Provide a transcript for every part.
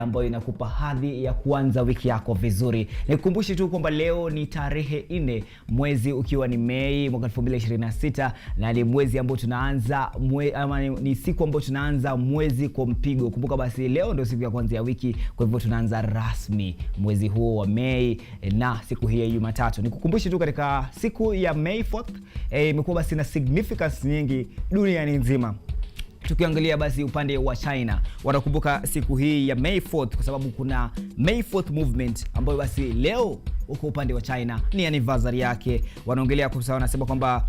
ambayo inakupa hadhi ya kuanza wiki yako vizuri. Nikukumbushe tu kwamba leo ni tarehe 4 mwezi ukiwa ni Mei mwaka 2026 na ni mwezi ambao tunaanza ni siku ambayo tunaanza mwezi kwa mpigo. Kumbuka basi leo ndio siku ya kwanza ya wiki, kwa hivyo tunaanza rasmi mwezi huo wa Mei na siku hii ya Jumatatu. Nikukumbushe tu katika siku ya May 4th imekuwa basi na significance nyingi duniani nzima. Tukiangalia basi upande wa China, wanakumbuka siku hii ya May 4th kwa sababu kuna May 4th movement ambayo basi leo uko upande wa China ni anniversary yake. Wanaongelea kwa sababu wanasema kwamba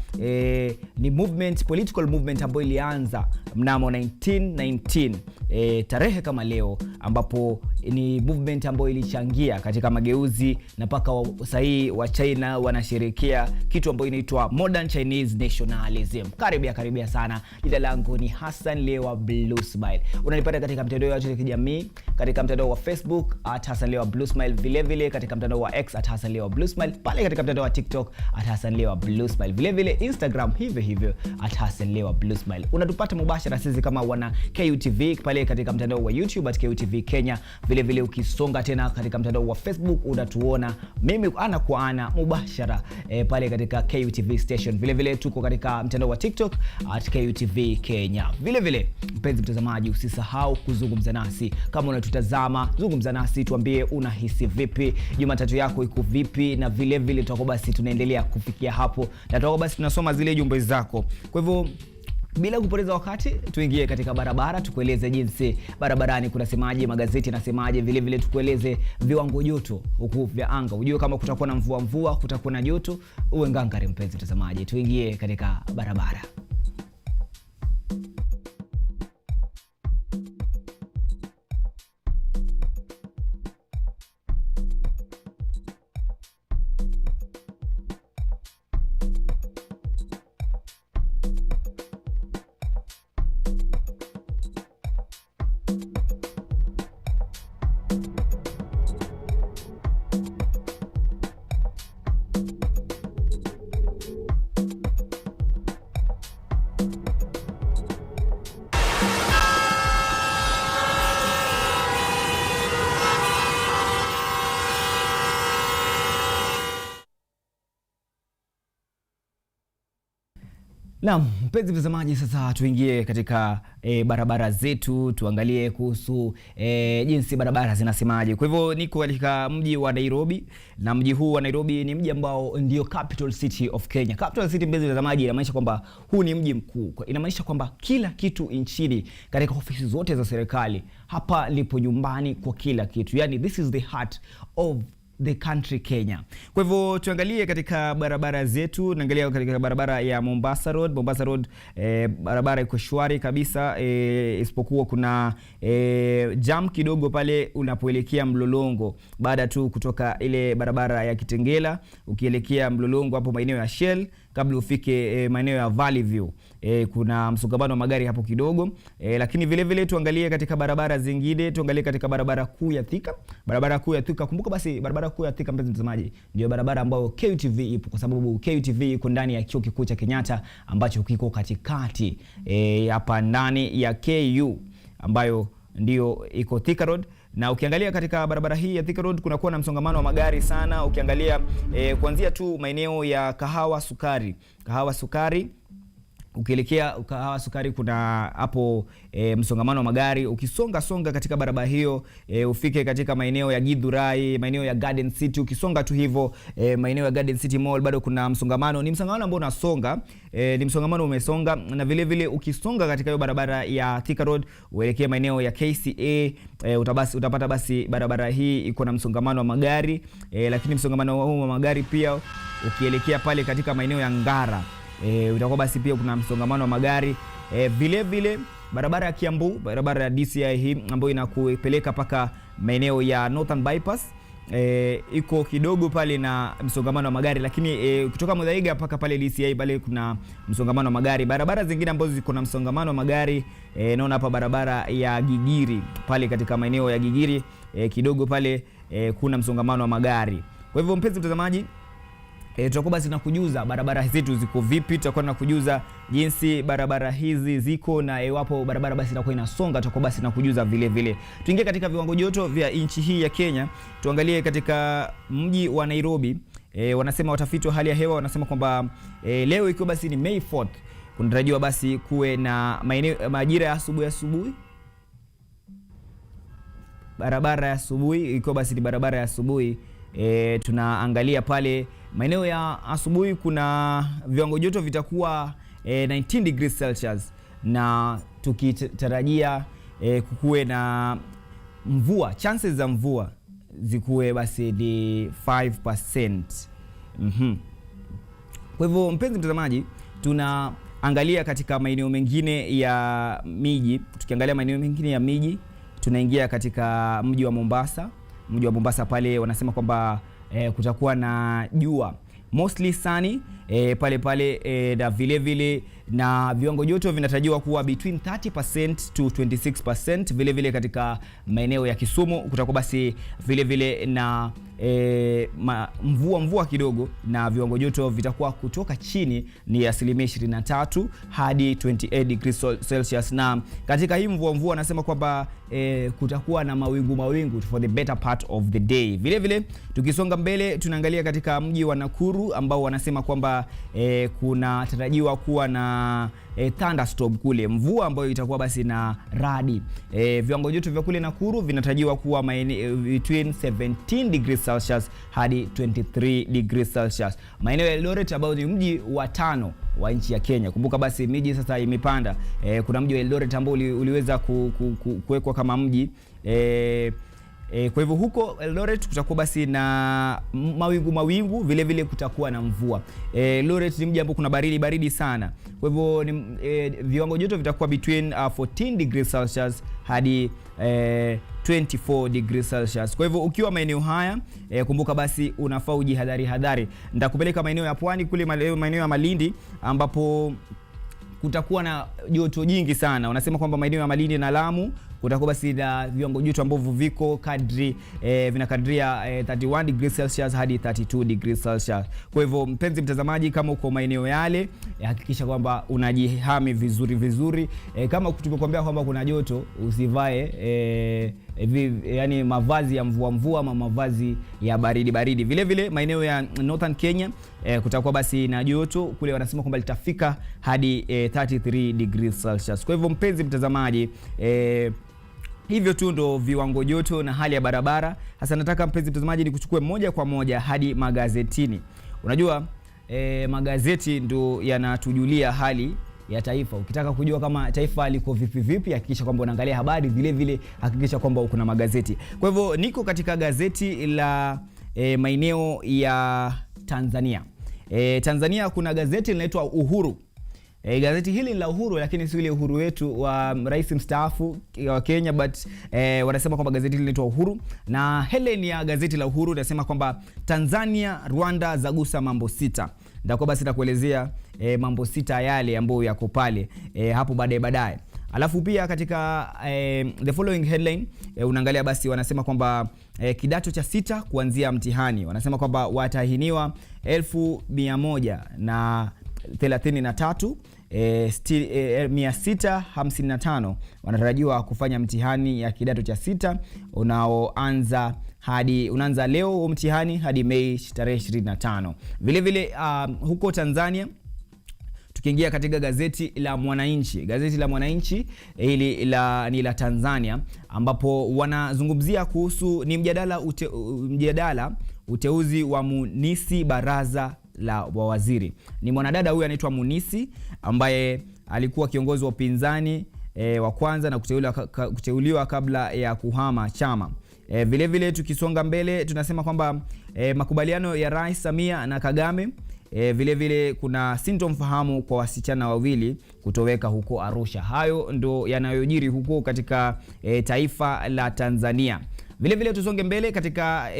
ni movement, political movement ambayo ilianza mnamo 1919 tarehe kama leo, ambapo ni movement ambayo ilichangia katika mageuzi na paka sahihi wa China wanasherehekea kitu ambayo inaitwa modern Chinese nationalism. Karibia sana. Jina langu ni Hassan Lewa Bluesmile. Unanipata katika mtandao yote ya kijamii, katika mtandao wa Facebook @HassanLewa Bluesmile, vile katika mtandao wa X @HassanLewa Bluesmile, pale katika mtandao wa TikTok @HassanLewa Bluesmile, vile Instagram hivyo @HassanLewa Bluesmile. Unatupata mubashara sisi kama wana KUTV pale katika mtandao wa YouTube @KUTV Kenya. Vile ukisonga tena katika mtandao wa Facebook unatuona mimi ana kwa ana mubashara pale katika KUTV station. Vile tuko katika mtandao wa TikTok @KUTV Kenya. Vile mpenzi mtazamaji, usisahau kuzungumza nasi. Kama unatutazama, zungumza nasi, tuambie unahisi vipi, Jumatatu yako iko vipi, na vile tutakuwa basi tunaendelea kufikia hapo na tutakuwa basi tunasoma zile jumbe zako. Kwa hivyo bila kupoteza wakati, tuingie katika barabara, tukueleze jinsi barabarani kunasemaje, magazeti yanasemaje, vile tukueleze viwango joto huku vya anga. Ujue kama kutakuwa na mvua, kutakuwa na joto, uwe ngangari mpenzi mtazamaji. Tuingie katika barabara. Naam, mpenzi mtazamaji, sasa tuingie katika barabara zetu, tuangalie kuhusu jinsi barabara zinasemaje. Kwa hivyo niko katika mji wa Nairobi, na mji huu wa Nairobi ni mji ambao ndio capital city of Kenya. Capital city, mpenzi mtazamaji, inamaanisha kwamba huu ni mji mkuu. Inamaanisha kwamba kila kitu nchini, katika ofisi zote za serikali, hapa lipo nyumbani kwa kila kitu. Yani this is the heart of the country Kenya. Kwa hivyo tuangalie katika barabara zetu. Naangalia katika barabara ya Mombasa Road, barabara iko shwari kabisa, isipokuwa kuna jam kidogo pale unapoelekea Mlolongo, baada tu kutoka ile barabara ya Kitengela ukielekea Mlolongo, hapo maeneo ya Shell, kabla ufike maeneo ya Valley View. Kuna msongamano wa magari hapo kidogo, lakini vile tuangalie katika barabara zingine. Tuangalie katika barabara kuu ya Thika. Kumbuka basi barabara kuu ya Thika, mpenzi mtazamaji, ndio barabara ambayo KUTV ipo, kwa sababu KUTV iko ndani ya chuo kikuu cha Kenyatta ambacho kiko katikati hapa ndani ya KU, ambayo ndio iko Thika Road. Na ukiangalia katika barabara hii ya Thika Road kunakuwa na msongamano wa magari sana. Ukiangalia kuanzia tu maeneo ya Kahawa Sukari ukielekea Kahawa Sukari, kuna hapo msongamano wa magari. Ukisonga katika barabara hiyo ufike katika maeneo ya Githurai, maeneo ya Garden City. Ukisonga tu hivyo maeneo ya Garden City Mall bado kuna msongamano. Ni msongamano ambao unasonga, ni msongamano umesonga. Na vile ukisonga katika hiyo barabara ya Thika Road uelekea maeneo ya KCA, utapata basi barabara hii iko na msongamano wa magari, lakini msongamano huu wa magari pia ukielekea pale katika maeneo ya Ngara utakuwa basi pia kuna msongamano wa magari. Vile barabara ya Kiambu, barabara ya DCI hii ambayo inakupeleka paka maeneo ya Northern Bypass, iko kidogo pale na msongamano wa magari, lakini kutoka Muthaiga paka pale DCI pale kuna msongamano wa magari. Barabara zingine ambazo ziko na msongamano wa magari, naona hapa barabara ya Gigiri pale katika maeneo ya Gigiri kidogo pale kuna msongamano wa magari. Kwa hivyo mpenzi mtazamaji, tutakuwa basi tunakujuza barabara zetu ziko vipi, tutakuwa tunakujuza jinsi barabara hizi ziko, na iwapo barabara basi inakuwa inasonga tutakuwa basi tunakujuza vile vile. Tuingie katika viwango joto vya nchi hii ya Kenya. Tuangalie katika mji wa Nairobi. Wanasema watafiti wa hali ya hewa wanasema kwamba leo ikiwa basi ni May 4th, kunatarajiwa basi kuwe na majira ya asubuhi. Barabara ya asubuhi ikiwa basi ni barabara ya asubuhi. Tunaangalia pale maeneo ya asubuhi kuna viwango joto vitakuwa 19 degrees Celsius, na tukitarajia kukuwe na mvua, chances za mvua zikuwe basi ni 5%. Kwa hivyo mpenzi mtazamaji, tunaangalia katika maeneo mengine ya miji. Tukiangalia maeneo mengine ya miji, tunaingia katika mji wa Mombasa. Mji wa Mombasa pale wanasema kwamba kutakuwa na jua, mostly sunny pale na vile na viwango joto vinatarajiwa kuwa between 30% to 26%. Vile katika maeneo ya Kisumu kutakuwa basi vile na mvua kidogo, na viwango joto vitakuwa kutoka chini ni 23% hadi 28 degrees Celsius. Na katika hii mvua wanasema kwamba kutakuwa na mawingu for the better part of the day. Vile tukisonga mbele tunaangalia katika mji wa Nakuru ambao wanasema kwamba kuna tarajiwa kuwa na thunderstorm kule, mvua ambayo itakuwa basi na radi. Viwango joto vya kule Nakuru vinatarajiwa kuwa between 17 degrees Celsius hadi 23 degrees Celsius. Maeneo ya Eldoret ambao ni mji wa 5 wa nchi ya Kenya. Kumbuka basi miji sasa imepanda. Kuna mji wa Eldoret ambao uliweza kuwekwa kama mji. Kwa hivyo huko Eldoret kutakuwa basi na mawingu, vile kutakuwa na mvua. Eldoret ni mji ambao kuna baridi sana. Kwa hivyo viwango joto vitakuwa between 14 degrees Celsius hadi 24 degrees Celsius. Kwa hivyo ukiwa maeneo haya kumbuka basi unafaa ujihadhari. Nitakupeleka maeneo ya pwani kule, maeneo ya Malindi ambapo kutakuwa na joto jingi sana. Wanasema kwamba maeneo ya Malindi na Lamu kutakuwa basi na viwango joto ambavyo viko vinakadiria 31 degrees Celsius hadi 32 degrees Celsius. Kwa hivyo mpenzi mtazamaji, kama uko maeneo yale, hakikisha kwamba unajihami vizuri. Kama tumekuambia kwamba kuna joto, usivae yani mavazi ya mvua ama mavazi ya baridi. Vile maeneo ya Northern Kenya kutakuwa basi na joto kule, wanasema kwamba litafika hadi 33 degrees Celsius. Kwa hivyo mpenzi mtazamaji, hivyo tu ndo viwango joto na hali ya barabara. Hasa nataka mpenzi mtazamaji nikuchukue moja kwa moja hadi magazetini. Unajua magazeti ndo yanatujulia hali ya taifa. Ukitaka kujua kama taifa liko vipi, hakikisha kwamba unaangalia habari, vile hakikisha kwamba uko na magazeti. Kwa hivyo niko katika gazeti la maeneo ya Tanzania. Tanzania kuna gazeti linaloitwa Uhuru. Gazeti hili ni la Uhuru, lakini si ile Uhuru wetu wa rais mstaafu wa Kenya, but wanasema kwamba gazeti hili linaitwa Uhuru, na headline ya gazeti la Uhuru inasema kwamba Tanzania Rwanda zagusa mambo 6. Ndio basi nitakuelezea mambo 6 yale ambayo yako pale hapo baadaye. Alafu pia katika the following headline unaangalia basi wanasema kwamba kidato cha 6 kuanzia mtihani. Wanasema kwamba watahiniwa 1133 655 wanatarajiwa kufanya mtihani ya kidato cha 6 unaanza leo mtihani hadi Mei tarehe 25. Vile huko Tanzania tukiingia katika gazeti la Mwananchi. Gazeti la Mwananchi hili ni la Tanzania, ambapo wanazungumzia kuhusu ni mjadala uteuzi wa Munisi baraza la waziri. Ni mwanadada huyu anaitwa Munisi ambaye alikuwa kiongozi wa upinzani wa kwanza na kuteuliwa kabla ya kuhama chama. Vile tukisonga mbele tunasema kwamba makubaliano ya Rais Samia na Kagame. Vile kuna sintofahamu kwa wasichana wawili kutoweka huko Arusha. Hayo ndo yanayojiri huko katika taifa la Tanzania. Vile tusonge mbele katika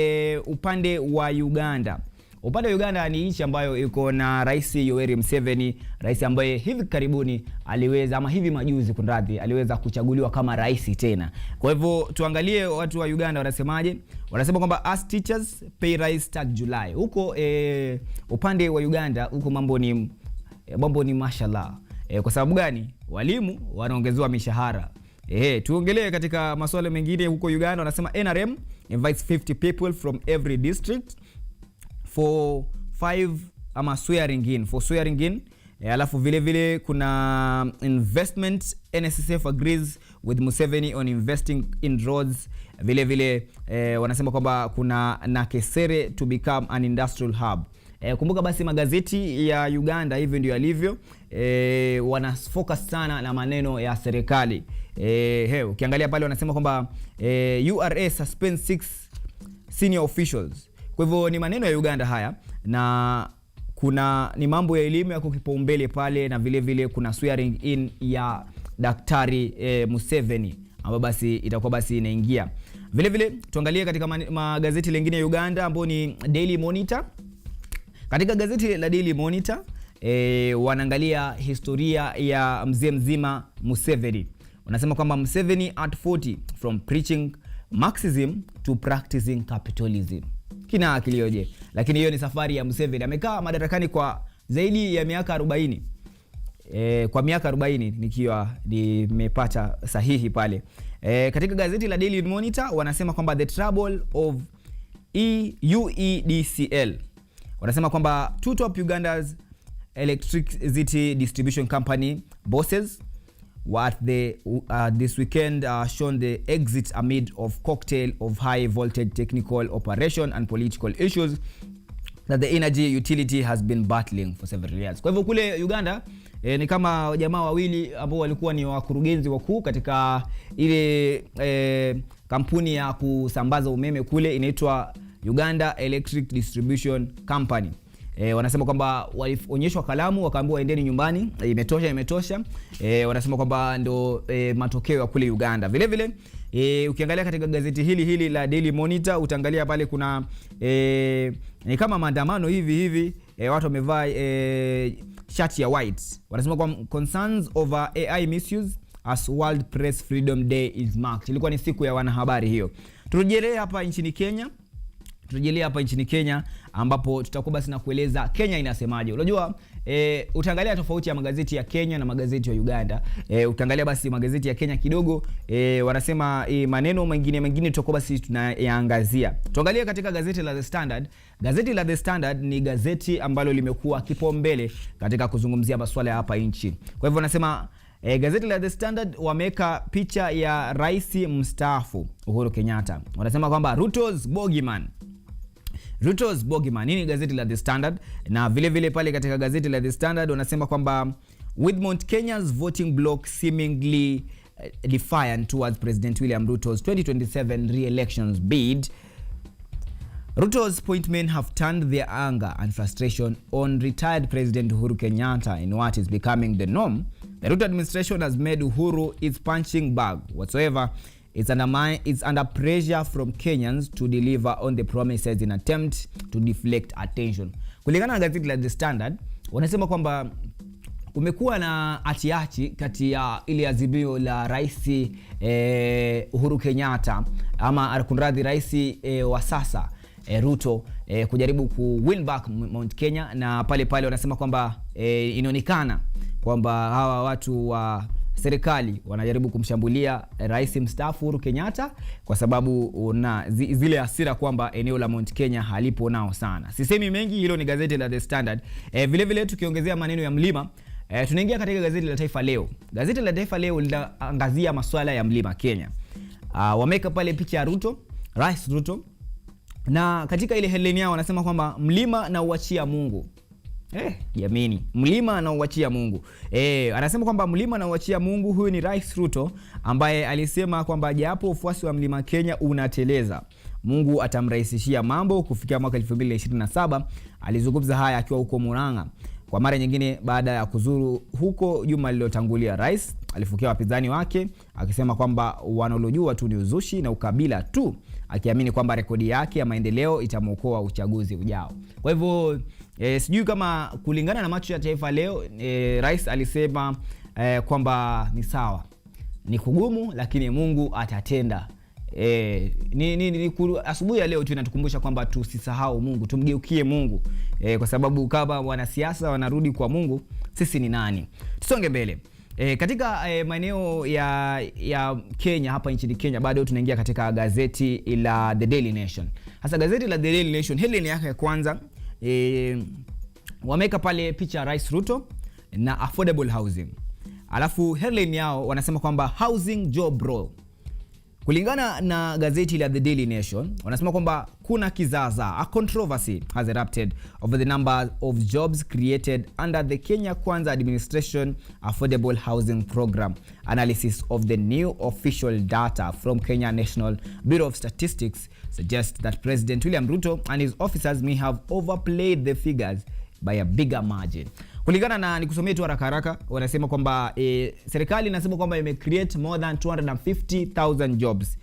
upande wa Uganda. upande wa Uganda ni nchi ambayo iko na Rais Yoweri Museveni, rais ambaye hivi karibuni aliweza ama hivi majuzi kunradhi aliweza kuchaguliwa kama rais tena. Kwa hivyo tuangalie watu wa Uganda wanasemaje. Wanasema kwamba as teachers pay rise start July. Huko upande wa Uganda huko mambo ni mashallah. Kwa sababu gani? Walimu wanaongezewa mishahara. Tuongelee katika masuala mengine huko Uganda. Wanasema NRM invites 50 people from every district for swearing in. Alafu vile kuna investment. NSSF agrees with Museveni on investing in roads. Vile wanasema kwamba kuna Nakesere to become an industrial hub. Kumbuka basi magazeti ya Uganda hivi ndio yalivyo. Wana focus sana na maneno ya serikali. Ukiangalia pale wanasema kwamba URA suspends 6 senior officials. Kwa hivyo ni maneno ya Uganda haya, na ni mambo ya elimu yako kipaumbele pale, na vile kuna swearing in ya Daktari Museveni ambapo basi itakuwa basi inaingia. Vile tuangalie katika magazeti lengine ya Uganda ambao ni Daily Monitor. Katika gazeti la Daily Monitor wanaangalia historia ya mzee mzima Museveni. Wanasema kwamba Museveni at 40 from preaching Marxism to practicing capitalism. Kina akilioje. Lakini hiyo ni safari ya Museveni. Amekaa madarakani kwa zaidi ya miaka 40. Kwa miaka 40 nikiwa nimepata sahihi pale. Katika gazeti la Daily Monitor wanasema kwamba the trouble of UEDCL. Wanasema kwamba two top Uganda's electricity distribution company bosses this weekend shown the exit amid of cocktail of high voltage technical operation and political issues that the energy utility has been battling for several years. Kwa hivyo kule Uganda ni kama jamaa wawili ambao walikuwa ni wakurugenzi wakuu katika ile kampuni ya kusambaza umeme kule inaitwa Uganda Electric Distribution Company. Wanasema kwamba walionyeshwa kalamu wakaambiwa endeni nyumbani, imetosha. Wanasema kwamba ndo matokeo ya kule Uganda. Vile ukiangalia katika gazeti hili la Daily Monitor utaangalia pale kuna ni kama maandamano hivi watu wamevaa shati ya white. Wanasema kwamba concerns over AI misuse as World Press Freedom Day is marked. Ilikuwa ni siku ya wanahabari hiyo. Turejelee hapa nchini Kenya ambapo tutakuwa basi na kueleza Kenya inasemaje. Unajua utaangalia tofauti ya magazeti ya Kenya na magazeti ya Uganda. Utaangalia basi magazeti ya Kenya kidogo wanasema maneno mengine tutakuwa basi tunayaangazia. Tuangalie katika gazeti la The Standard. Gazeti la The Standard ni gazeti ambalo limekuwa kipaumbele katika kuzungumzia masuala ya hapa nchi. Kwa hivyo wanasema gazeti la The Standard wameka picha ya rais mstaafu Uhuru Kenyatta. Wanasema kwamba Ruto's bogeyman. Nini gazeti la The Standard? Na vile pale katika gazeti la The Standard wanasema kwamba with Mount Kenya's voting bloc seemingly defiant towards President William Ruto's 2027 re-elections bid, Ruto's appointment have turned their anger and frustration on retired President Uhuru Kenyatta in what is becoming the norm. The Ruto administration has made Uhuru its punching bag whatsoever. It's under pressure from Kenyans to deliver on the promises in attempt to deflect attention. Kulingana na gazeti la The Standard, wanasema kwamba kumekuwa na atiachi kati ya ile azimio la rais Uhuru Kenyatta ama kunradhi rais wa sasa Ruto kujaribu ku win back Mount Kenya, na pale wanasema kwamba inaonekana kwamba hawa watu wa serikali wanajaribu kumshambulia rais mstaafu Uhuru Kenyatta kwa sababu na zile hasira kwamba eneo la Mount Kenya halipo nao sana. Sisemi mengi, hilo ni gazeti la The Standard. Vile tukiongezea maneno ya mlima, tunaingia katika gazeti la Taifa Leo. Gazeti la Taifa Leo linaangazia masuala ya mlima Kenya. Wameka pale picha ya Rais Ruto, na katika ile headline yao wanasema kwamba mlima na uachia Mungu. Jameni, mlima na uachia Mungu. Anasema kwamba mlima na uachia Mungu. Huyu ni Rais Ruto ambaye alisema kwamba japo ufuasi wa mlima Kenya unateleza, Mungu atamrahisishia mambo kufikia mwaka 2027. Alizungumza haya akiwa huko Murang'a kwa mara nyingine baada ya kuzuru huko juma lililotangulia. Rais alifukia wapinzani wake akisema kwamba wanalojua tu ni uzushi na ukabila tu, akiamini kwamba rekodi yake ya maendeleo itamwokoa uchaguzi ujao. Kwa hivyo sijui kama kulingana na macho ya taifa leo, rais alisema kwamba ni sawa, ni kugumu lakini Mungu atatenda. Asubuhi ya leo tu inatukumbusha kwamba tusisahau Mungu, tumgeukie Mungu, kwa sababu kama wanasiasa wanarudi kwa Mungu, sisi ni nani? Tusonge mbele. Katika maeneo ya Kenya, hapa nchini Kenya, bado tunaingia katika gazeti la The Daily Nation. Hasa gazeti la The Daily Nation, headline yake ya kwanza, wameka pale picha ya Rais Ruto na affordable housing. Alafu headline yao wanasema kwamba housing job roll. Kulingana na gazeti la The Daily Nation, wanasema kwamba kuna kizaza, a controversy has erupted over the number of jobs created under the Kenya Kwanza administration affordable housing program. Analysis of the new official data from Kenya National Bureau of Statistics suggests that President William Ruto and his officers may have overplayed the figures by a bigger margin. Kulingana na nikusomea tu haraka, wanasema kwamba serikali inasema kwamba ime create more than 250,000 jobs.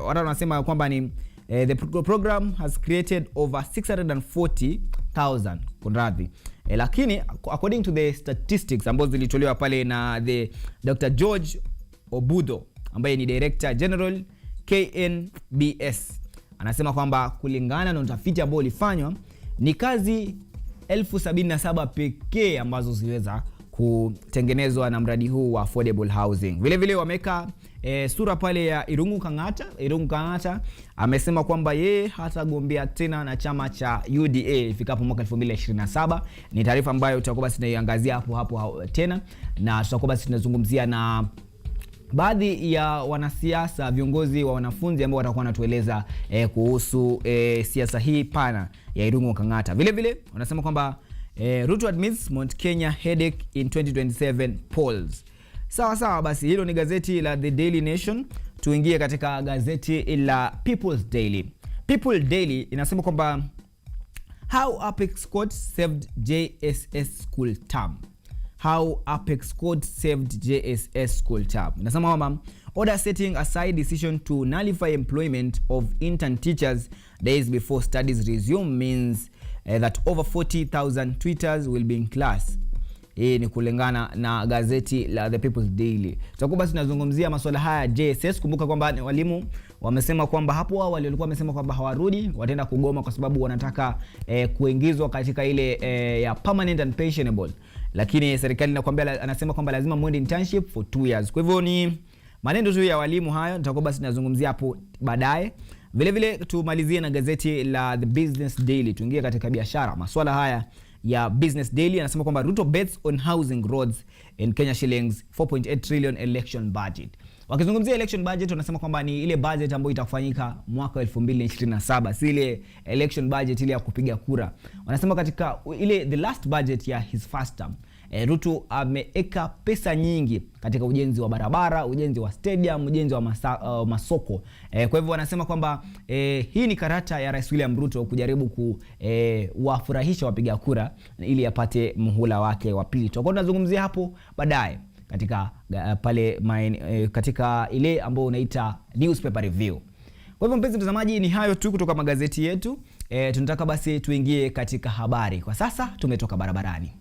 Watu wanasema kwamba ni the program has created over 640,000 kunradhi. Lakini according to the statistics ambazo zilitolewa pale na the Dr. George Obudo ambaye ni Director General KNBS, anasema kwamba kulingana na utafiti ambao ulifanywa ni kazi 77,000 pekee ambazo ziweza kutengenezwa na mradi huu wa affordable housing. Vile vile wameka sura pale ya Irungu Kang'ata amesema kwamba yeye hatagombea tena na chama cha UDA ifikapo mwaka 2027. Ni taarifa ambayo tutakuwa basi tunaiangazia hapo tena, na tutakuwa basi tunazungumzia na baadhi ya wanasiasa, viongozi wa wanafunzi ambao watakuwa wanatueleza kuhusu siasa hii pana ya Irungu Kang'ata. Vile vile wanasema kwamba Ruto admits Mount Kenya headache in 2027 polls. Sawa, basi hilo ni gazeti la The Daily Nation. Tuingie katika gazeti la People's Daily. People Daily inasema kwamba how Apex Court saved JSS school term. How Apex Court saved JSS school term. Inasema kwamba order setting aside decision to nullify employment of intern teachers days before studies resume means that over 40,000 tweeters will be in class. Hii ni kulingana na gazeti la The People's Daily. Tutakuwa basi tunazungumzia masuala haya JSS. Kumbuka kwamba walimu wamesema kwamba hapo awali walikuwa wamesema kwamba hawarudi, wataenda kugoma kwa sababu wanataka kuingizwa katika ile ya permanent and pensionable. Lakini serikali anasema kwamba lazima muende internship for 2 years. Kwa hivyo ni maneno tu ya walimu hayo, tutakuwa basi tunazungumzia hapo baadaye. Vile vile tumalizie na gazeti la The Business Daily. Tuingie katika biashara. Masuala haya ya Business Daily anasema kwamba Ruto bets on housing roads in Kenya shillings 4.8 trillion election budget. Wakizungumzia election budget wanasema kwamba ni ile budget ambayo itakufanyika mwaka 2027, si ile election budget ile ya kupiga kura. Wanasema katika ile the last budget ya his first term, Ruto ameeka pesa nyingi katika ujenzi wa barabara, ujenzi wa stadium, ujenzi wa masoko. Kwa hivyo wanasema kwamba hii ni karata ya Rais William Ruto kujaribu kuwafurahisha wapiga kura ili apate muhula wake wa pili. Tutakuwa tunazungumzia hapo baadaye katika pale katika ile ambayo unaita newspaper review. Kwa hivyo mpenzi mtazamaji, ni hayo tu kutoka magazeti yetu. Tunataka basi tuingie katika habari. Kwa sasa tumetoka barabarani.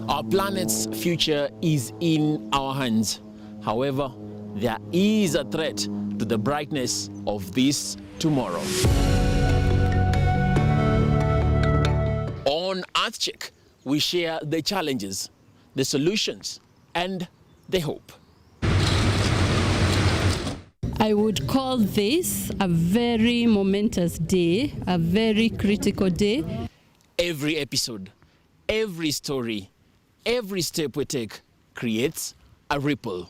Our planet's future is in our hands. However, there is a threat to the brightness of this tomorrow. On EarthCheck, we share the challenges, the solutions, and the hope. I would call this a very momentous day, a very critical day. Every episode, every story, every step we take creates a ripple.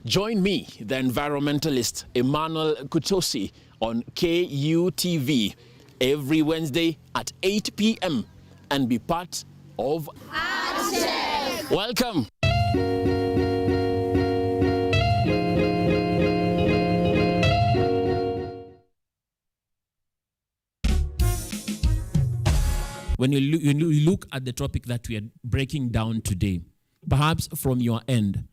Join me, the environmentalist Emmanuel Kutosi, on KUTV every Wednesday at 8 p.m. and be part of Action. Welcome. When you look at the topic that we are breaking down today, perhaps from your end,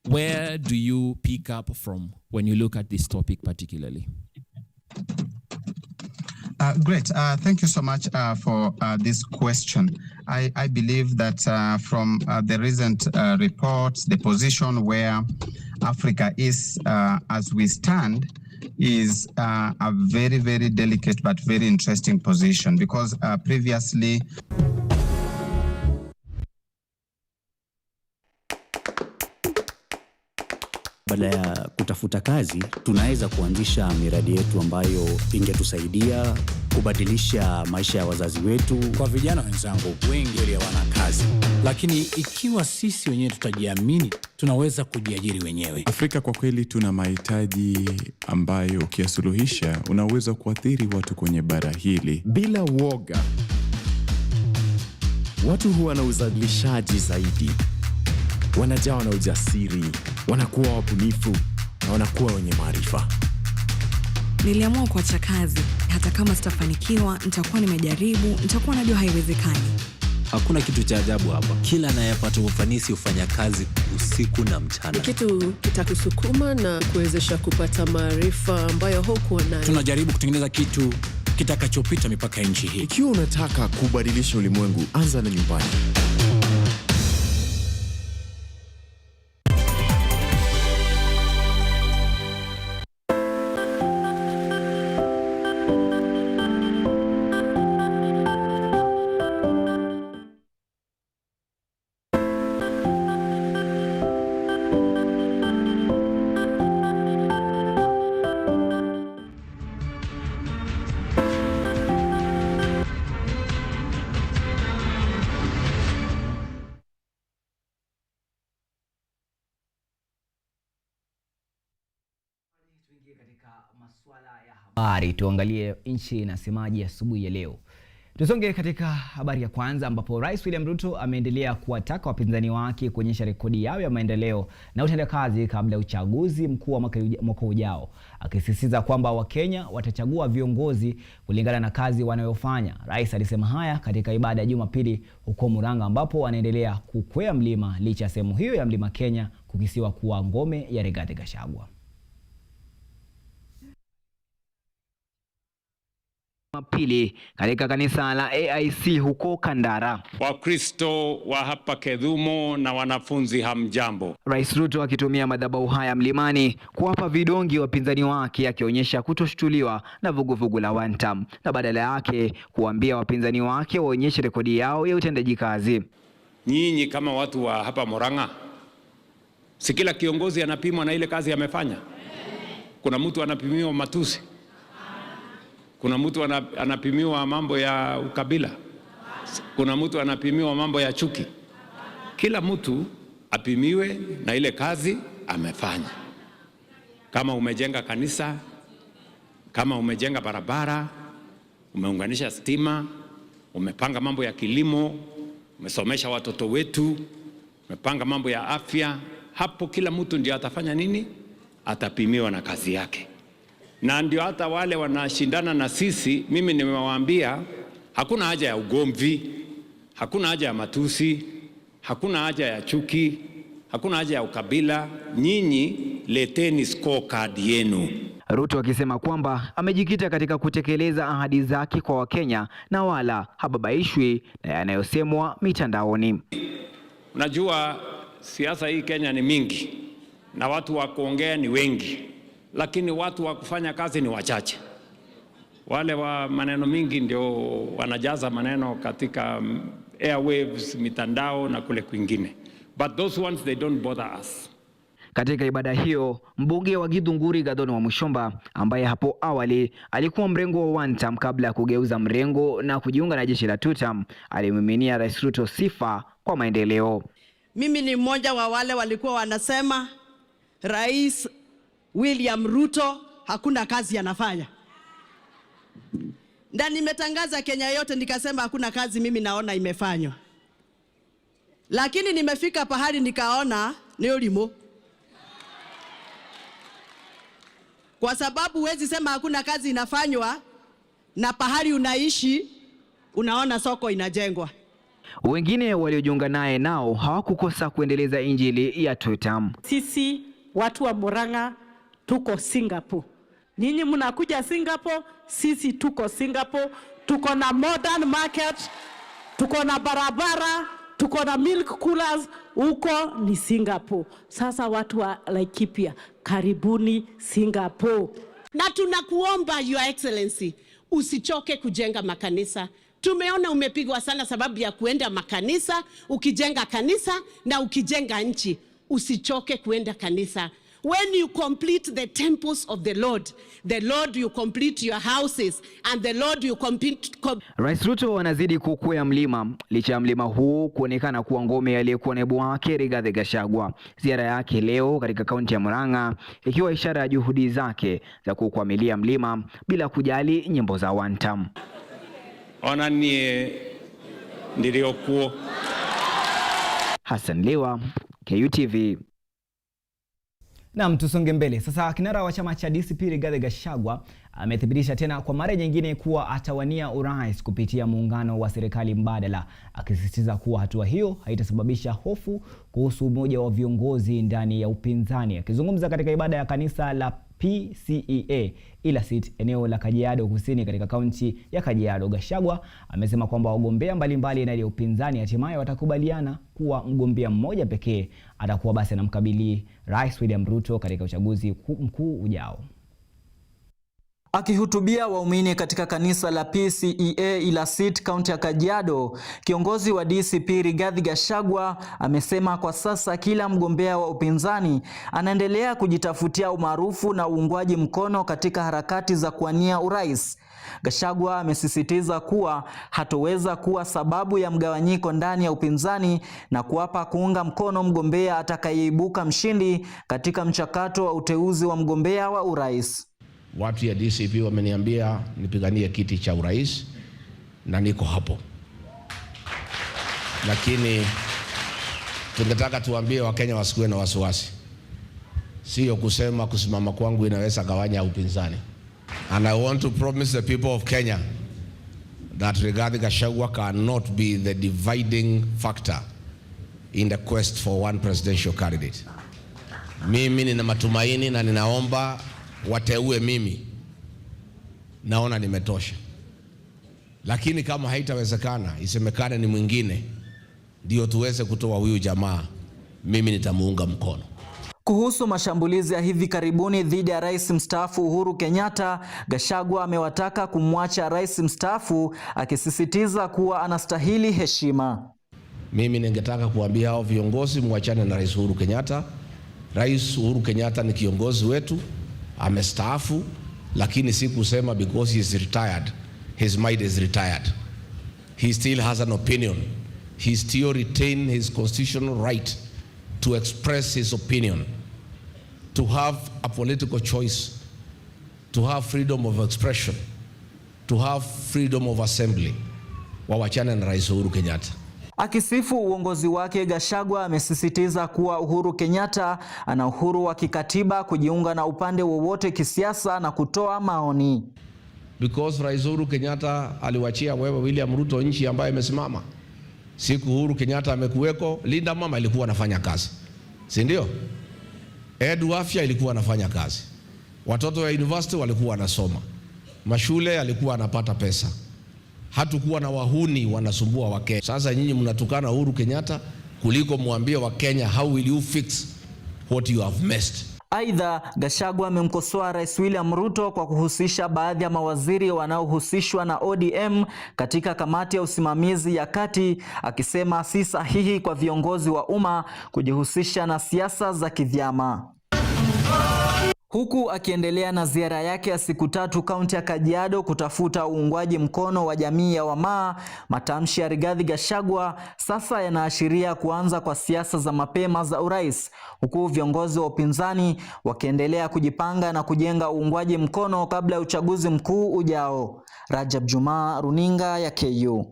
where do you pick up from when you look at this topic particularly? Great. Thank you so much for this question. I believe that from the recent reports, the position where Africa is as we stand is a very, very delicate but very interesting position, because previously badala ya kutafuta kazi, tunaweza kuanzisha miradi yetu ambayo ingetusaidia kubadilisha maisha ya wazazi wetu. Kwa vijana wenzangu, wengi hawana kazi, lakini ikiwa sisi wenyewe tutajiamini, tunaweza kujiajiri wenyewe. Afrika kwa kweli tuna mahitaji ambayo ukiyasuluhisha unaweza kuathiri watu kwenye bara hili. Bila woga, watu huwa na uzalishaji zaidi, wanajawa na ujasiri, wanakuwa wabunifu na wanakuwa wenye maarifa. Niliamua kuacha kazi. Hata kama sitafanikiwa, nitakuwa nimejaribu, nitakuwa najua haiwezekani. Hakuna kitu cha ajabu hapa. Kila anayepata ufanisi hufanya kazi usiku na mchana. Ni kitu kitakusukuma na kuwezesha kupata maarifa ambayo hukuwa nayo. Tunajaribu kutengeneza kitu kitakachopita mipaka ya nchi hii. Ikiwa unataka kubadilisha ulimwengu, anza na nyumbani. Habari, tuangalie nchi inasemaje asubuhi ya leo. Tusonge katika habari ya kwanza, ambapo Rais William Ruto ameendelea kuwataka wapinzani wake kuonyesha rekodi yao ya maendeleo na utendakazi kabla ya uchaguzi mkuu wa mwaka ujao, akisisitiza kwamba Wakenya watachagua viongozi kulingana na kazi wanayofanya. Rais alisema haya katika ibada ya Jumapili huko Murang'a, ambapo anaendelea kukwea mlima licha ya sehemu hiyo ya Mlima Kenya kukisiwa kuwa ngome ya Rigathi Gachagua. Pili katika kanisa la AIC huko Kandara. Wakristo wa hapa Kedhumo na wanafunzi hamjambo. Rais Ruto akitumia madhabahu haya mlimani kuwapa vidongi wapinzani wake, akionyesha kutoshtuliwa na vuguvugu la one term, na badala yake kuambia wapinzani wake waonyeshe rekodi yao ya utendaji kazi. Nyinyi kama watu wa hapa Murang'a, si kila kiongozi anapimwa na ile kazi amefanya? Kuna mtu anapimiwa matusi? Kuna mtu anapimiwa mambo ya ukabila? Kuna mtu anapimiwa mambo ya chuki? Kila mtu apimiwe na ile kazi amefanya. Kama umejenga kanisa, kama umejenga barabara, umeunganisha stima, umepanga mambo ya kilimo, umesomesha watoto wetu, umepanga mambo ya afya, hapo kila mtu ndio atafanya nini? Atapimiwa na kazi yake. Na ndio hata wale wanashindana na sisi, mimi nimewaambia hakuna haja ya ugomvi, hakuna haja ya matusi, hakuna haja ya chuki, hakuna haja ya ukabila. Nyinyi leteni scorecard yenu. Ruto akisema kwamba amejikita katika kutekeleza ahadi zake kwa Wakenya na wala hababaishwi na yanayosemwa mitandaoni. Unajua siasa hii Kenya ni mingi na watu wa kuongea ni wengi, lakini watu wa kufanya kazi ni wachache. Wale wa maneno mingi ndio wanajaza maneno katika airwaves, mitandao na kule kwingine. But those ones, they don't bother us. Katika ibada hiyo, mbunge wa Githunguri Gathoni wa Mushomba, ambaye hapo awali alikuwa mrengo wa one term kabla ya kugeuza mrengo na kujiunga na jeshi la two term, alimiminia Rais Ruto sifa kwa maendeleo. Mimi ni mmoja wa wale walikuwa wanasema Rais William Ruto hakuna kazi anafanya. Na nimetangaza Kenya yote nikasema hakuna kazi mimi naona imefanywa. Lakini nimefika pahali nikaona ni ulimo. Kwa sababu huwezi sema hakuna kazi inafanywa na pahali unaishi unaona soko inajengwa. Wengine waliojiunga naye nao hawakukosa kuendeleza injili ya Totam. Sisi watu wa Murang'a tuko Singapore. Ninyi mnakuja Singapore, sisi tuko Singapore. Tuko na modern market, tuko na barabara, tuko na milk coolers, huko ni Singapore. Sasa watu wa Laikipia, karibuni Singapore. Na tunakuomba Your Excellency, usichoke kujenga makanisa. Tumeona umepigwa sana sababu ya kuenda makanisa, ukijenga kanisa na ukijenga nchi. Usichoke kuenda kanisa. When you complete the temples of the Lord you complete your houses, and the Lord you complete. Rais Ruto anazidi kukwea mlima licha ya mlima huu kuonekana kuwa ngome aliyekuwa naibu wake Rigathi Gachagua. Ziara yake leo katika kaunti ya Murang'a ikiwa ishara ya juhudi zake za kukwamilia mlima bila kujali nyimbo za one term. Ona nie niliokuwa Hassan, Lewa, KUTV. Na tusonge mbele. Sasa kinara wa chama cha DCP Rigathi Gachagua amethibitisha tena kwa mara nyingine kuwa atawania urais kupitia muungano wa serikali mbadala, akisisitiza kuwa hatua hiyo haitasababisha hofu kuhusu umoja wa viongozi ndani ya upinzani. Akizungumza katika ibada ya kanisa la PCEA Ilasit eneo la Kajiado Kusini katika kaunti ya Kajiado, Gachagua amesema kwamba wagombea mbalimbali ndani ya upinzani hatimaye watakubaliana kuwa mgombea mmoja pekee atakuwa basi anamkabili Rais William Ruto katika uchaguzi mkuu ujao. Akihutubia waumini katika kanisa la PCEA Ilasit kaunti ya Kajiado, kiongozi wa DCP Rigathi Gachagua amesema kwa sasa kila mgombea wa upinzani anaendelea kujitafutia umaarufu na uungwaji mkono katika harakati za kuwania urais. Gachagua amesisitiza kuwa hatoweza kuwa sababu ya mgawanyiko ndani ya upinzani na kuapa kuunga mkono mgombea atakayeibuka mshindi katika mchakato wa uteuzi wa mgombea wa urais. Watu ya DCP wameniambia nipiganie kiti cha urais na niko hapo. Lakini tungetaka tuambie Wakenya wasikuwe na wasiwasi. Sio kusema kusimama kwangu inaweza gawanya upinzani. And I want to promise the people of Kenya that Rigathi Gachagua cannot be the dividing factor in the quest for one presidential candidate. Mimi nina matumaini na ninaomba wateue mimi. Naona nimetosha. Lakini kama haitawezekana, isemekane ni mwingine ndio tuweze kutoa huyu jamaa, mimi nitamuunga mkono. Kuhusu mashambulizi ya hivi karibuni dhidi ya rais mstaafu Uhuru Kenyatta, Gachagua amewataka kumwacha rais mstaafu, akisisitiza kuwa anastahili heshima. Mimi ningetaka kuambia hao viongozi muachane na rais Uhuru Kenyatta. Rais Uhuru Kenyatta ni kiongozi wetu, amestaafu, lakini si kusema because he is retired, his mind is retired. He still has an opinion. He still retain his constitutional right to express his opinion, to have a political choice, to have freedom of expression, to have freedom of assembly. Wawachane na rais Uhuru Kenyatta. Akisifu uongozi wake, Gachagua amesisitiza kuwa Uhuru Kenyatta ana uhuru wa kikatiba kujiunga na upande wowote kisiasa na kutoa maoni. Because rais Uhuru Kenyatta aliwachia wewe William Ruto nchi ambayo imesimama. Siku Uhuru Kenyatta amekuweko, Linda Mama ilikuwa anafanya kazi, si ndio? Edu Afya ilikuwa anafanya kazi. Watoto wa university walikuwa wanasoma. Mashule alikuwa anapata pesa. Hatukuwa na wahuni wanasumbua Wakenya. Sasa nyinyi mnatukana Uhuru Kenyatta kuliko muambie Wakenya how will you fix what you have missed. Aidha, Gachagua amemkosoa Rais William Ruto kwa kuhusisha baadhi ya mawaziri wanaohusishwa na ODM katika kamati ya usimamizi ya kati, akisema si sahihi kwa viongozi wa umma kujihusisha na siasa za kivyama. Huku akiendelea na ziara yake ya siku 3 kaunti ya Kajiado kutafuta uungwaji mkono wa jamii ya Wamaa, matamshi ya Rigathi Gachagua sasa yanaashiria kuanza kwa siasa za mapema za urais, huku viongozi wa upinzani wakiendelea kujipanga na kujenga uungwaji mkono kabla ya uchaguzi mkuu ujao. Rajab Juma, runinga ya KU.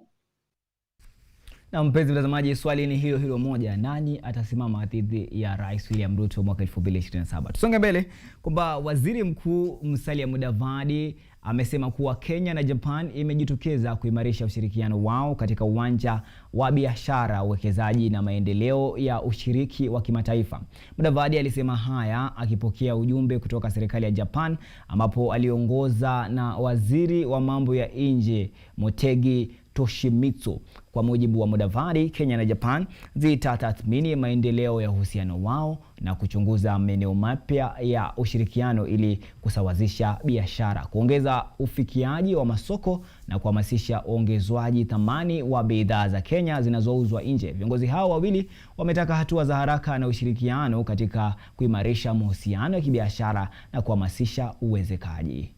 Na mpenzi mtazamaji, swali ni hilo moja: nani atasimama dhidi ya Rais William Ruto mwaka 2027? Tusonge mbele kwamba Waziri Mkuu Musalia Mudavadi amesema kuwa Kenya na Japan imejitokeza kuimarisha ushirikiano wao katika uwanja wa biashara, uwekezaji na maendeleo ya ushiriki wa kimataifa. Mudavadi alisema haya akipokea ujumbe kutoka serikali ya Japan, ambapo aliongoza na waziri wa mambo ya nje Motegi Toshimitsu. Kwa mujibu wa Mudavadi, Kenya na Japan zitatathmini maendeleo ya uhusiano wao na kuchunguza maeneo mapya ya ushirikiano ili kusawazisha biashara, kuongeza ufikiaji wa masoko na kuhamasisha ongezwaji thamani wa bidhaa za Kenya zinazouzwa nje. Viongozi hao wawili wametaka hatua za haraka na ushirikiano katika kuimarisha mahusiano ya kibiashara na kuhamasisha uwezekaji.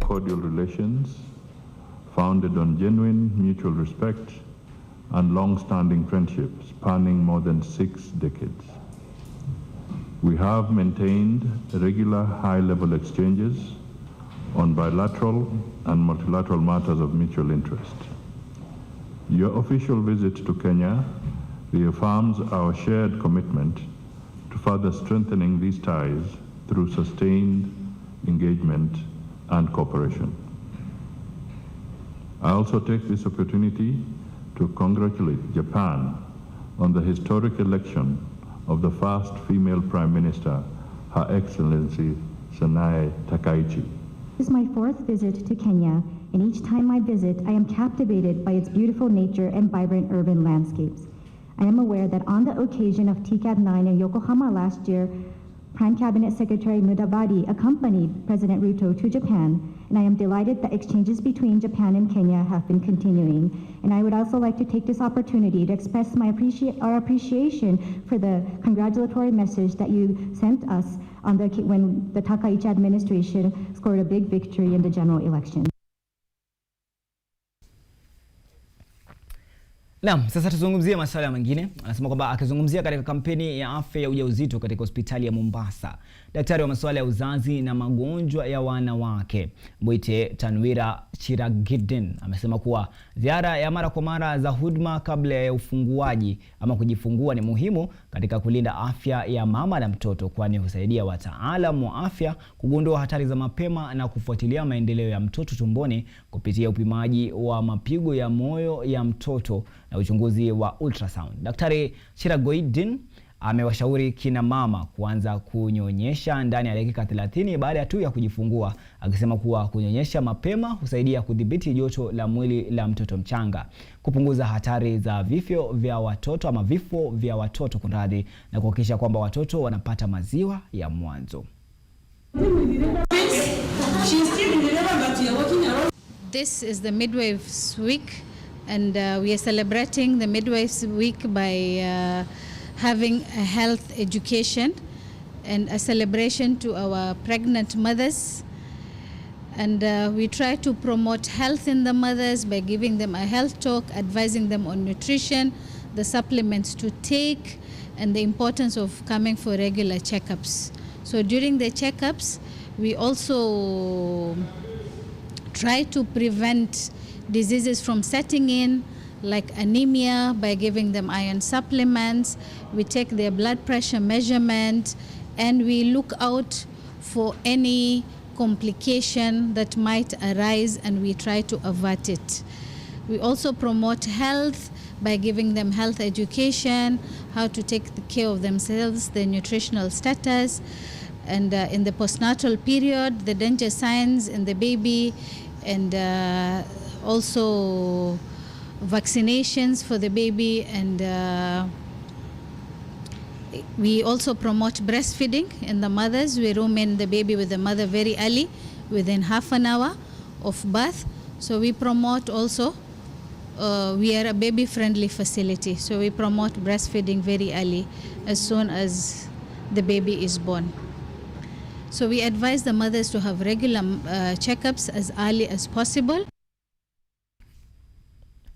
Cordial relations founded on genuine mutual respect and long-standing friendship spanning more than 6 decades. We have maintained regular high-level exchanges on bilateral and multilateral matters of mutual interest. Your official visit to Kenya reaffirms our shared commitment to further strengthening these ties through sustained engagement and cooperation. I also take this opportunity to congratulate Japan on the historic election of the first female Prime Minister, Her Excellency Sanae Takaichi. This is my 4th visit to Kenya, and each time I visit, I am captivated by its beautiful nature and vibrant urban landscapes. I am aware that on the occasion of TCAD 9 in Yokohama last year, Prime Cabinet Secretary Mudavadi accompanied President Ruto to Japan, and I am delighted that exchanges between Japan and Kenya have been continuing. And I would also like to take this opportunity to express our appreciation for the congratulatory message that you sent us on when the Takaichi administration scored a big victory in the general election. Naam, sasa tuzungumzie masuala mengine. Anasema kwamba akizungumzia katika kampeni ya afya ya ujauzito katika hospitali ya Mombasa, daktari wa masuala ya uzazi na magonjwa ya wanawake Mwite Tanwira Chiragiden amesema kuwa ziara ya mara kwa mara za huduma kabla ya ufunguaji ama kujifungua ni muhimu katika kulinda afya ya mama na mtoto, kwani husaidia wataalamu wa afya kugundua hatari za mapema na kufuatilia maendeleo ya mtoto tumboni kupitia upimaji wa mapigo ya moyo ya mtoto na uchunguzi wa ultrasound. Daktari Chiragoidin amewashauri kina mama kuanza kunyonyesha ndani ya dakika 30 baada tu ya kujifungua, akisema kuwa kunyonyesha mapema husaidia kudhibiti joto la mwili la mtoto mchanga, kupunguza hatari za vifo vya watoto kunradhi, na kuhakikisha kwamba watoto wanapata maziwa ya mwanzo. This is the Midwives Week, and we are celebrating the Midwives Week by having a health education and a celebration to our pregnant mothers. And we try to promote health in the mothers by giving them a health talk, advising them on nutrition, the supplements to take, and the importance of coming for regular checkups. So during the checkups, we also try to prevent diseases from setting in, like anemia, by giving them iron supplements. We take their blood pressure measurement, and we look out for any complication that might arise, and we try to avert it. We also promote health by giving them health education, how to take care of themselves, their nutritional status, and in the postnatal period, the danger signs in the baby, and also vaccinations for the baby. And we also promote breastfeeding in the mothers. We room in the baby with the mother very early, within half an hour of birth. So we promote also we are a baby-friendly facility, so we promote breastfeeding very early, as soon as the baby is born. So we advise the mothers to have regular checkups as early as possible.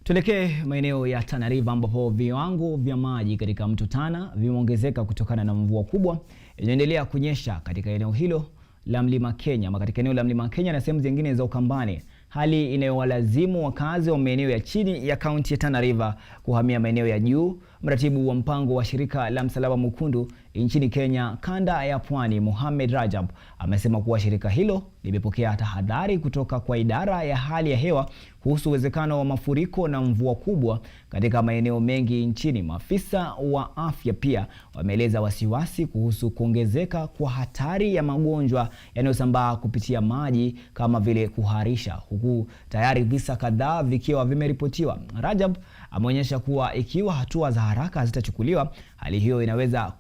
Tuelekee maeneo ya Tana River ambapo viwango vya maji katika mto Tana vimeongezeka kutokana na mvua kubwa inaendelea kunyesha katika eneo hilo la Mlima Kenya, katika eneo la Mlima Kenya na sehemu zingine za Ukambani, hali inayowalazimu wakazi wa maeneo ya chini ya kaunti ya Tana River kuhamia maeneo ya juu. Mratibu wa mpango wa shirika la Msalaba Mwekundu nchini Kenya kanda ya Pwani, Mohamed Rajab, amesema kuwa shirika hilo limepokea tahadhari kutoka kwa idara ya hali ya hewa kuhusu uwezekano wa mafuriko na mvua kubwa katika maeneo mengi nchini. Maafisa wa afya pia wameeleza wasiwasi kuhusu kuongezeka kwa hatari ya magonjwa yanayosambaa kupitia maji kama vile kuharisha, huku tayari visa kadhaa vikiwa vimeripotiwa. Rajab ameonyesha kuwa ikiwa hatua za haraka hazitachukuliwa, hali hiyo inaweza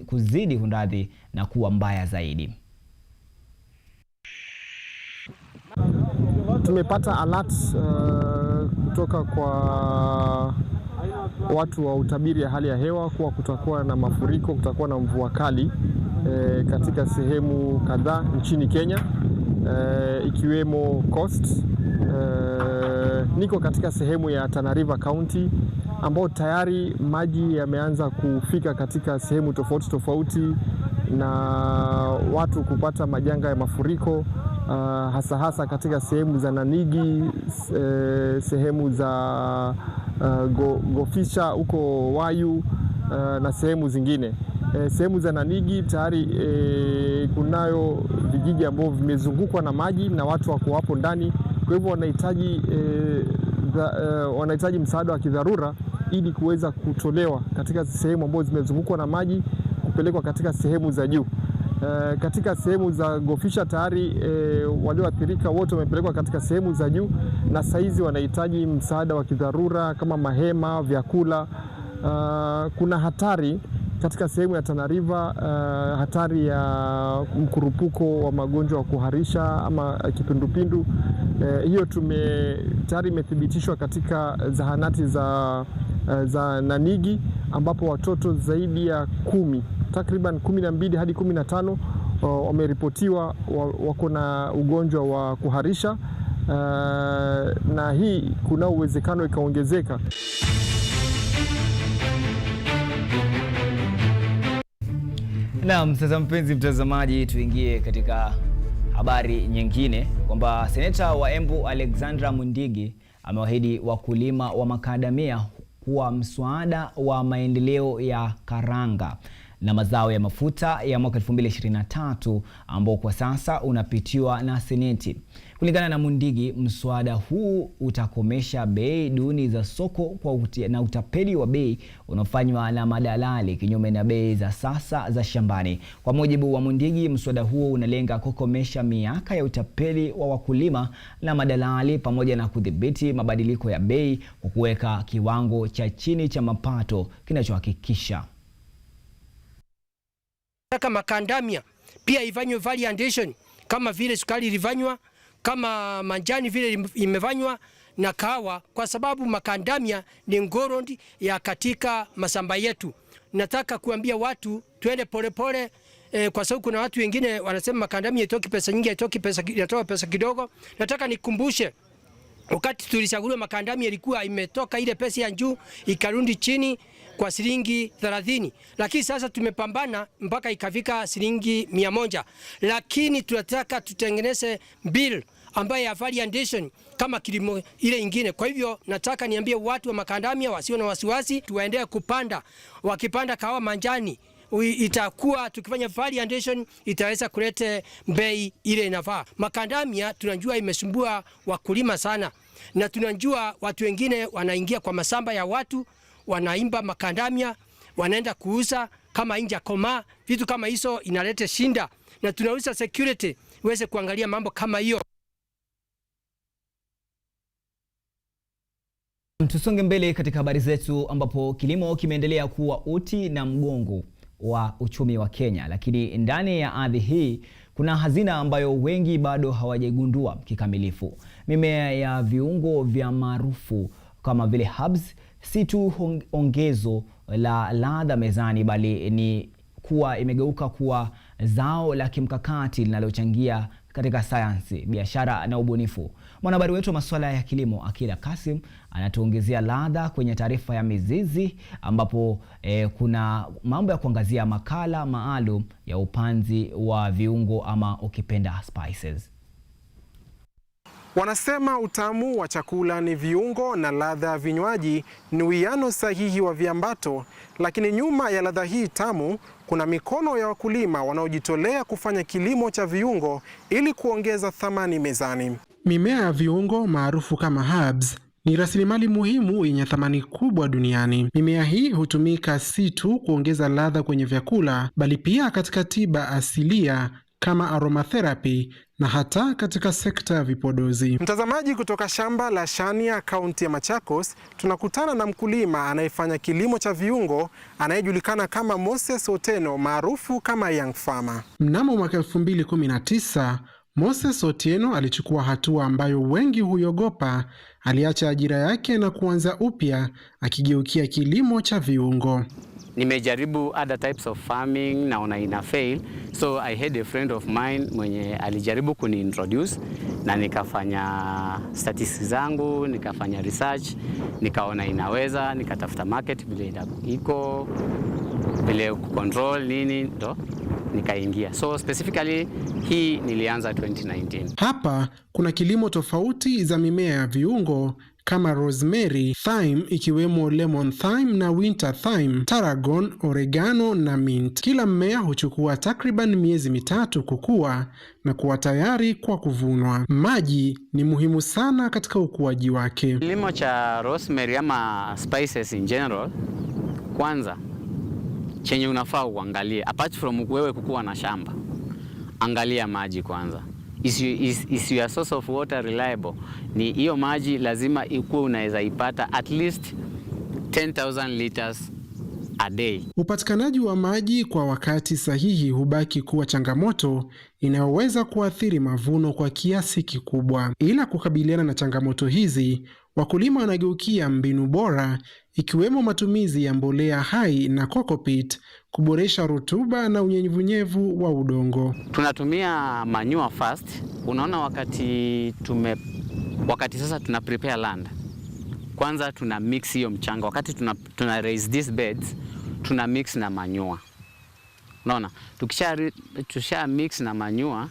kuzidi kunradhi na kuwa mbaya zaidi. Tumepata alert kutoka kwa watu wa utabiri ya hali ya hewa kuwa kutakuwa na mafuriko, kutakuwa na mvua kali katika sehemu kadhaa nchini Kenya, ikiwemo Coast. Niko katika sehemu ya Tana River County ambao tayari maji yameanza kufika katika sehemu tofauti tofauti na watu kupata majanga ya mafuriko, hasa katika sehemu za Nanigi, sehemu za Gofisha huko Wayu na sehemu zingine. Sehemu za Nanigi tayari kunayo vijiji ambavyo vimezungukwa na maji na watu wako hapo ndani, kwa hivyo wanahitaji msaada wa kidharura ili kuweza kutolewa katika sehemu ambazo zimezungukwa na maji kupelekwa katika sehemu za juu. Katika sehemu za Gofisha tayari walioathirika wote wamepelekwa katika sehemu za juu, na saizi wanahitaji msaada wa kidharura kama mahema, vyakula. Kuna hatari katika sehemu ya Tana River, hatari ya mkurupuko wa magonjwa wa kuharisha ama kipindupindu. Hiyo tayari imethibitishwa katika zahanati za Nanigi, ambapo watoto zaidi ya 10, takriban 12 hadi 15 wameripotiwa wako na ugonjwa wa kuharisha, na hii kuna uwezekano ikaongezeka. Naam, sasa mpenzi mtazamaji, tuingie katika habari nyingine kwamba seneta wa Embu Alexandra Mundigi amewaahidi wakulima wa makadamia kuwa mswada wa maendeleo ya karanga na mazao ya mafuta ya mwaka 2023 ambao kwa sasa unapitiwa na Seneti. Kulingana na Mundigi, mswada huu utakomesha bei duni za soko na utapeli wa bei unaofanywa na madalali kinyume na bei za sasa za shambani. Kwa mujibu wa Mundigi, mswada huo unalenga kukomesha miaka ya utapeli wa wakulima na madalali pamoja na kudhibiti mabadiliko ya bei kwa kuweka kiwango cha chini cha mapato kinachohakikisha makandamia pia ifanywe variation kama vile sukari ilifanywa, kama manjani vile imefanywa na kahawa, kwa sababu makandamia ni ngorondi ya katika masamba yetu. Nataka kuambia watu tuende polepole, kwa sababu kuna watu wengine wanasema makandamia itoki pesa nyingi, yatoa pesa kidogo. Nataka nikumbushe, wakati tulichaguliwa makandamia ilikuwa imetoka ile pesa ya juu ikarundi chini kwa shilingi 30, lakini sasa tumepambana mpaka ikafika shilingi 100. Lakini tunataka tutengeneze bill ambayo ya variation kama kilimo ile ingine. Kwa hivyo nataka niambie watu wa makandamia wasio na wasiwasi, tuendelee kupanda. Wakipanda kahawa manjani, itakuwa tukifanya variation itaweza kuleta bei ile inafaa. Makandamia tunajua imesumbua wakulima sana, na tunajua watu wengine wanaingia kwa masamba ya watu, wanaimba makandamia, wanaenda kuuza kama inja koma, vitu kama hizo inaleta shinda, na tunauza security iweze kuangalia mambo kama hiyo. Tusonge mbele katika habari zetu ambapo kilimo kimeendelea kuwa uti na mgongo wa uchumi wa Kenya, lakini ndani ya ardhi hii kuna hazina ambayo wengi bado hawajagundua kikamilifu. Mimea ya viungo vya maarufu kama vile herbs si tu ongezo la ladha mezani, bali ni kuwa imegeuka kuwa zao la kimkakati linalochangia katika sayansi, biashara na ubunifu. Mwanahabari wetu wa masuala ya kilimo Akila Kasim anatuongezea ladha kwenye taarifa ya mizizi, ambapo kuna mambo ya kuangazia makala maalum ya upanzi wa viungo ama ukipenda spices. Wanasema utamu wa chakula ni viungo na ladha ya vinywaji ni uwiano sahihi wa viambato, lakini nyuma ya ladha hii tamu kuna mikono ya wakulima wanaojitolea kufanya kilimo cha viungo ili kuongeza thamani mezani. Mimea ya viungo maarufu kama herbs ni rasilimali muhimu yenye thamani kubwa duniani. Mimea hii hutumika si tu kuongeza ladha kwenye vyakula, bali pia katika tiba asilia kama aromatherapy na hata katika sekta ya vipodozi. Mtazamaji, kutoka shamba la Shania, kaunti ya Machakos, tunakutana na mkulima anayefanya kilimo cha viungo anayejulikana kama Moses Otieno, maarufu kama Young Farmer. Mnamo mwaka 2019, Moses Otieno alichukua hatua ambayo wengi huiogopa. Aliacha ajira yake na kuanza upya, akigeukia kilimo cha viungo. Nimejaribu other types of farming, naona ina fail, so I had a friend of mine mwenye alijaribu kuniintroduce na nikafanya statistics zangu, nikafanya research, nikaona inaweza, nikatafuta market vile iko, vile control nini, ndo nikaingia. So specifically hii nilianza 2019. Hapa kuna kilimo tofauti za mimea ya viungo kama rosemary, thyme ikiwemo lemon thyme na winter thyme, tarragon, oregano na mint. Kila mmea huchukua takriban miezi 3 kukua na kuwa tayari kwa kuvunwa. Maji ni muhimu sana katika ukuaji wake. Kilimo cha rosemary ama spices in general, kwanza chenye unafaa uangalie apart from wewe kukua na shamba, angalia maji kwanza. Is your source of water reliable? Ni hiyo maji lazima ikuwe unaweza ipata at least 10,000 liters a day. Upatikanaji wa maji kwa wakati sahihi hubaki kuwa changamoto inayoweza kuathiri mavuno kwa kiasi kikubwa. Ila kukabiliana na changamoto hizi, wakulima wanageukia mbinu bora, ikiwemo matumizi ya mbolea hai na cocopeat kuboresha rutuba na unyevunyevu wa udongo. Tunatumia manure first. Unaona, wakati sasa tuna prepare land, kwanza tuna mix hiyo mchanga. Wakati tuna raise these beds, tuna mix na manure. Unaona, tukisha mix na manure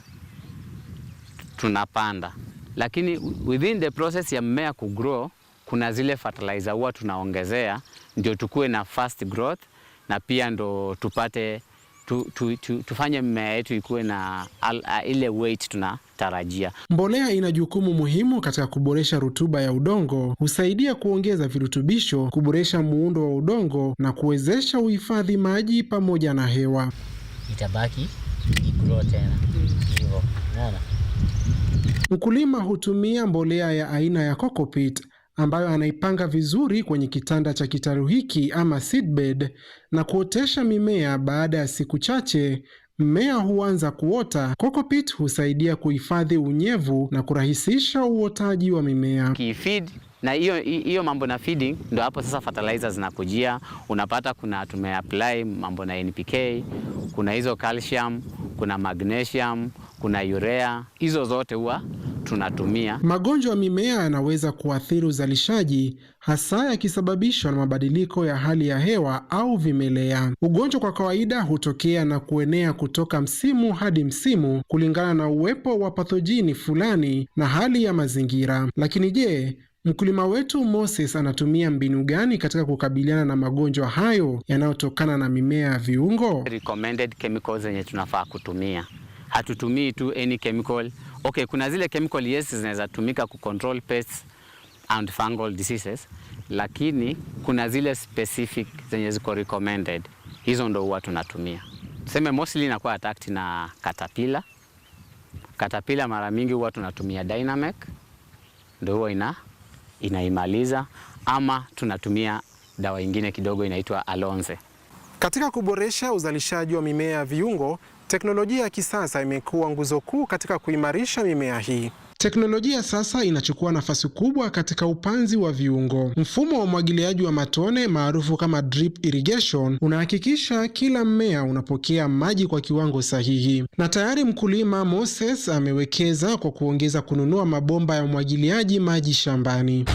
tunapanda, lakini within the process ya mmea kugrow kuna zile fertilizer huwa tunaongezea ndio tukue na fast growth, na pia ndo tupate tufanye mmea yetu ikuwe na ile weight tunatarajia. Mbolea ina jukumu muhimu katika kuboresha rutuba ya udongo, husaidia kuongeza virutubisho, kuboresha muundo wa udongo na kuwezesha uhifadhi maji pamoja na hewa. Itabaki igrow tena hivyo. Unaona? Mkulima hutumia mbolea ya aina ya cocopeat ambayo anaipanga vizuri kwenye kitanda cha kitalu hiki ama seedbed na kuotesha mimea. Baada ya siku chache mmea huanza kuota. Cocopeat husaidia kuhifadhi unyevu na kurahisisha uotaji wa mimea. Feed na hiyo mambo na feeding ndio hapo sasa fertilizers zinakujia. Unapata kuna tumeapply mambo na NPK, kuna hizo calcium, kuna magnesium, kuna urea, hizo zote huwa tunatumia. Magonjwa ya mimea yanaweza kuathiri uzalishaji, hasa yakisababishwa na mabadiliko ya hali ya hewa au vimelea. Ugonjwa kwa kawaida hutokea na kuenea kutoka msimu hadi msimu kulingana na uwepo wa pathojini fulani na hali ya mazingira. Lakini je, mkulima wetu Moses anatumia mbinu gani katika kukabiliana na magonjwa hayo yanayotokana na mimea ya viungo? Recommended chemicals zenye tunafaa kutumia. Hatutumii tu any chemical. Okay, kuna zile chemical yes zinaweza tumika kucontrol pests and fungal diseases, lakini kuna zile specific zenye ziko recommended. Hizo ndo huwa tunatumia. Tuseme mostly inakuwa attacked na caterpillar. Caterpillar mara mingi huwa tunatumia Dynamec, ndio huwa inaimaliza, ama tunatumia dawa ingine kidogo inaitwa Alonze. Katika kuboresha uzalishaji wa mimea ya viungo, teknolojia ya kisasa imekuwa nguzo kuu katika kuimarisha mimea hii. Teknolojia sasa inachukua nafasi kubwa katika upanzi wa viungo. Mfumo wa umwagiliaji wa matone maarufu kama drip irrigation unahakikisha kila mmea unapokea maji kwa kiwango sahihi. Na tayari mkulima Moses amewekeza kwa kuongeza kununua mabomba ya umwagiliaji maji shambani.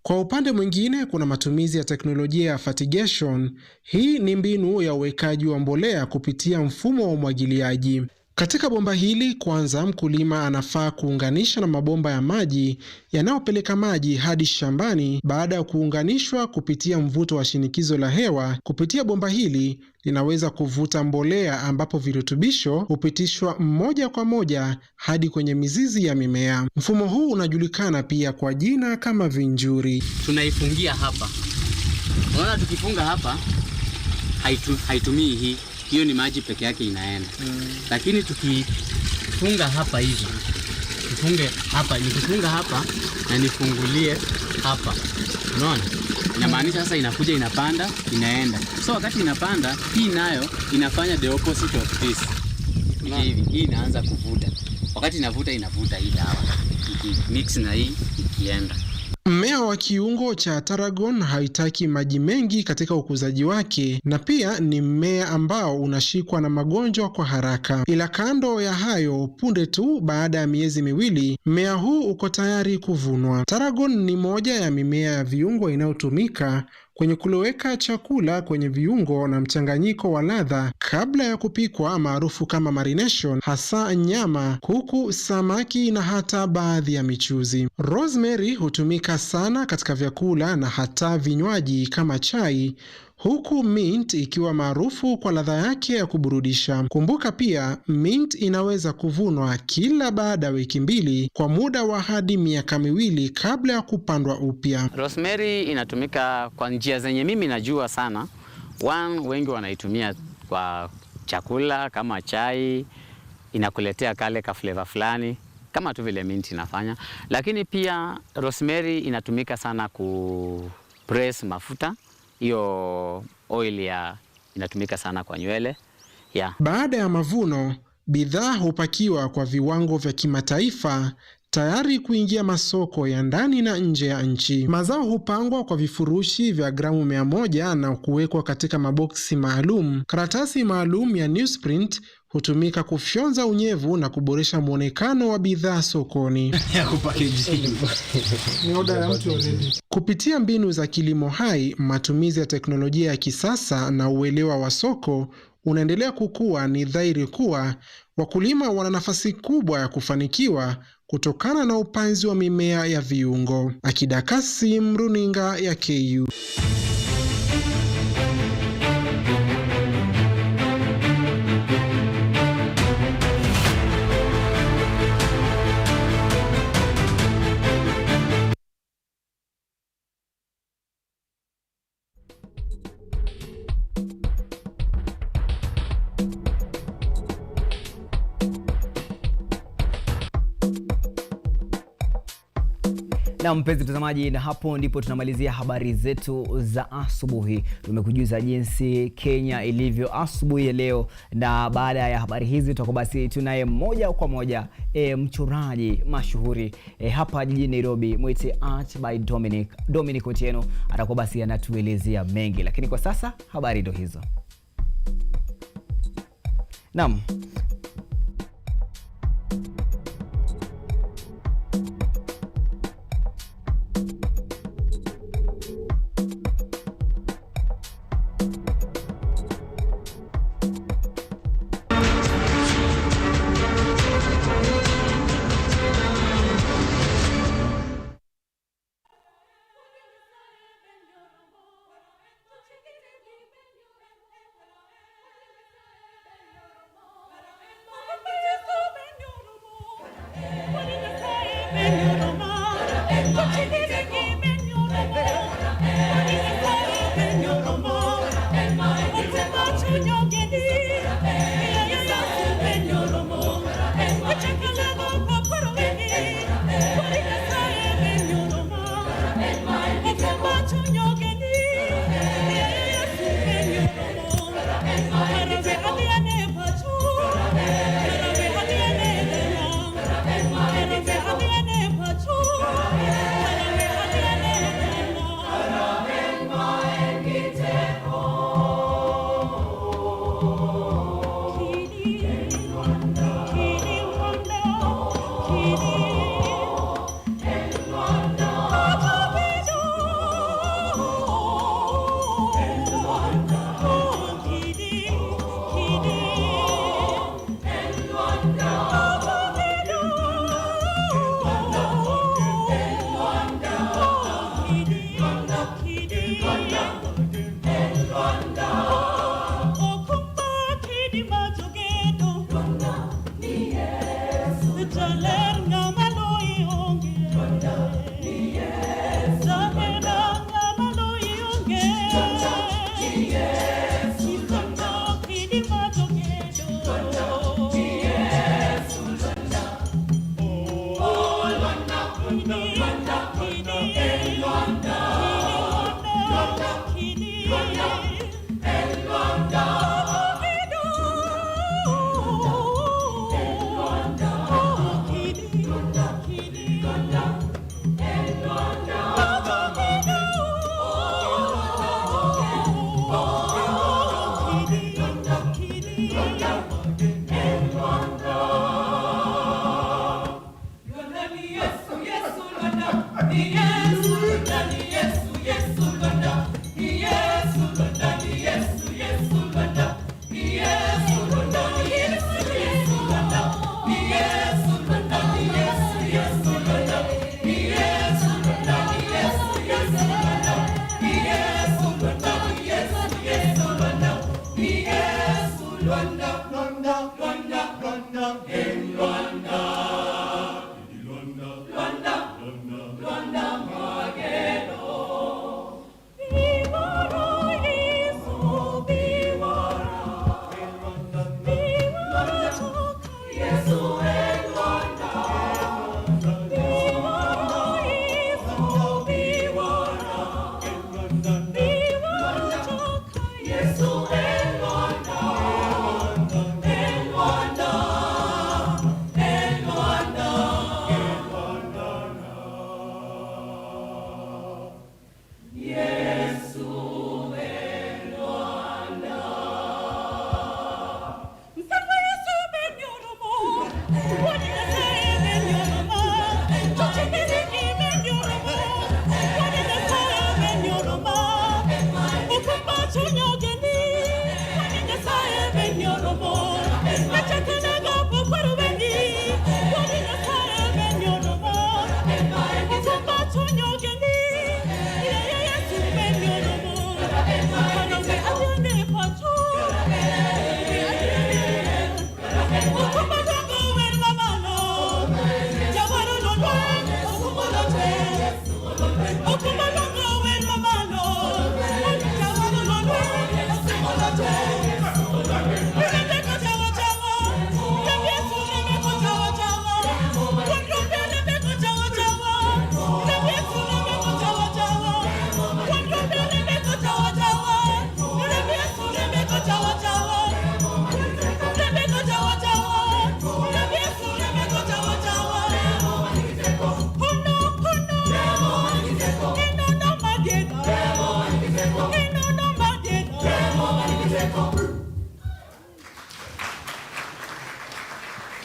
Kwa upande mwingine kuna matumizi ya teknolojia ya fertigation. Hii ni mbinu ya uwekaji wa mbolea kupitia mfumo wa umwagiliaji. Katika bomba hili kwanza mkulima anafaa kuunganisha na mabomba ya maji yanayopeleka maji hadi shambani. Baada ya kuunganishwa kupitia mvuto wa shinikizo la hewa, kupitia bomba hili linaweza kuvuta mbolea ambapo virutubisho hupitishwa moja kwa moja hadi kwenye mizizi ya mimea. Mfumo huu unajulikana pia kwa jina kama vinjuri. Tunaifungia hapa. Unaona tukifunga hapa haitumii hii. Hiyo ni maji peke yake inaenda. Lakini tukifunga hapa hivi. Tufunge hapa, nikifunga hapa na nifungulie hapa. Unaona? Inamaanisha sasa inakuja inapanda, inaenda. So wakati inapanda, hii nayo inafanya the opposite of this. Hivi, hii inaanza kuvuta. Wakati inavuta hii dawa. Mix na hii ikienda. Mmea wa kiungo cha tarragon haitaki maji mengi katika ukuzaji wake, na pia ni mmea ambao unashikwa na magonjwa kwa haraka. Ila kando ya hayo, punde tu baada ya miezi miwili, mmea huu uko tayari kuvunwa. Tarragon ni moja ya mimea ya viungo inayotumika kwenye kuloweka chakula kwenye viungo na mchanganyiko wa ladha kabla ya kupikwa, maarufu kama marination, hasa nyama, kuku, samaki na hata baadhi ya michuzi. Rosemary hutumika sana katika vyakula na hata vinywaji kama chai, huku mint ikiwa maarufu kwa ladha yake ya kuburudisha. Kumbuka pia mint inaweza kuvunwa kila baada ya wiki 2 kwa muda wa hadi miaka 2 kabla ya kupandwa upya. Rosemary inatumika kwa njia zenye mimi najua sana. Wengi wanaitumia kwa chakula kama chai, inakuletea kale ka flavor fulani kama tu vile mint inafanya. Lakini pia rosemary inatumika sana ku press mafuta. Hiyo oil inatumika sana kwa nywele. Baada ya mavuno, bidhaa hupakiwa kwa viwango vya kimataifa tayari kuingia masoko ya ndani na nje ya nchi. Mazao hupangwa kwa vifurushi vya gramu 100 na kuwekwa katika maboksi maalum. Karatasi maalum ya newsprint hutumika kufyonza unyevu na kuboresha muonekano wa bidhaa sokoni. Kupitia mbinu za kilimo hai, matumizi ya teknolojia ya kisasa na uelewa wa soko unaendelea kukua, ni dhahiri kuwa wakulima wana nafasi kubwa ya kufanikiwa kutokana na upanzi wa mimea ya viungo. Akida Kasim, runinga ya KU. Na mpenzi mtazamaji, na hapo ndipo tunamalizia habari zetu za asubuhi. Tumekujuza jinsi Kenya ilivyo asubuhi ya leo, na baada ya habari hizi tutakuwa basi tunaye moja kwa moja mchoraji mashuhuri hapa jijini Nairobi, mwite Art by Dominic Otieno. Atakuwa basi anatuelezea mengi, lakini kwa sasa habari ndo hizo. Naam.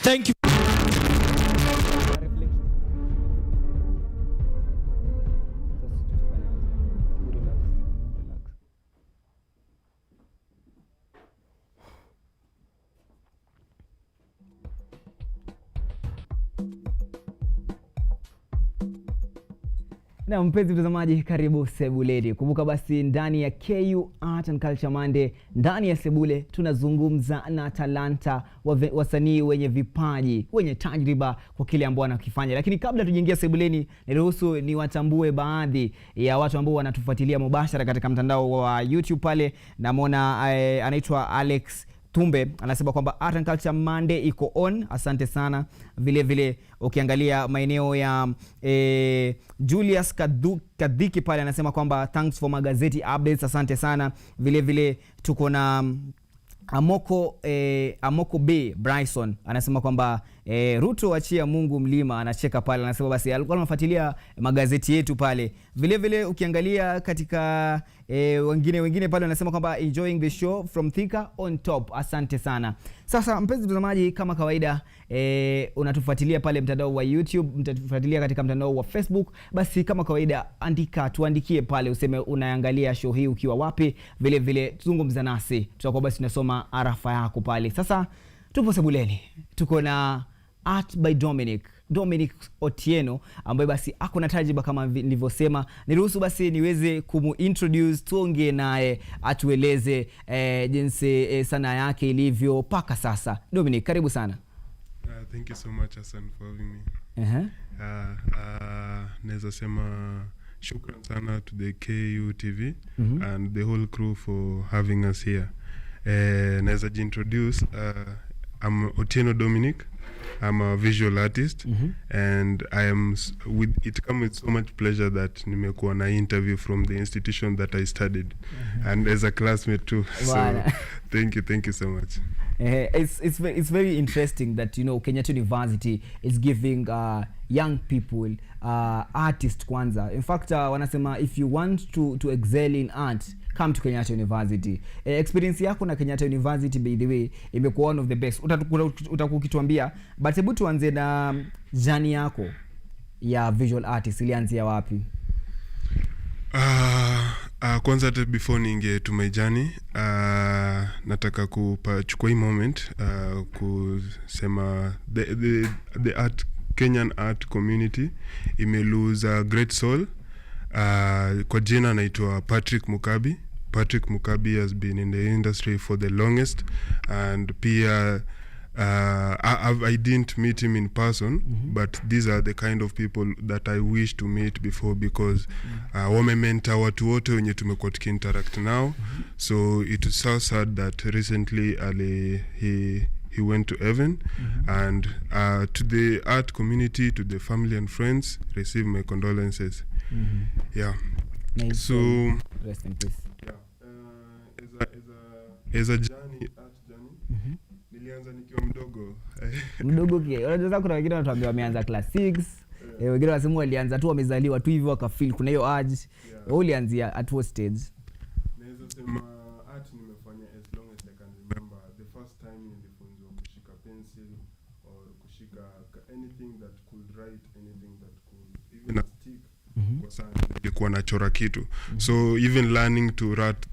Thank you. Na mpenzi mtazamaji, karibu sebuleni. Kumbuka basi ndani ya KU Art and Culture Monday, ndani ya sebule tunazungumza na talanta, wasanii wenye vipaji, wenye tajriba kwa kile ambao wanakifanya. Lakini kabla tujiingia sebuleni, niruhusu niwatambue baadhi ya watu ambao wanatufuatilia mubashara katika mtandao wa YouTube pale. Namwona anaitwa Alex Tumbe, anasema kwamba Art and Culture Monday iko on. Asante sana. Vile vile ukiangalia maeneo ya Julius Kadhiki pale, anasema kwamba thanks for magazeti updates. Asante sana. Vile vile tuko na Amoko B Bryson, anasema kwamba Ruto achia Mungu mlima, anacheka pale. Anasema basi alikuwa anafuatilia magazeti yetu pale. Vile vile ukiangalia katika wengine pale, anasema kwamba enjoying the show from Thika on top. Asante sana. Sasa mpenzi mtazamaji, kama kawaida unatufuatilia pale mtandao wa YouTube, mtatufuatilia katika mtandao wa Facebook, basi kama kawaida tuandikie pale, useme unaangalia show hii ukiwa wapi. Vile vile tuzungumza nasi, tutakuwa basi tunasoma arafa yako pale. Sasa tupo sebuleni, tuko na Art by Dominic Otieno, ambaye basi ako na tajriba kama nilivyosema. Niruhusu basi niweze kumintroduce, tuongee naye, atueleze jinsi sana yake ilivyo paka sasa. Dominic, karibu sana. Thank you so much, Hassan, for having me. Naweza sema shukran sana to the KUTV and the whole crew for having us here. Naweza jintroduce, I'm Otieno Dominic. I'm a visual artist, and I am it comes with so much pleasure that nimekuwa na interview from the institution that I studied, and as a classmate too. So thank you so much. It's very interesting that, you know, Kenyatta University is giving young people artist kwanza. In fact, wanasema if you want to excel in art, come to Kenyatta University. Experience yako na Kenyatta University, by the way, imekuwa one of the best. Utakuwa ukituambia, but hebu tuanze na journey yako ya visual artist, ilianzia wapi? Kwanza hata before niingie to my journey, nataka kuchukua hii moment kusema the art, Kenyan art community lose a great soul. Kwa jina anaitwa Patrick Mukabi. Patrick Mukabi has been in the industry for the longest, and pia I didn't meet him in person, but these are the kind of people that I wish to meet before, because wamementa watu wote wenye tumekuwa tukiinteract now. So it is so sad that recently he went to heaven. And to the art community, to the family and friends, receive my condolences. Yeah. Nice. So rest in peace. Yeah. As a journey, art journey, nilianza nikiwa mdogo. Mdogo ke. Unajua kuna wengine wanatuambia wameanza class 6, wengine wanasema walianza tu wamezaliwa tu hivyo wakafeel kuna hiyo urge. Wewe ulianzia at what stage? Naweza sema art nimefanya as long as I can remember. The first time nilifunzwa kushika pencil or kushika anything that could write, anything that could even a stick. Kwa sana nilikuwa nachora kitu. So even learning to write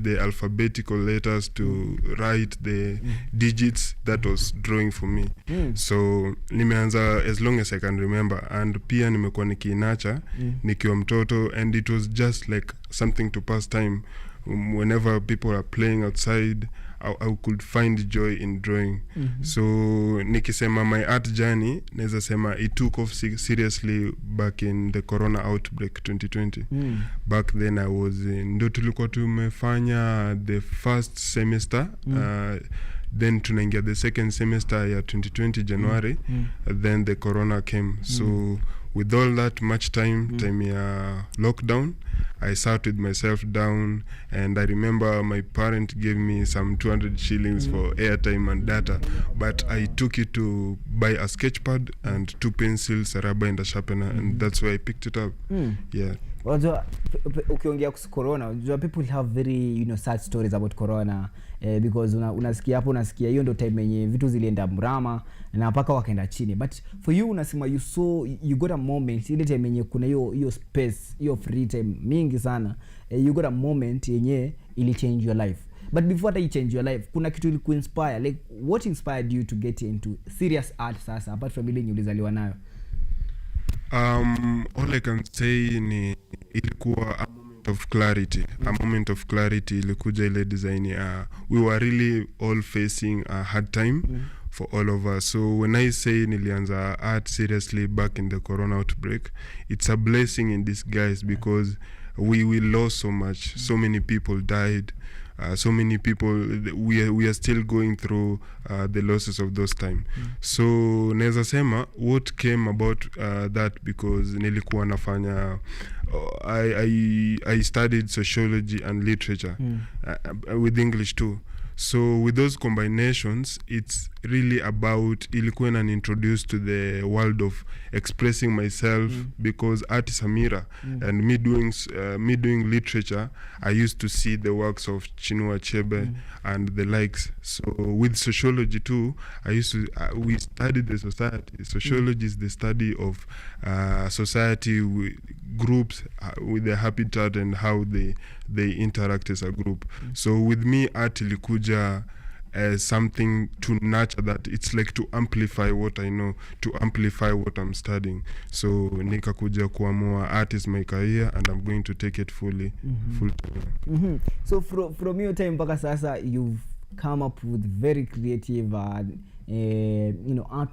the alphabetical letters, to write the digits, that was drawing for me. So nimeanza as long as I can remember, and pia nimekuwa nikiinacha nikiwa mtoto, and it was just like something to pass time. Whenever people are playing outside, I could find joy in drawing. So nikisema my art journey, naweza sema it took off seriously back in the corona outbreak 2020. Back then I was ndo tulikuwa tumefanya the first semester, then tunaingia the second semester ya 2020 January, then the corona came. So with all that much time ya lockdown, I sat with myself down, and I remember my parent gave me some 200 shillings for airtime and data, but I took it to buy a sketchpad and 2 pencils, a rubber and a sharpener, and that's where I picked it up. Yeah. Unajua ukiongea kuhusu corona, unajua people have very, you know, sad stories about corona, because unasikia hapo, unasikia hiyo ndio time yenye vitu zilienda mrama na mpaka wakaenda chini, but for you unasema you got a moment ile time yenye kuna hiyo space, hiyo free time mingi sana, you got a moment yenye ili change your life. But before that change your life, kuna kitu iliku inspire, like what inspired you to get into serious art sasa, apart from ile ulizaliwa nayo? All I can say ni ilikuwa a moment of clarity. A moment of clarity ilikuja ile design ya we were really all facing a hard time for all of us. So when I say nilianza art seriously back in the corona outbreak, it's a blessing in disguise, because we lost so much. So many people died. So many people, we are still going through the losses of those time. So naweza sema what came about that, because nilikuwa nafanya I studied sociology and literature with English too. So with those combinations, it's really about ilikuwa na introduced to the world of expressing myself, because art is a mirror, and me doing literature, I used to see the works of Chinua Achebe and the likes. So with sociology too, we studied the society. Sociology is the study of society groups with their habitat and how they interact as a group. So with me, art ilikuja as something to nurture that. It's like to amplify what I know, to amplify what I'm studying. So nikakuja kuamua art is my career, and I'm going to take it full time. So from your time mpaka sasa, you've come up with very creative art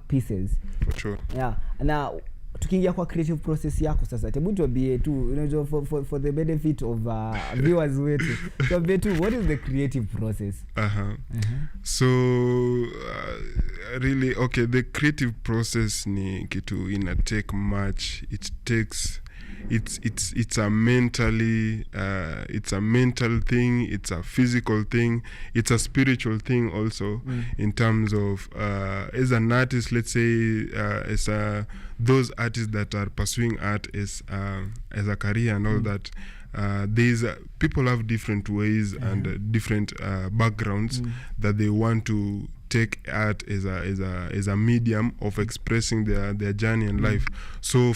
pieces. For sure. Yeah. Now tukiingia kwa creative process yako sasa, hebu tuambie tu, for the benefit of viewers wetu, tuambie tu what is the creative process? So really, okay, the creative process ni kitu ina take much. It takes it's a mentally it's a mental thing, it's a physical thing, it's a spiritual thing also, in terms of as an artist, let's say as those artists that are pursuing art as a career and all that, there's people have different ways and different backgrounds that they want to take art as a medium of expressing their journey in life. So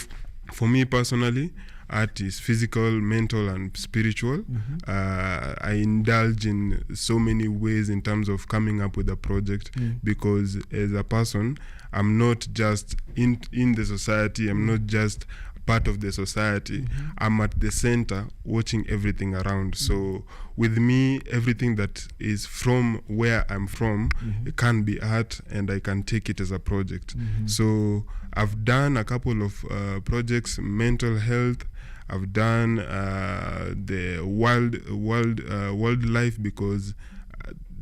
for me personally, art is physical, mental, and spiritual. I indulge in so many ways in terms of coming up with a project, because as a person, I'm not just in the society, I'm not just part of the society, I'm at the center watching everything around. So with me, everything that is from where I'm from, it can be art, and I can take it as a project. So I've done a couple of projects, mental health, I've done the wildlife, because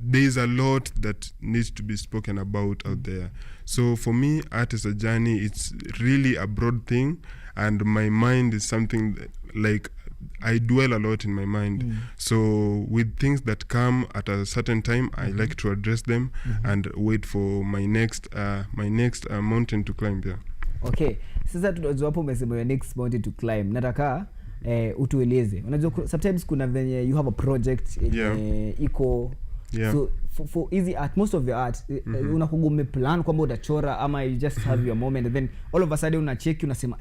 there's a lot that needs to be spoken about out there. So for me, art is a journey. It's really a broad thing, and my mind is something that, like, I dwell a lot in my mind. So with things that come at a certain time, I like to address them and wait for my next mountain to climb. Yeah. Okay, sasa tunajua hapo umesema your next mountain to climb. Nataka utueleze. Unajua sometimes kuna venye you have a project iko so for easy art, most of your art unakugume plan kwamba utachora, ama you just have your moment, and then all of a sudden unacheki unasema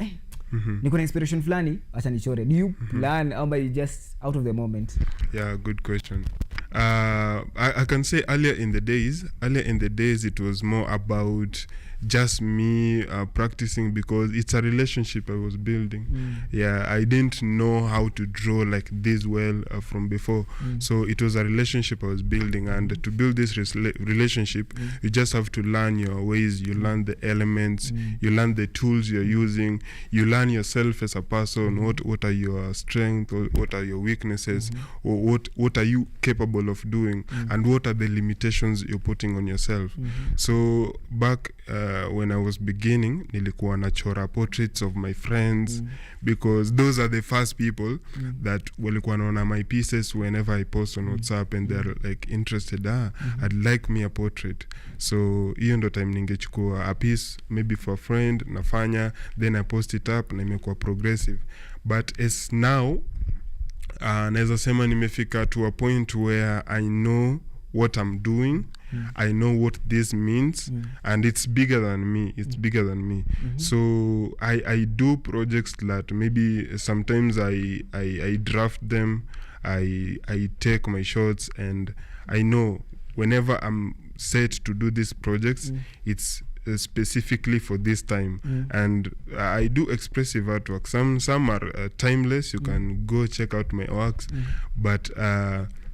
niko na inspiration fulani, acha nichore. Do you plan, or you just out of the moment? Yeah, good question. I can say earlier in the days it was more about just me practicing, because it's a relationship I was building. Yeah, I didn't know how to draw like this well from before. So it was a relationship I was building, and to build this relationship, you just have to learn your ways, you learn the elements, you learn the tools you're using, you learn yourself as a person, what are your strengths, what are your weaknesses, or what are you capable of doing, and what are the limitations you're putting on yourself. So back when I was beginning, nilikuwa nachora portraits of my friends, because those are the first people that walikuwa naona my pieces whenever I post on WhatsApp, and they're like interested, I'd like me a portrait. So hiyo ndo time ningechukua a piece maybe for a friend, nafanya, then I post it up, na imekuwa progressive. But as now, naweza sema nimefika to a point where I know what I'm doing, I know what this means, and it's bigger than me. So I do projects that maybe sometimes I draft them, I take my shots, and I know whenever I'm set to do these projects, it's specifically for this time. And I do expressive artwork. Some are timeless. You can go check out my works, but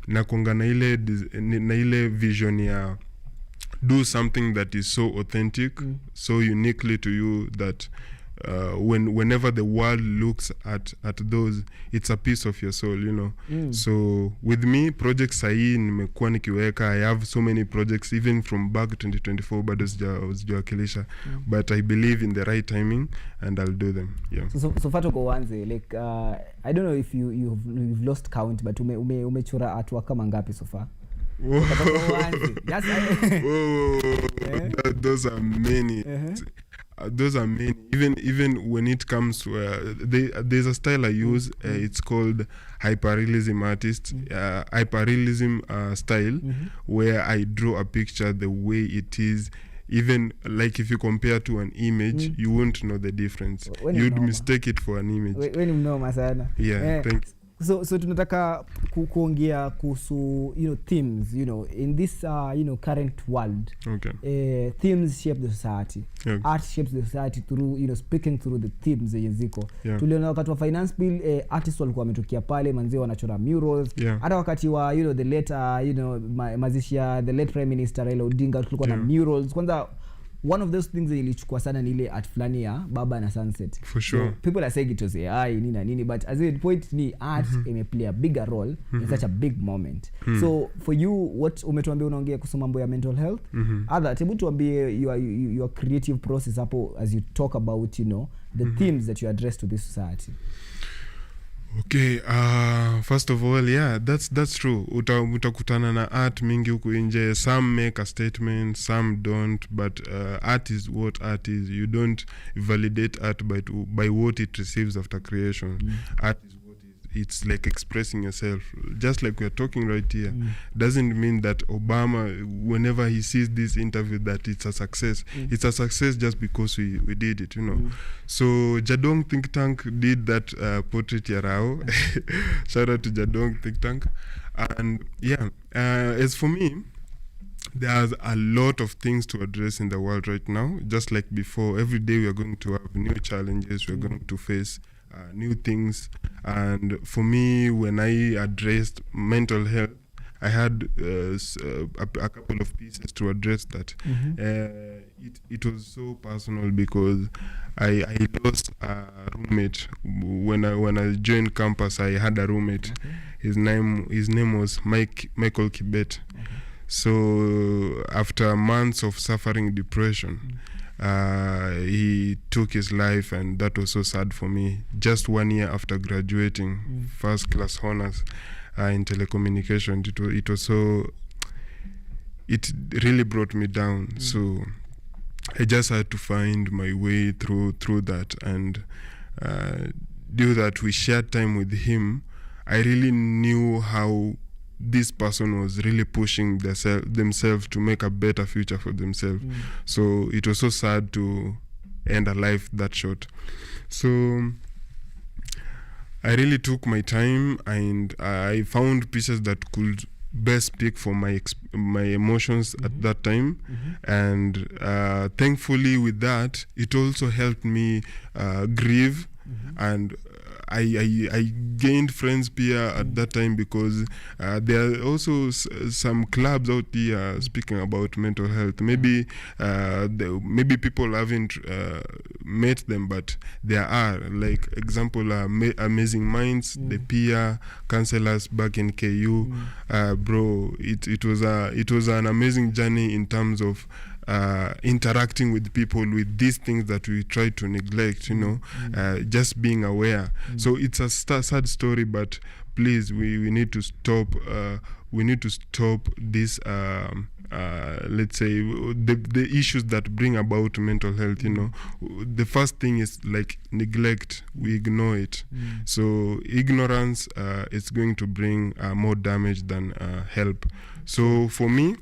nakunga na ile vision ya do something that is so authentic, so uniquely to you, that whenever the world looks at those, it's a piece of your soul, you know. So with me, projects sahi nimekuwa nikiweka, I have so many projects even from back 2024, bado sijawakilisha, but I believe in the right timing and I'll do them. Yeah. So far tuko wanze, like I don't know if you've lost count, but umechora artwork kama ngapi so far? Those are many. Those are many. Even when it comes to there's a style I use. It's called hyperrealism hyperrealism style, where I draw a picture the way it is. Even like if you compare to an image, you won't know the difference. You'd mistake it for an image. When you know masana. Yeah, thanks. So tunataka kuongea kuhusu themes, in this current world. Okay. Themes shape the society. Yeah. Art shapes the society through speaking through the themes zenye ziko. Yeah. Tuliona wakati wa finance bill, artists walikuwa wametokea pale, manzee wanachora murals. Hata wakati wa the late mazishi ya the late prime minister Raila Odinga tulikuwa na murals. Kwanza one of those things ilichukua sana ni ile art fulani ya Baba na Sunset. For sure. So, people are saying it was AI nini na nini, but as a point ni art play a bigger role in such a big moment. So for you, what umetuambia unaongea kuhusu mambo ya mental health, other hebu tuambie your creative process hapo as you talk about the themes that you address to this society. Okay, first of all, yeah, that's true. Utakutana na art mingi huku nje. Some make a statement, some don't, but art is what art is. You don't validate art by what it receives after creation. Art is what it's like expressing yourself, just like we're talking right here. Doesn't mean that Obama, whenever he sees this interview, that it's a success. It's a success just because we did it, So Jadong Think Tank did that portrait yarao. Shout out to Jadong Think Tank. And yeah, as for me, there's a lot of things to address in the world right now. Just like before, every day we are going to have new challenges, we're going to face new things. And for me, when I addressed mental health, I had a couple of pieces to address that. It was so personal because I lost a roommate when I joined campus. I had a roommate. His name was Michael Kibet. So after months of suffering depression, he took his life, and that was so sad for me. Just 1 year after graduating, first class honors in telecommunication, it really brought me down. So I just had to find my way through that, and due that we shared time with him, I really knew how this person was really pushing themselves to make a better future for themselves. So it was so sad to end a life that short. So I really took my time, and I found pieces that could best speak for my emotions at that time. And thankfully with that, it also helped me grieve, and I gained friends here at that time, because there are also some clubs out there speaking about mental health. Maybe people haven't met them, but there are, like example, Amazing Minds, the peer counselors back in KU. Bro, it was an amazing journey in terms of interacting with people with these things that we try to neglect, just being aware. So it's a sad story, but please, we need to stop. We need to stop this. Let's say the issues that bring about mental health. The first thing is like neglect. We ignore it. So ignorance is going to bring more damage than help. So for me,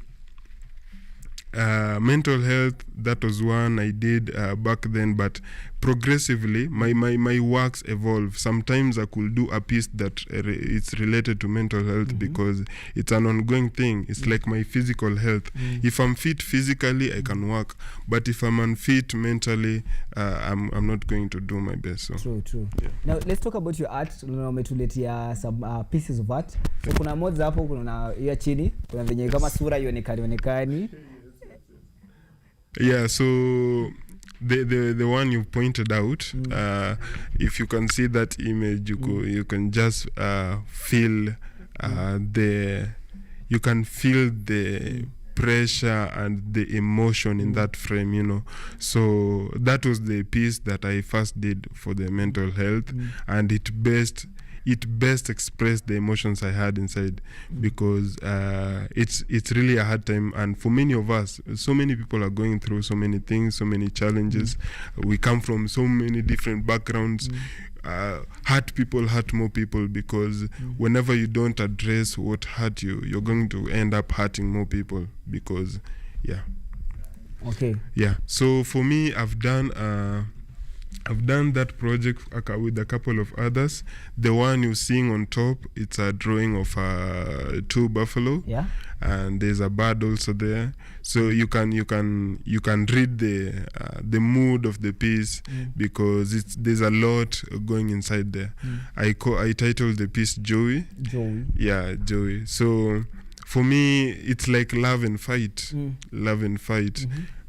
mental health, that was one I did back then, but progressively my works evolve. Sometimes I could do a piece that it's related to mental health because it's an ongoing thing. It's like my physical health. If I'm fit physically, I can work, but if I'm unfit mentally, I'm not going to do my best. So True. Yeah. Now let's talk about your art. Umetuletea some pieces of art. So kuna moja hapo, kuna hiyo chini, kuna venye kama sura ionekani. Yeah, so the one you pointed out, if you can see that image, you can just feel you can feel the pressure and the emotion in that frame, So that was the piece that I first did for the mental health, and it best expressed the emotions I had inside, because it's really a hard time, and for many of us, so many people are going through so many things, so many challenges. We come from so many different backgrounds. Hurt people hurt more people, because whenever you don't address what hurt you, you're going to end up hurting more people, because so for me, I've done that project with a couple of others. The one you're seeing on top, it's a drawing of 2 buffalo, and there's a bird also there. So you can read the mood of the piece, because there's a lot going inside there. I titled the piece Joey. Yeah, Joey. So for me, it's like love and fight.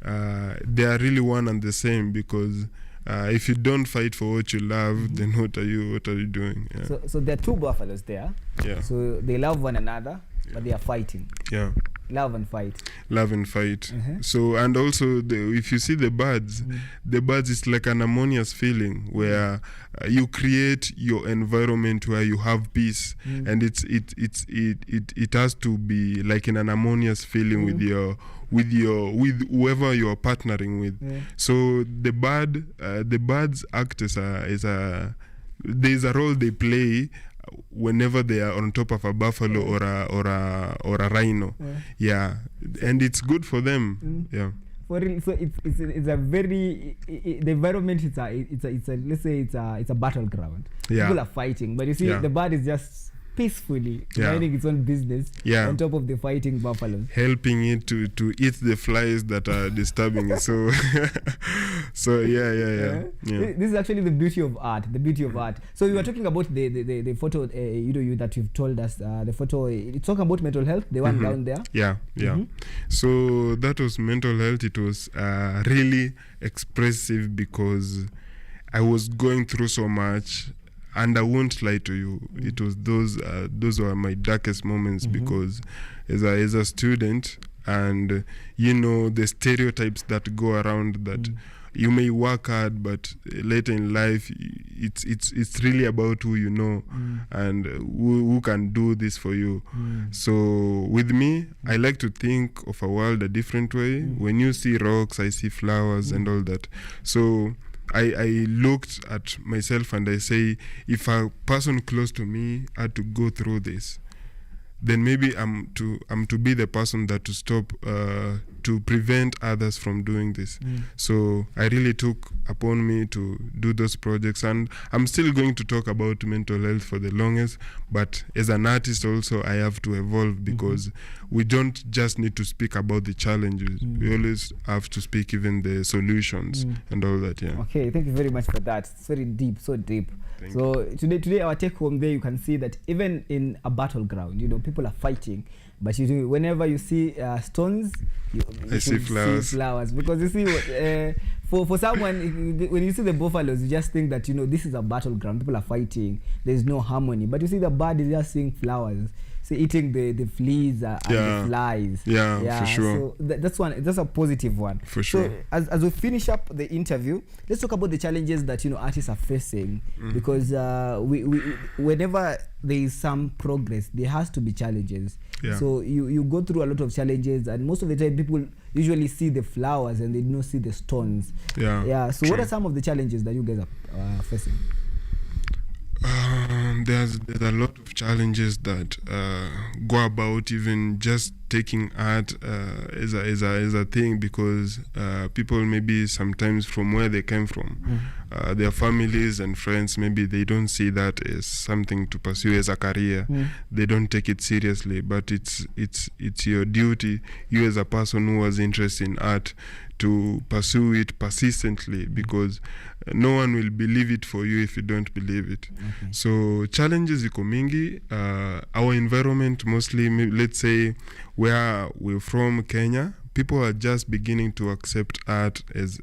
they are really one and the same, because if you don't fight for what you love, then what are you doing? Yeah. So there are two buffaloes there. Yeah. So they love one another, but they are fighting. Yeah. Love and fight. Love and fight. So, and also if you see the birds, it's like an harmonious feeling where you create your environment where you have peace, and it has to be like in an harmonious feeling with whoever you are partnering with. So the birds act as there's a role they play whenever they are on top of a buffalo or a rhino. Yeah, and it's good for them. Yeah. For real, so it's a very the environment. It's a let's say it's a battleground. Yeah. People are fighting, but you see the bird is just peacefully minding its own business on top of the fighting buffaloes, helping it to eat the flies that are disturbing it. So yeah. This is actually the beauty of art. So we were talking about the photo that you've told us, the photo, it's talking about mental health, the one down there. Yeah. So that was mental health. It was really expressive because I was going through so much. And I won't lie to you, it was those were my darkest moments, because as a student, and the stereotypes that go around, that you may work hard, but later in life it's really about who you know and who can do this for you. So with me, I like to think of a world a different way. When you see rocks, I see flowers and all that. So I looked at myself and I say, if a person close to me had to go through this, then maybe I'm to be the person that to stop to prevent others from doing this. So I really took upon me to do those projects, and I'm still going to talk about mental health for the longest, but as an artist also I have to evolve, because we don't just need to speak about the challenges, we always have to speak even the solutions and all that. Okay, thank you very much for that. It's very deep, so deep. So today our take home there, you can see that even in a battleground, people are fighting, but whenever you see stones, you see flowers. Because you see, for someone, when you see the buffaloes, you just think that this is a battleground, people are fighting, there's no harmony. But you see the bird is just seeing flowers, eating the fleas and the flies. For sure. So that's a positive one. For sure. So as we finish up the interview, let's talk about the challenges that artists are facing, because we whenever there is some progress, there has to be challenges. So you go through a lot of challenges, and most of the time people usually see the flowers and they don't see the stones. So what are some of the challenges that you guys are facing? There's a lot of challenges that go about even just taking art as a thing, because people maybe sometimes from where they came from, their families and friends, maybe they don't see that as something to pursue as a career. They don't take it seriously, but it's your duty, you as a person who was interested in art, to pursue it persistently, because no one will believe it for you if you don't believe it. So challenges iko mingi. Our environment, mostly, let's say where we're from, Kenya, people are just beginning to accept art as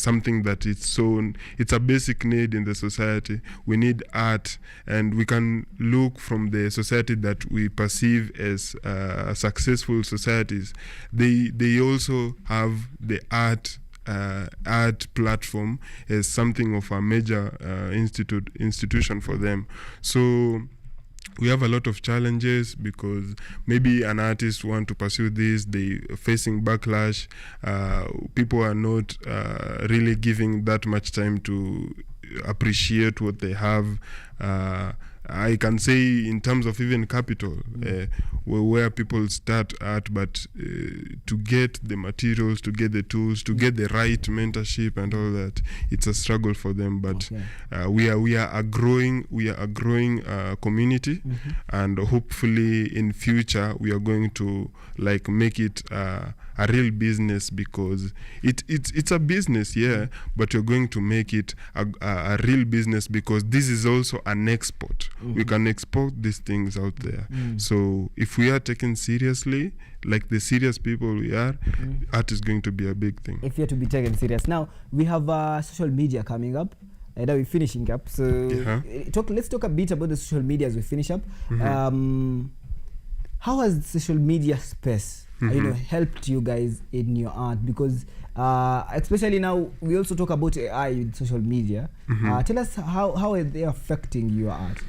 something that it's a basic need in the society. We need art, and we can look from the society that we perceive as successful societies. They also have the art platform as something of a major institution for them. So we have a lot of challenges, because maybe an artist want to pursue this, they facing backlash. People are not really giving that much time to appreciate what they have. I can say in terms of even capital, where people start art, but to get the materials, to get the tools, to get the right mentorship and all that, it's a struggle for them. But we are a growing community, and hopefully in future we are going to make it a real business, because it's a business, but you're going to make it a real business, because this is also an export we can export these things out there. So if we are taken seriously, like the serious people we are, art is going to be a big thing. If you're to be taken serious. Now, we have social media coming up. And now we're finishing up. So let's talk a bit about the social media as we finish up. How has the social media space helped you guys in your art? Because especially now, we also talk about AI with social media. Tell us how are they affecting your art?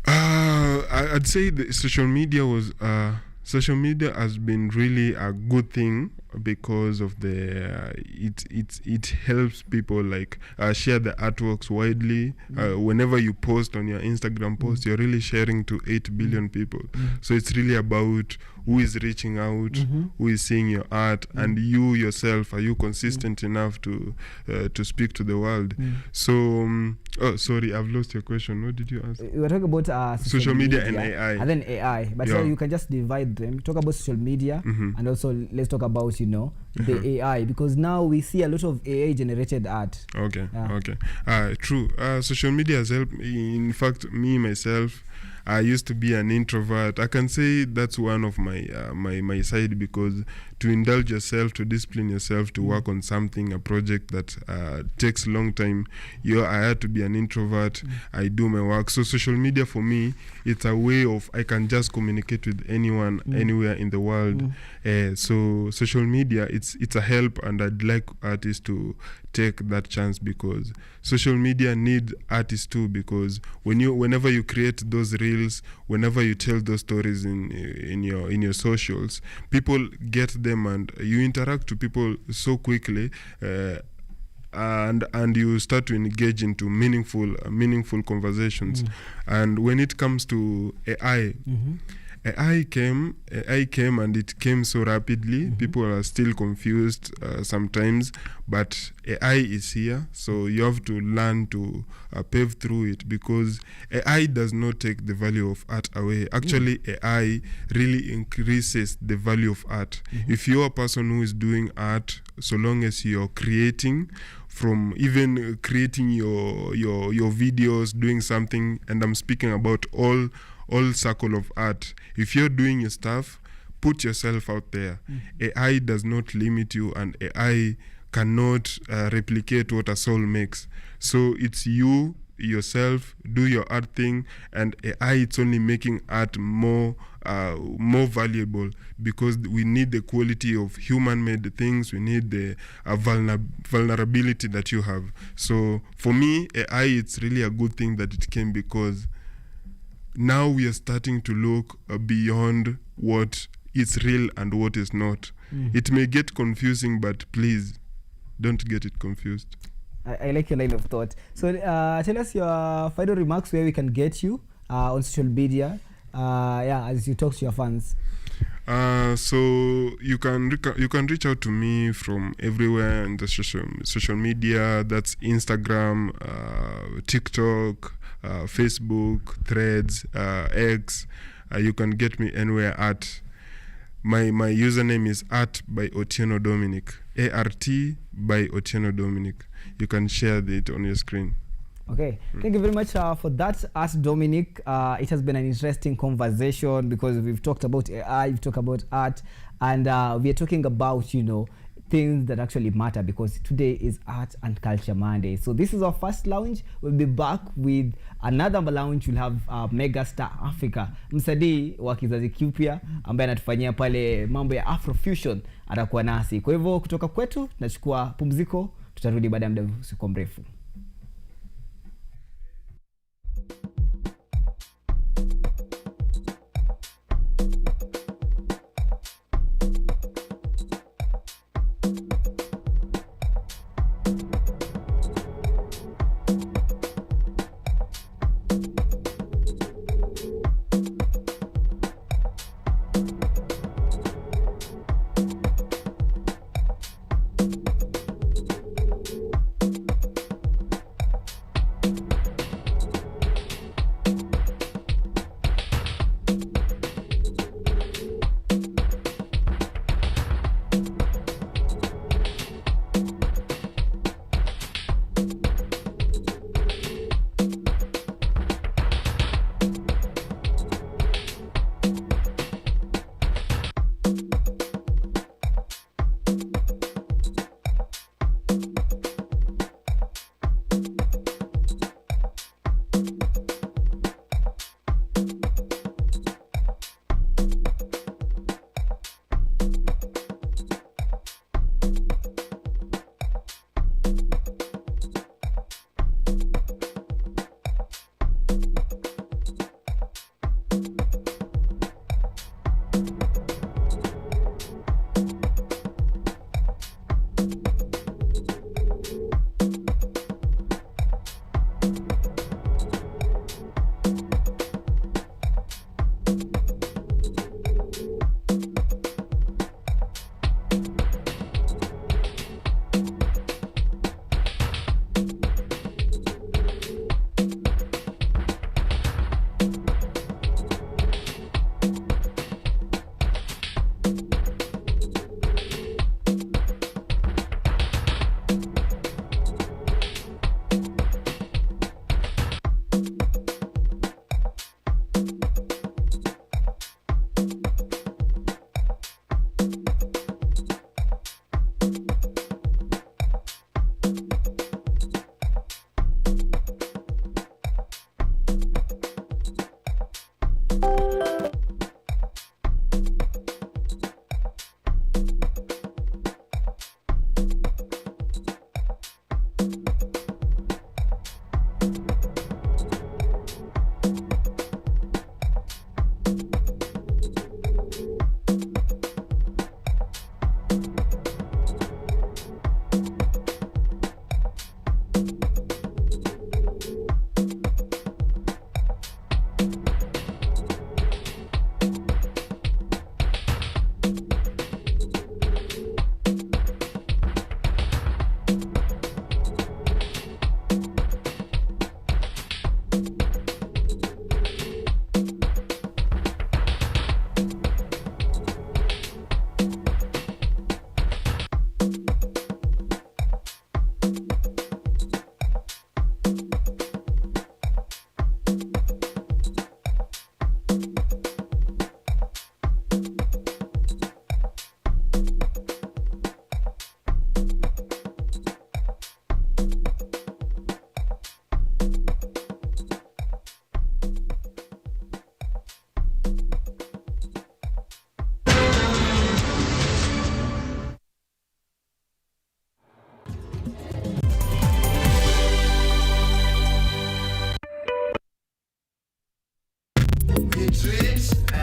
I'd say the social media has been really a good thing because of the it helps people like share the artworks widely. Whenever you post on your Instagram post, you're really sharing to 8 billion people. So it's really about who is reaching out, who is seeing your art, and you yourself, are you consistent enough to speak to the world? So sorry, I've lost your question. What did you ask? We were talking about social media and AI, and then AI, but so you can just divide them. Talk about social media, and also let's talk about the AI, because now we see a lot of AI generated art. Okay. True. Social media has helped me. In fact, me myself, I used to be an introvert. I can say that's one of my my side, because to indulge yourself, to discipline yourself, to work on something, a project that takes a long time, I had to be an introvert. I do my work. So social media for me, it's a way of I can just communicate with anyone, anywhere in the world. So social media, it's a help, and I'd like artists to take that chance, because social media need artists too, because whenever you create those reels, whenever you tell those stories in your socials, people get them, and you interact to people so quickly, and you start to engage into meaningful conversations. And when it comes to AI, AI came and it came so rapidly. People are still confused sometimes, but AI is here, so you have to learn to pave through it, because AI does not take the value of art away. Actually, AI really increases the value of art. If you're a person who is doing art, so long as you're creating, from even creating your videos, doing something, and I'm speaking about all circle of art. If you're doing your stuff, put yourself out there. AI does not limit you, and AI cannot replicate what a soul makes. So it's you yourself, do your art thing, and AI, it's only making art more valuable, because we need the quality of human-made things. We need the vulnerability that you have. So for me, AI, it's really a good thing that it came, because now we are starting to look beyond what is real and what is not. It may get confusing, but please don't get it confused. I like your line of thought. So tell us your final remarks, where we can get you on social media, as you talk to your fans. So you can reach out to me from everywhere in the social media. That's Instagram, TikTok, Facebook, Threads, X. You can get me anywhere at my username is art by Otieno Dominic, ART by Otieno Dominic. You can share it on your screen. Okay, thank you very much for that, Art Dominic. It has been an interesting conversation, because we've talked about AI, we've talked about art, and we are talking about things that actually matter, because today is Art and Culture Monday. So this is our first lounge. We'll be back with another lounge. We'll have Megastar Africa, msanii wa kizazi kipya ambaye anatufanyia pale mambo ya Afrofusion, atakuwa nasi. Kwa hivyo kutoka kwetu tunachukua pumziko, tutarudi baada ya muda usio mrefu.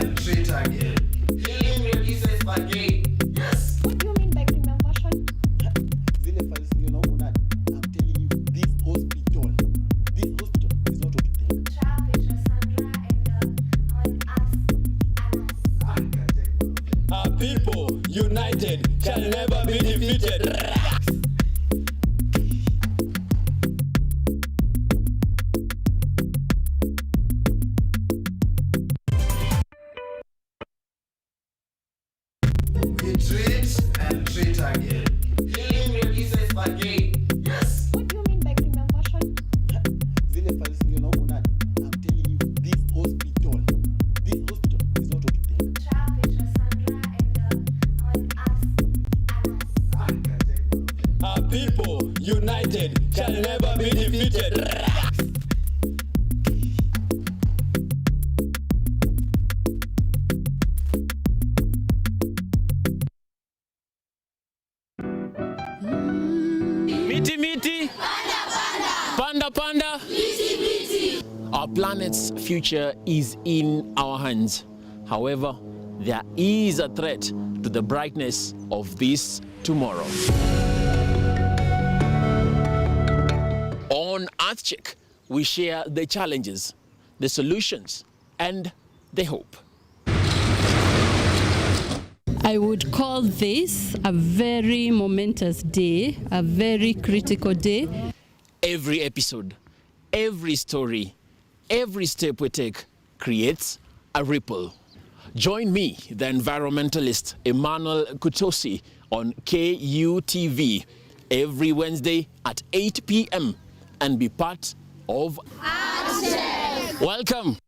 and treat again. Healing releases again. Yes. What do you mean by premium version? Zile files ndio na huko ndani. I'm telling you, this hospital is not what you think. Our people united shall never be defeated. We treat and treat again. Healing releases again. Yes. What do you mean by premium version? Zile files ndio na huko ndani. I'm telling you, this hospital is not what you think. Our people united shall never be defeated. Miti miti, panda panda. Our planet's future is in our hands. However, there is a threat to the brightness of this tomorrow. On Earth Check, we share the challenges, the solutions, and the hope. I would call this a very momentous day, a very critical day. Every episode, every story, every step we take creates a ripple. Join me, the environmentalist Emmanuel Kutosi, on KUTV every Wednesday at 8 p.m. and be part of Hassan. Welcome.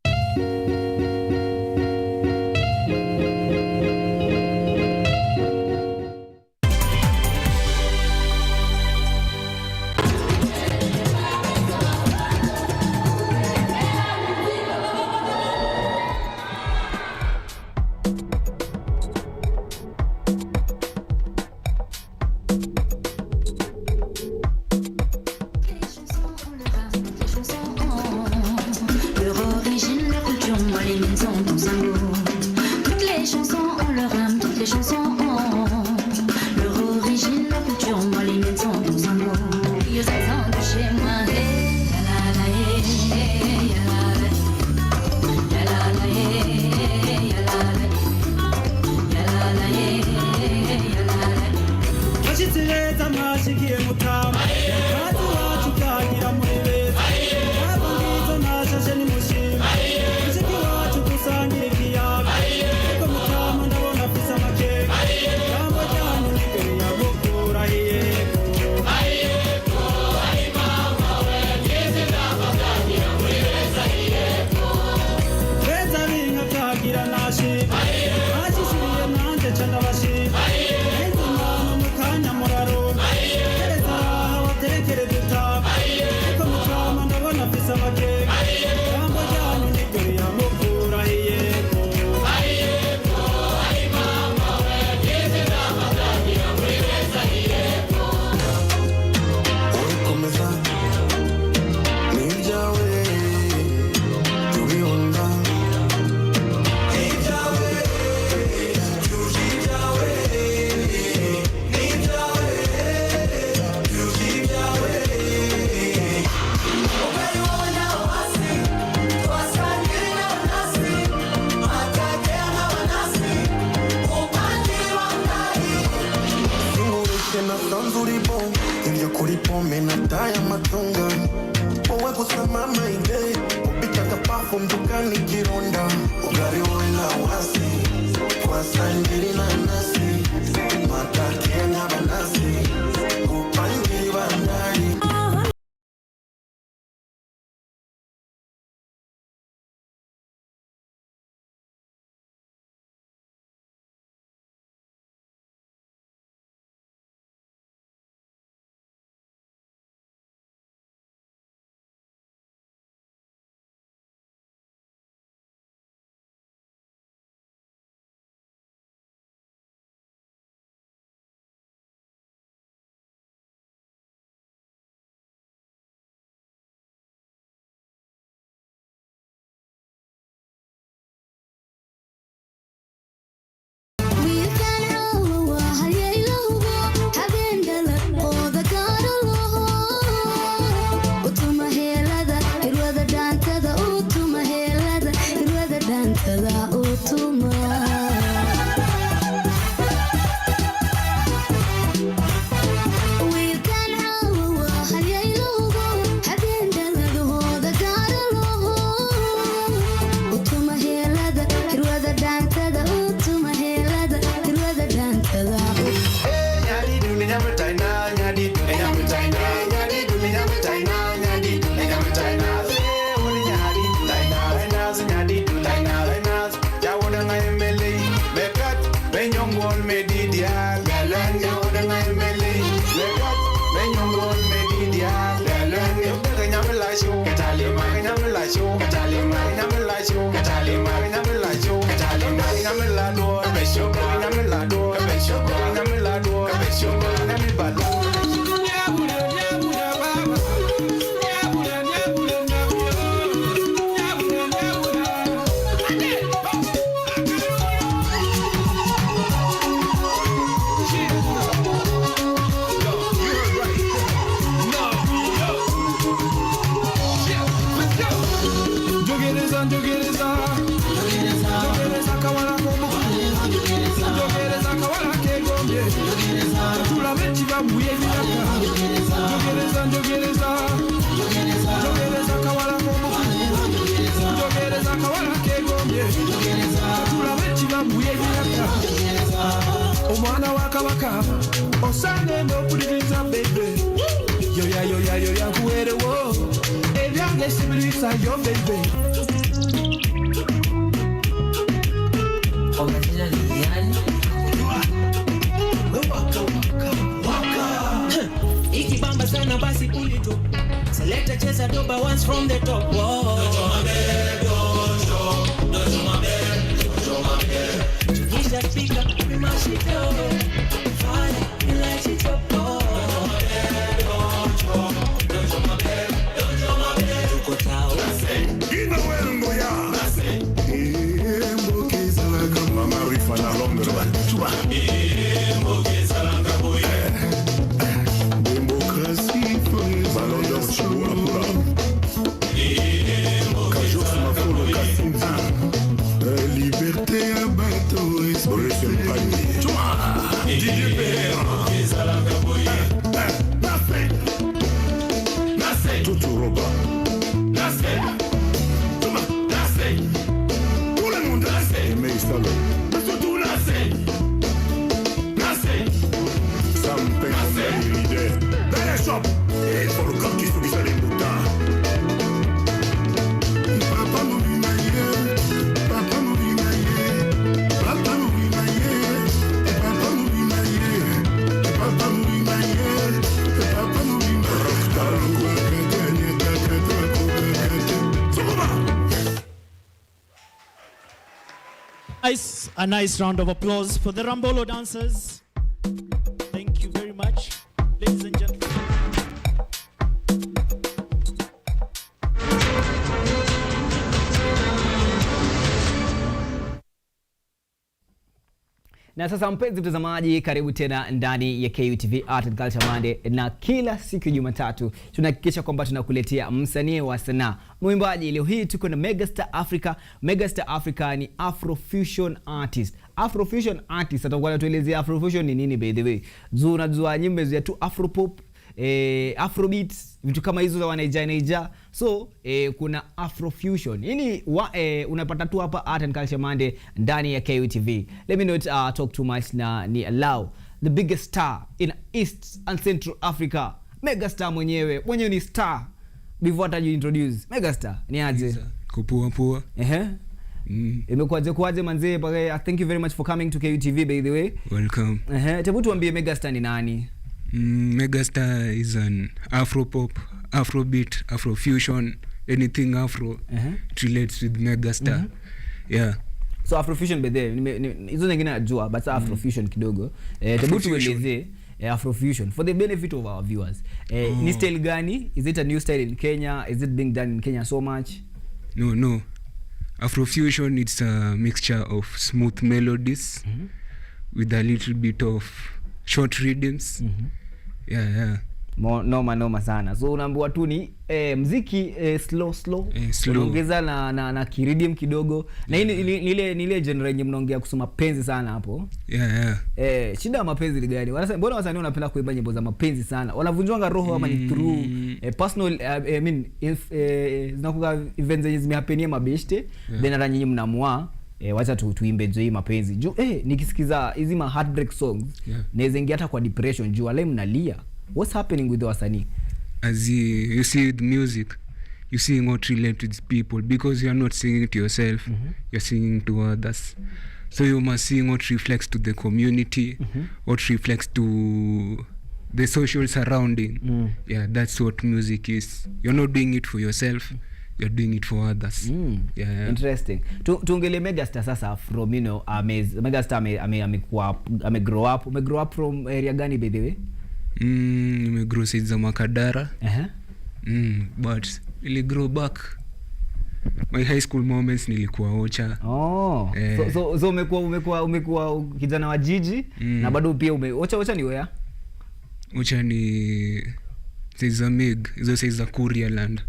Ugari wena wasi kwa sangiri na nasi matakia Omwana wakabaka osane no puliriza baby yo ya kuwerewo ebyange sibirisa yo baby ikibamba sana basi kulito select cheza doba once from the top Speaker, we must it up. Fire, we light it up. A nice round of applause for the Rambolo dancers. Thank you very much, ladies and gentlemen. Na sasa mpenzi mtazamaji, karibu tena ndani ya KUTV Art and Culture Monday, na kila siku ya Jumatatu tunahakikisha kwamba tunakuletea msanii wa sanaa, mwimbaji. Leo hii tuko na Megastar Africa. Megastar Africa ni Afrofusion artist. Afrofusion artist atakuwa anatuelezea Afrofusion ni nini by the way. Unajua nyimbo za tu Afropop, Afrobeat, vitu kama hizo za Nigeria. So kuna Afrofusion. Hii unapata tu hapa Art and Culture Monday ndani ya KUTV. Let me not talk too much, na ni allow the biggest star in East and Central Africa. Megastar mwenyewe ni star. Before I introduce Megastar, ni aje? Kupua. Imekuaje manzee? Thank you very much for coming to KUTV by the way. Welcome. Hebu tuambie Megastar ni nani? Megastar is an Afropop, Afrobeat, Afrofusion, anything Afro relates with Megastar. Yeah. So Afrofusion by the hizo nyingine najua, but Afrofusion kidogo. Hebu tueleze Afrofusion for the benefit of our viewers. Ni style gani? Is it a new style in Kenya? Is it being done in Kenya so much? No. Afrofusion, it's a mixture of smooth melodies with a little bit of short rhythms. Yeah. Noma sana. So unaambiwa tu ni mziki slow unaongeza na kiridim kidogo. Na hii ni ile genre yenye mnaongea kusoma mapenzi sana hapo. Shida ya mapenzi ni gani? Wanasema mbona wasanii wanapenda kuimba nyimbo za mapenzi sana? Wanavunjwanga roho ama ni through personal zinakuwa events zenye zimehapenia mabeshte then hata nyinyi mnaamua wacha tuimbe hii mapenzi. Juu nikisikiza hizi ma heartbreak songs naweza ingia hata kwa depression juu wale mnalia. What's happening with the wasanii? As you see with music, you see what relate with people because you are not singing to yourself, you're singing to others. So you must sing what reflects to the community, what reflects to the social surrounding. Yeah, that's what music is. You're not doing it for yourself, you're doing it for others. Interesting. Tuongele Megastar sasa from Megastar ame grow up from area gani by the way? Nimegrow sides za Makadara. But really grow back. My high school moments nilikuwa Ocha. So umekuwa kijana wa jiji na bado pia Ocha ni where? Ocha ni siza Meg, hizo siza Kurialand.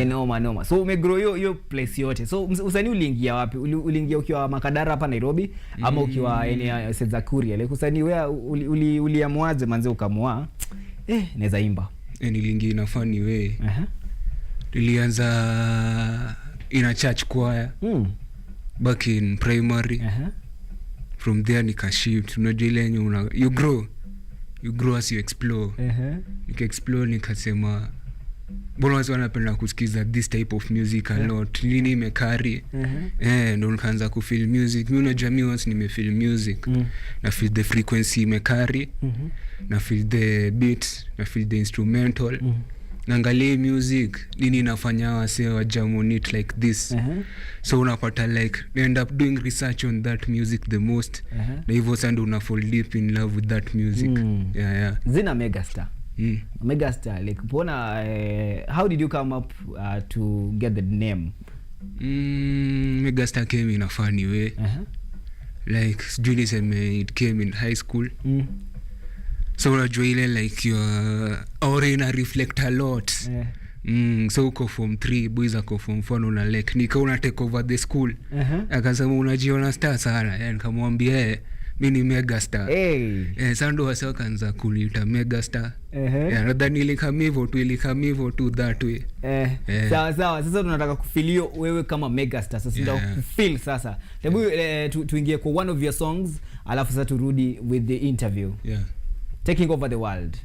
Noma. So umegrow hiyo place yote. So usanii uliingia wapi? Uliingia ukiwa Makadara hapa Nairobi ama ukiwa siza Kuria? Like usanii where uliamwaje manze ukamua? Naweza imba. Niliingia na funny way. Nilianza in a church choir back in primary. From there nikashift. Unajua ile you grow as you explore. Nika-explore nikasema mbona watu wanapenda kusikiza this type of music a lot. Nini imekari. Ndo nikaanza kufeel music. Mimi unajua mimi once nimefeel music. Na feel the frequency imekari. Na feel the beat, na feel the instrumental. Naangalia music nini inafanya wase wa jam on it like this. So unapata like end up doing research on that music the most. Na hivyo sasa ndo una fall deep in love with that music. Zina Megastar. Megastar like bona how did you come up to get the name? Megastar came in a funny way. Like Julie said, it came in high school. So unajua ile like your aura ina reflect a lot. So uko form 3, boys ako form 4 una like nika una take over the school. Akasema unajiona star sana. Nikamwambia mimi ni Megastar. Sasa ndo wase wakaanza kuniita Megastar. Nadhani ilikamivo tu that way. Sawa. Sasa tunataka kufilio wewe kama Megastar. Sasa tunataka kufeel sasa. Hebu tuingie kwa one of your songs alafu sasa turudi with the interview. Taking over the world.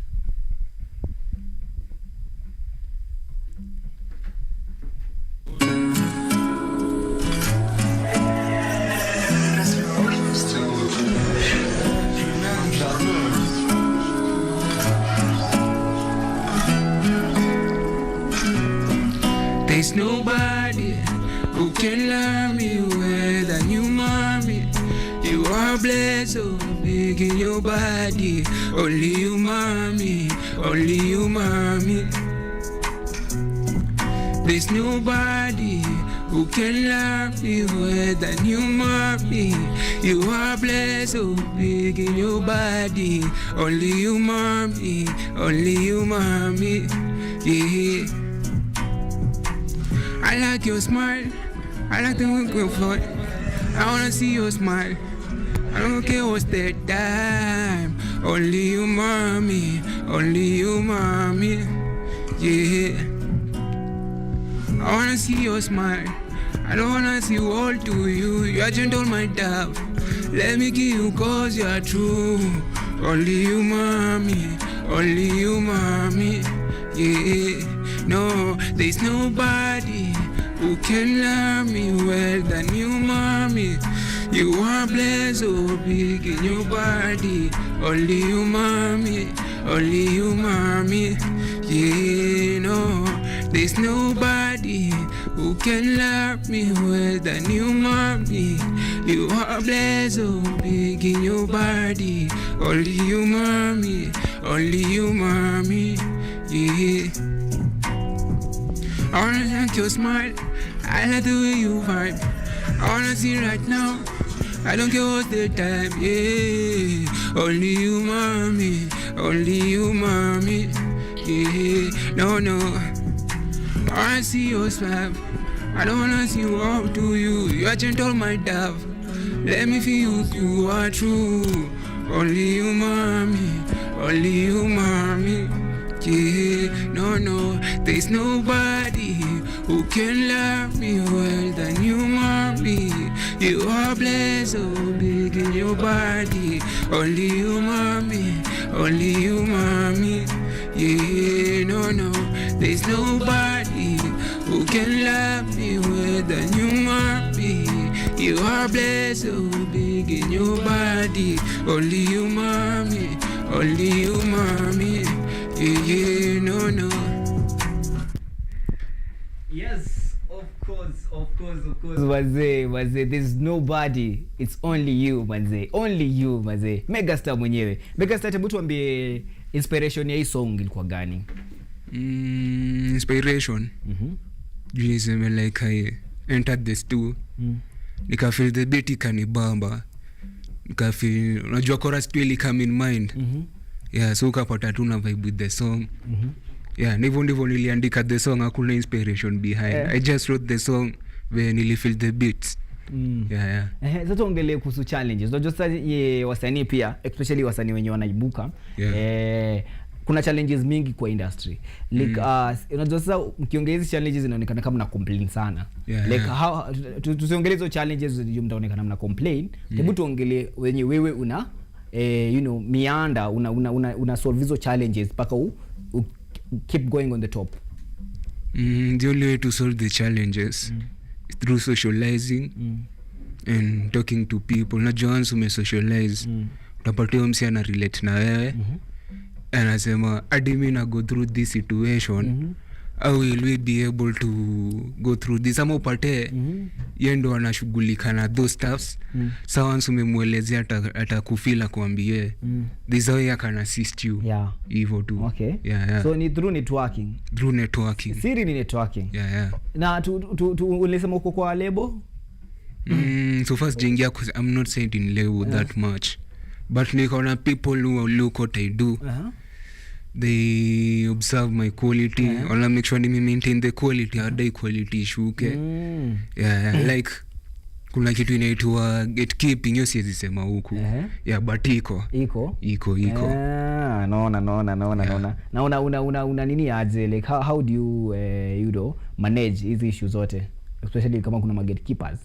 There's nobody who can love me well than you, mommy. You are blessed, so big in your body. Only you, mommy. Only you, mommy. There's nobody who can love me well than you, mommy. You are blessed, so big in your body. Only you, mommy. Only you, mommy. Yeah. I like your smile. I like the way you fly. I wanna see your smile. I don't care what's the time. Only you, mommy. Only you, mommy. Yeah. I wanna see your smile. I don't wanna see all to you. You are gentle, my dove. Let me give you cause you are true. Only you, mommy. Only you, mommy. Yeah. No, there's nobody who can love me well than you, mommy. You are blessed, so big in your body. Only you, mommy. Only you, mommy. Yeah, no, there's nobody who can love me well than you, mommy. You are blessed, so big in your body. Only you, mommy. Only you, mommy. Yeah. I wanna thank your smile. I like the way you vibe. I wanna see right now. I don't care what's the time. Yeah. Only you, mommy. Only you, mommy. Yeah, no, no. I wanna see your smile. I don't wanna see you up to you. You're gentle, my dove. Let me feel you are true. Only you, mommy. Only you, mommy. Yeah, no, no. There's nobody who can love me well than you, mommy. You are blessed, so big in your body. Only you, mommy. Only you, mommy. Yeah, no, no. There's nobody who can love me well than you, mommy. You are blessed, so big in your body. Only you, mommy. Only you, mommy. Yeah, yeah, no, no. Yes, of course. Wazee, there's nobody, it's only you manze, only you manze. Megastar mwenyewe. Megastar, hebu tuambie inspiration ya hii song ilikuwa gani? Inspiration. Niseme like I entered the studio. Nika feel the beat ikanibamba. Nika feel unajua chorus tu ili come in mind. Yeah, so ukapata tu na vibe with the song. Yeah, ndivyo niliandika the song, hakuna inspiration behind. I just wrote the song when nili feel the beats. Yeah. Sasa ongelee kuhusu challenges. Unajua sasa wasanii pia, especially wasanii wenye wanaibuka. Kuna challenges mingi kwa industry. Like unajua sasa mkiongelea hizo challenges inaonekana kama na complain sana. Like how tusiongelee hizo challenges ndio mtaonekana mna complain. Hebu tuongelee wenye wewe una mianda una solve hizo challenges paka keep going on the top. The only way to solve the challenges is through socializing and talking to people. Unajua once umesocialize utapata msi ana relate na wewe. Anasema hadi mimi na go through this situation, how will we be able to go through this? Ama upate yeye ndo anashughulika na those stuffs. So once umemwelezea atakufeel kuambie this how I can assist you. Hivyo tu. Okay. So ni through networking. Through networking. Siri ni networking. Na ulisema uko kwa label? So first jingia, cause I'm not saying in label that much. But nikaona people who look what I do. They observe my quality. Wanna make sure ni maintain the quality, hadi quality ishuke. Like kuna kitu inaitwa gatekeeping, hiyo siwezi sema huku. But iko. Naona nini aje, like how do you manage hizi issues zote, especially kama kuna gatekeepers?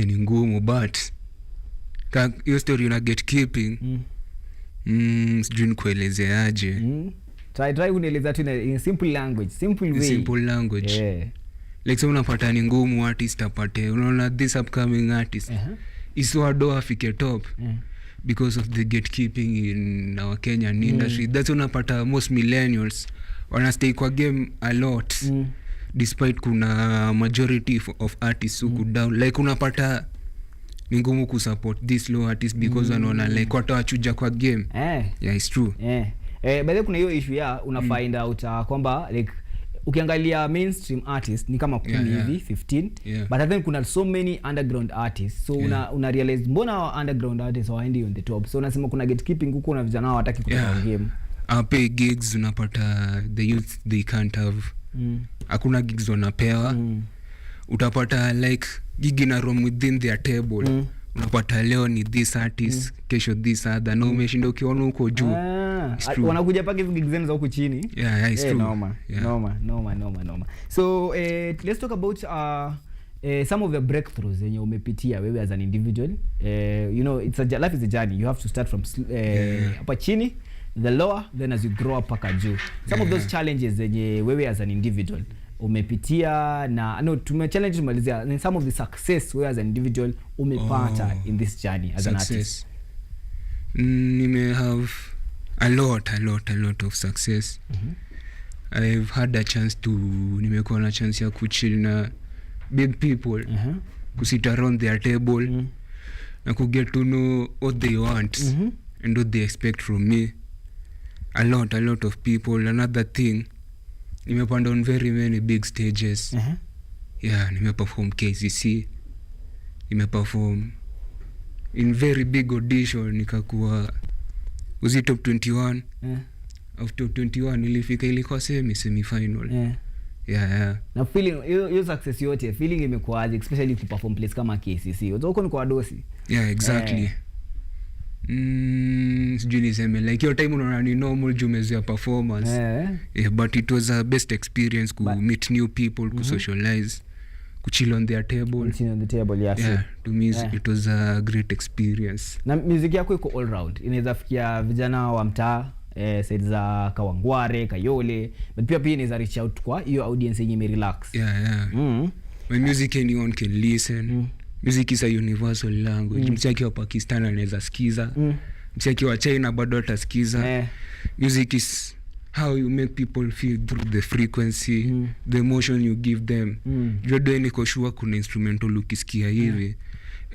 Ni ngumu, but hiyo story una gatekeeping. Sijui nikuelezeaje. Try unieleza tu in simple language, simple way. Like so unapata ni ngumu artist apate. Unaona this upcoming artist is so hard afike top because of the gatekeeping in our Kenyan industry. That's unapata most millennials wana stay kwa game a lot despite kuna majority of artists who down. Like unapata ni ngumu kusupport this low artist because wanaona like watawachuja kwa game. It's true. But kuna hiyo issue ya una find out kwamba like ukiangalia mainstream artists ni kama 10 hivi 15 but then kuna so many underground artists, so una realize mbona underground artists hawaendi on the top, so unasema kuna gatekeeping huko na vijana hawataki kutoka game. Pay gigs unapata the youth they can't have. Hakuna gigs wanapewa. Utapata like gig na room within their table. Unapata leo ni this artist, kesho this other. Na umeshinda ukiona huko juu. Wanakuja paka hizo gigs za huko chini. It's true. Noma. So let's talk about some of the breakthroughs yenye umepitia wewe as an individual. Life is a journey. You have to start from hapa chini, the lower, then as you grow up paka juu. Some of those challenges zenye wewe as an individual umepitia na tumechallenge tumalizia, and some of the success wewe as an individual umepata in this journey as an artist. Nime have a lot of success. I've had a chance to nimekuwa na chance ya kuchill na big people, kusit around their table na ku get to know what they want and what they expect from me. A lot of people. Another thing, nimepanda on very many big stages. Nimeperform KCC, nimeperform in very big audition, nikakuwa uzi top 21 after 21 ilifika ilikuwa semi final. Yeah. Na feeling hiyo success yote, feeling imekuaje, especially kuperform place kama KCC? Uko ni kwa dosi. Yeah, exactly. Sijui niseme like your time unaona ni normal jumezea performance. Yeah, but it was a best experience to meet new people, to socialize, to chill on their table. Chill on the table, yes. Yeah, to me it was a great experience. Na music yako iko all round. Inaweza fikia vijana wa mtaa, side za Kawangware, Kayole, but pia inaweza reach out kwa hiyo audience yenye ime relax. Yeah. My music anyone can listen. Music is a universal language. Msaki wa Pakistan anaweza sikiza. Msaki wa China bado atasikiza. Music is how you make people feel through the frequency, the emotion you give them. Jodo niko sure kuna instrumental ukisikia hivi.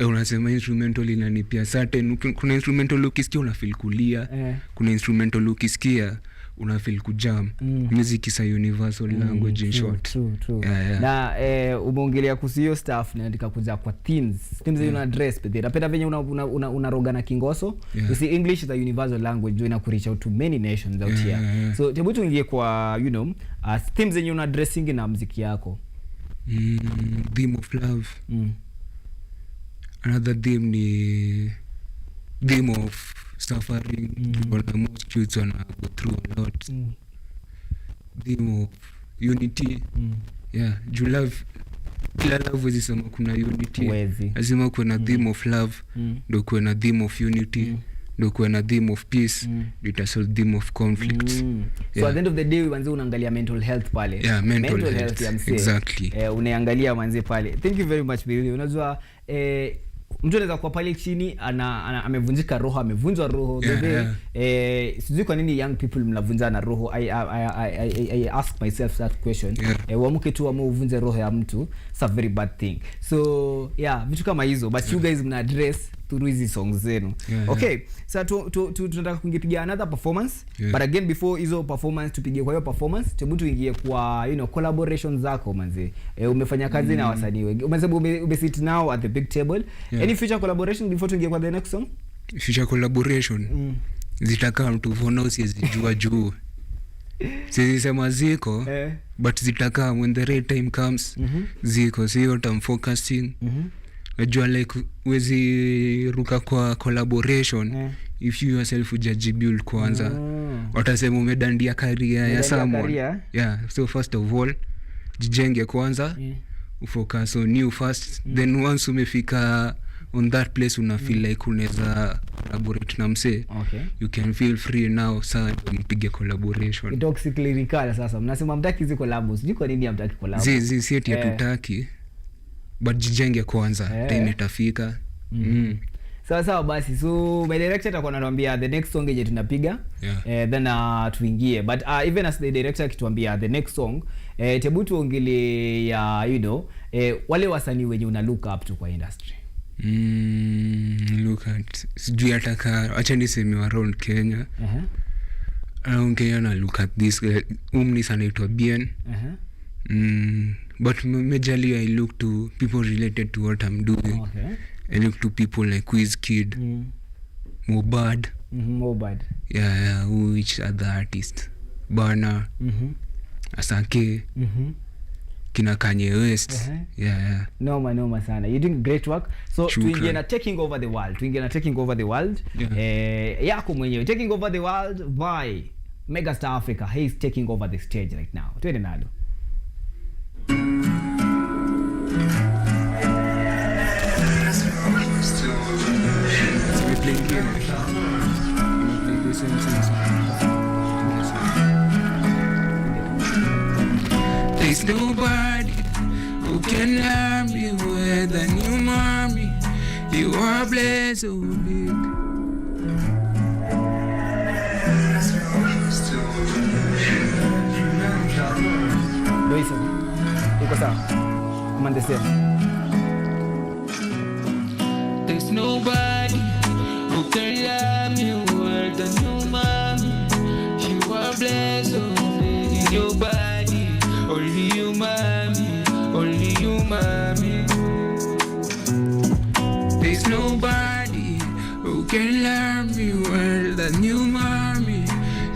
Unasema instrumental inanipia certain, kuna instrumental ukisikia una feel kulia, kuna instrumental ukisikia una feel kujam. Music is a universal language in short. True. Yeah. Na umeongelea kuhusu stuff na nikakuja kwa themes una address but napenda venye unaroga na Kingoso. You see, English is a universal language, ina reach out to many nations out here. So tebu tuingie kwa themes zenye una addressing na muziki yako. Theme of love. Another theme ni theme of suffering. Most youths wanna go through a lot. Theme of unity. Yeah, you love, kila love wezi sema kuna unity. Lazima kuwe na theme of love, ndo kuwe na theme of unity, ndo kuwe na theme of peace, ita solve theme of conflicts. So at the end of the day manze unaangalia mental health pale. Yeah, mental health ya msee. Exactly. Unaangalia manze pale. Thank you very much Billy. Unajua mtu anaweza kuwa pale chini amevunjika roho, amevunjwa roho. Sijui kwa nini young people mnavunjana roho. I ask myself that question. Uamuke tu uvunje roho ya mtu, it's a very bad thing. So vitu kama hizo, but you guys mna address through hizi songs zenu. Okay, so tunataka kuingia another performance, but again before hizo performance tupige kwa hiyo performance, tebu tuingie kwa collaborations zako manze. Umefanya kazi na wasanii wengi. Umesit now at the big table. Any future collaboration before tuingie kwa the next song? Future collaboration zitakaa mtu vona usijua juu. Sisi sema ziko, but zitakaa when the right time comes. Ziko, sio time focusing. Najua like wezi ruka kwa collaboration if you yourself ujajibuild kwanza. Watasema umedandia career ya someone. So first of all jijenge kwanza, ufocus on you first, then once umefika on that place una feel like unaweza collaborate na mse, you can feel free now sasa mpige collaboration. Toxic lyrical sasa mnasema mtaki hizo collabs, sijui kwa nini hamtaki collab. Si eti hatutaki, but jijenge kwanza, time itafika. Sawa basi, so my director atakuwa anatuambia the next song yenye tunapiga, then tuingie, but even as the director akituambia the next song, tebu tuongele ya wale wasanii wenye una look up to kwa industry. Look at, sijui ataka acha niseme around Kenya. Kenya na look at this umni sana anaitwa Bien. But majorly I look to people related to what I'm doing. I look to people like Wizkid, Mobad. Yeah, which other artists? Burna, Asake, kina Kanye West. Noma sana. You're doing great work. So tuingie na taking over the world. Yako mwenyewe taking over the world by Megastar Africa. He's taking over the stage right now. Twende nalo. There's nobody who can love me more than you, mommy. You are blessed so big. Loisa, uko sawa? Mandesema. There's nobody who can love me more than you, mommy. You are blessed so big in your body. Only you, mommy. Only you, mommy. There's nobody who can love me more than you, mommy.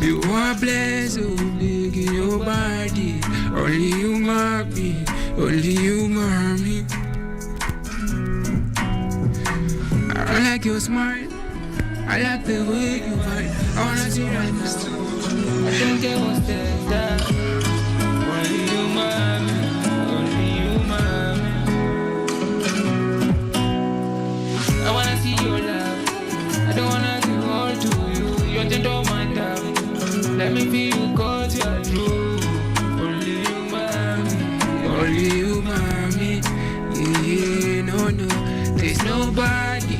You are blessed, oh, big in your body. Only you, mommy. Only you, mommy. I like your smile. I like the way you fight. I wanna see right now. I don't care what's there. Only you, mommy. Only you, mommy. I wanna see your love. I don't wanna give all to you. You're the door, my love. Let me feel you 'cause you're true. Only you, mommy. Only you, mommy. Yeah, no, no. There's nobody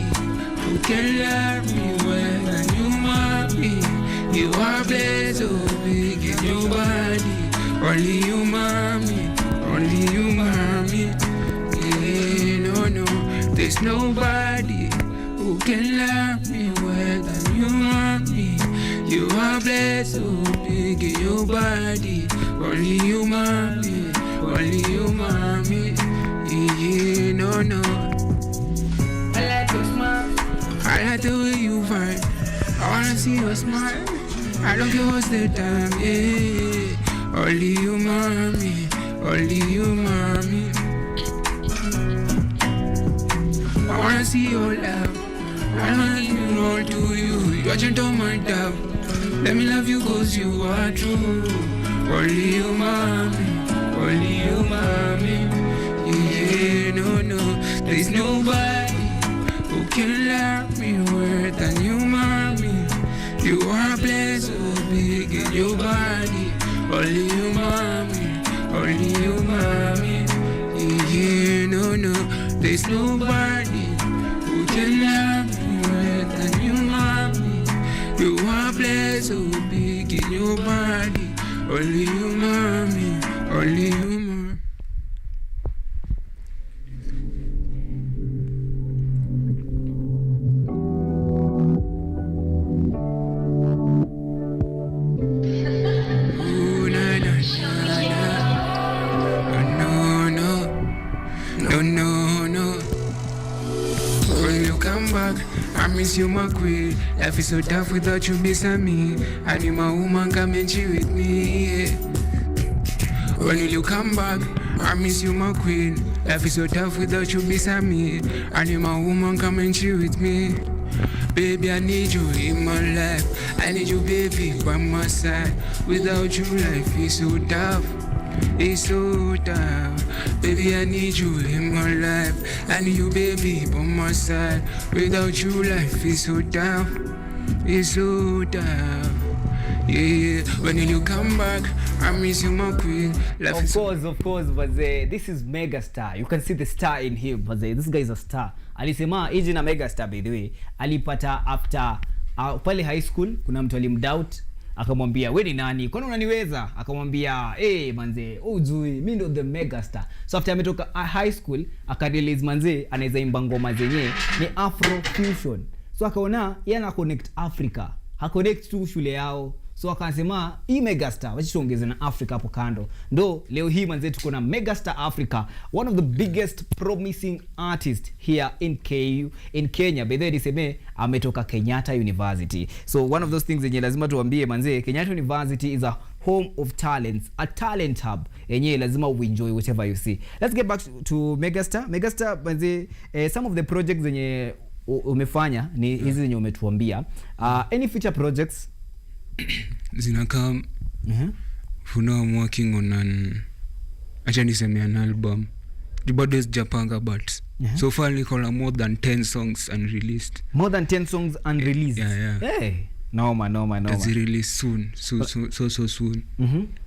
who can love me well than you, mommy. You are blessed, oh, big in your body. Only you, mommy. Only you, mommy. Yeah, no, no. There's nobody who can love me well than you, mommy. You are blessed, oh, big in your body. Only you, mommy. Only you, mommy. Yeah, no, no. I like your smile. I like the way you fight. I wanna see your smile. I don't care what's the time, yeah. Only you, mommy. Only you, mommy. I wanna see your love. I wanna give all to you. You're gentle, my dove. Let me love you 'cause you are true. Only you, mommy. Only you, mommy. Yeah, no, no. There's nobody who can love me more than you, mommy. You are blessed, so big in your body. Only you, mommy. Only you, mommy. Yeah, no, no. There's nobody who can love me more than you, mommy. You are blessed, so big in your body. Only you, mommy. Only you, mommy. I miss you, my queen. Life is so tough without you beside me. I need my woman, come and chill with me. Yeah. When will you come back? I miss you, my queen. Life is so tough without you beside me. I need my woman, come and chill with me. Baby, I need you in my life. I need you, baby, by my side. Without you, life is so tough. It's so tough. Baby, I need you in my life. I need you, baby, by my side. Without you, life is so tough. It's so tough. Yeah, when will you come back? I miss you, my queen. Of course, but this is mega star. You can see the star in him, but this guy is a star. Alisema hiji na mega star, by the way. Alipata after pale high school, kuna mtu alimdoubt. Akamwambia wewe ni nani? Kwani unaniweza? Akamwambia manze, ujui mimi ndo the mega star. So after ametoka high school akarelease manze anaweza imba ngoma zenye ni Afro fusion. So akaona yeye ana connect Africa. Ha connect tu shule yao. So akasema hii mega star wacha tuongeze na Africa hapo kando. Ndo leo hii manze tuko na mega star Africa, one of the biggest promising artists here in Kenya. By the way niseme ametoka Kenyatta University. So one of those things yenye lazima tuambie manze, Kenyatta University is a home of talents, a talent hub. Yenye lazima uenjoy whatever you see. Let's get back to Megastar. Megastar manze, some of the projects zenye umefanya ni hizi zenye umetuambia. Any future projects Zinakam. For now I'm working on an album. The body is Japanga, but so far we call more than 10 songs unreleased. More than 10 songs unreleased? Yeah. Hey. No. It's released soon. So soon.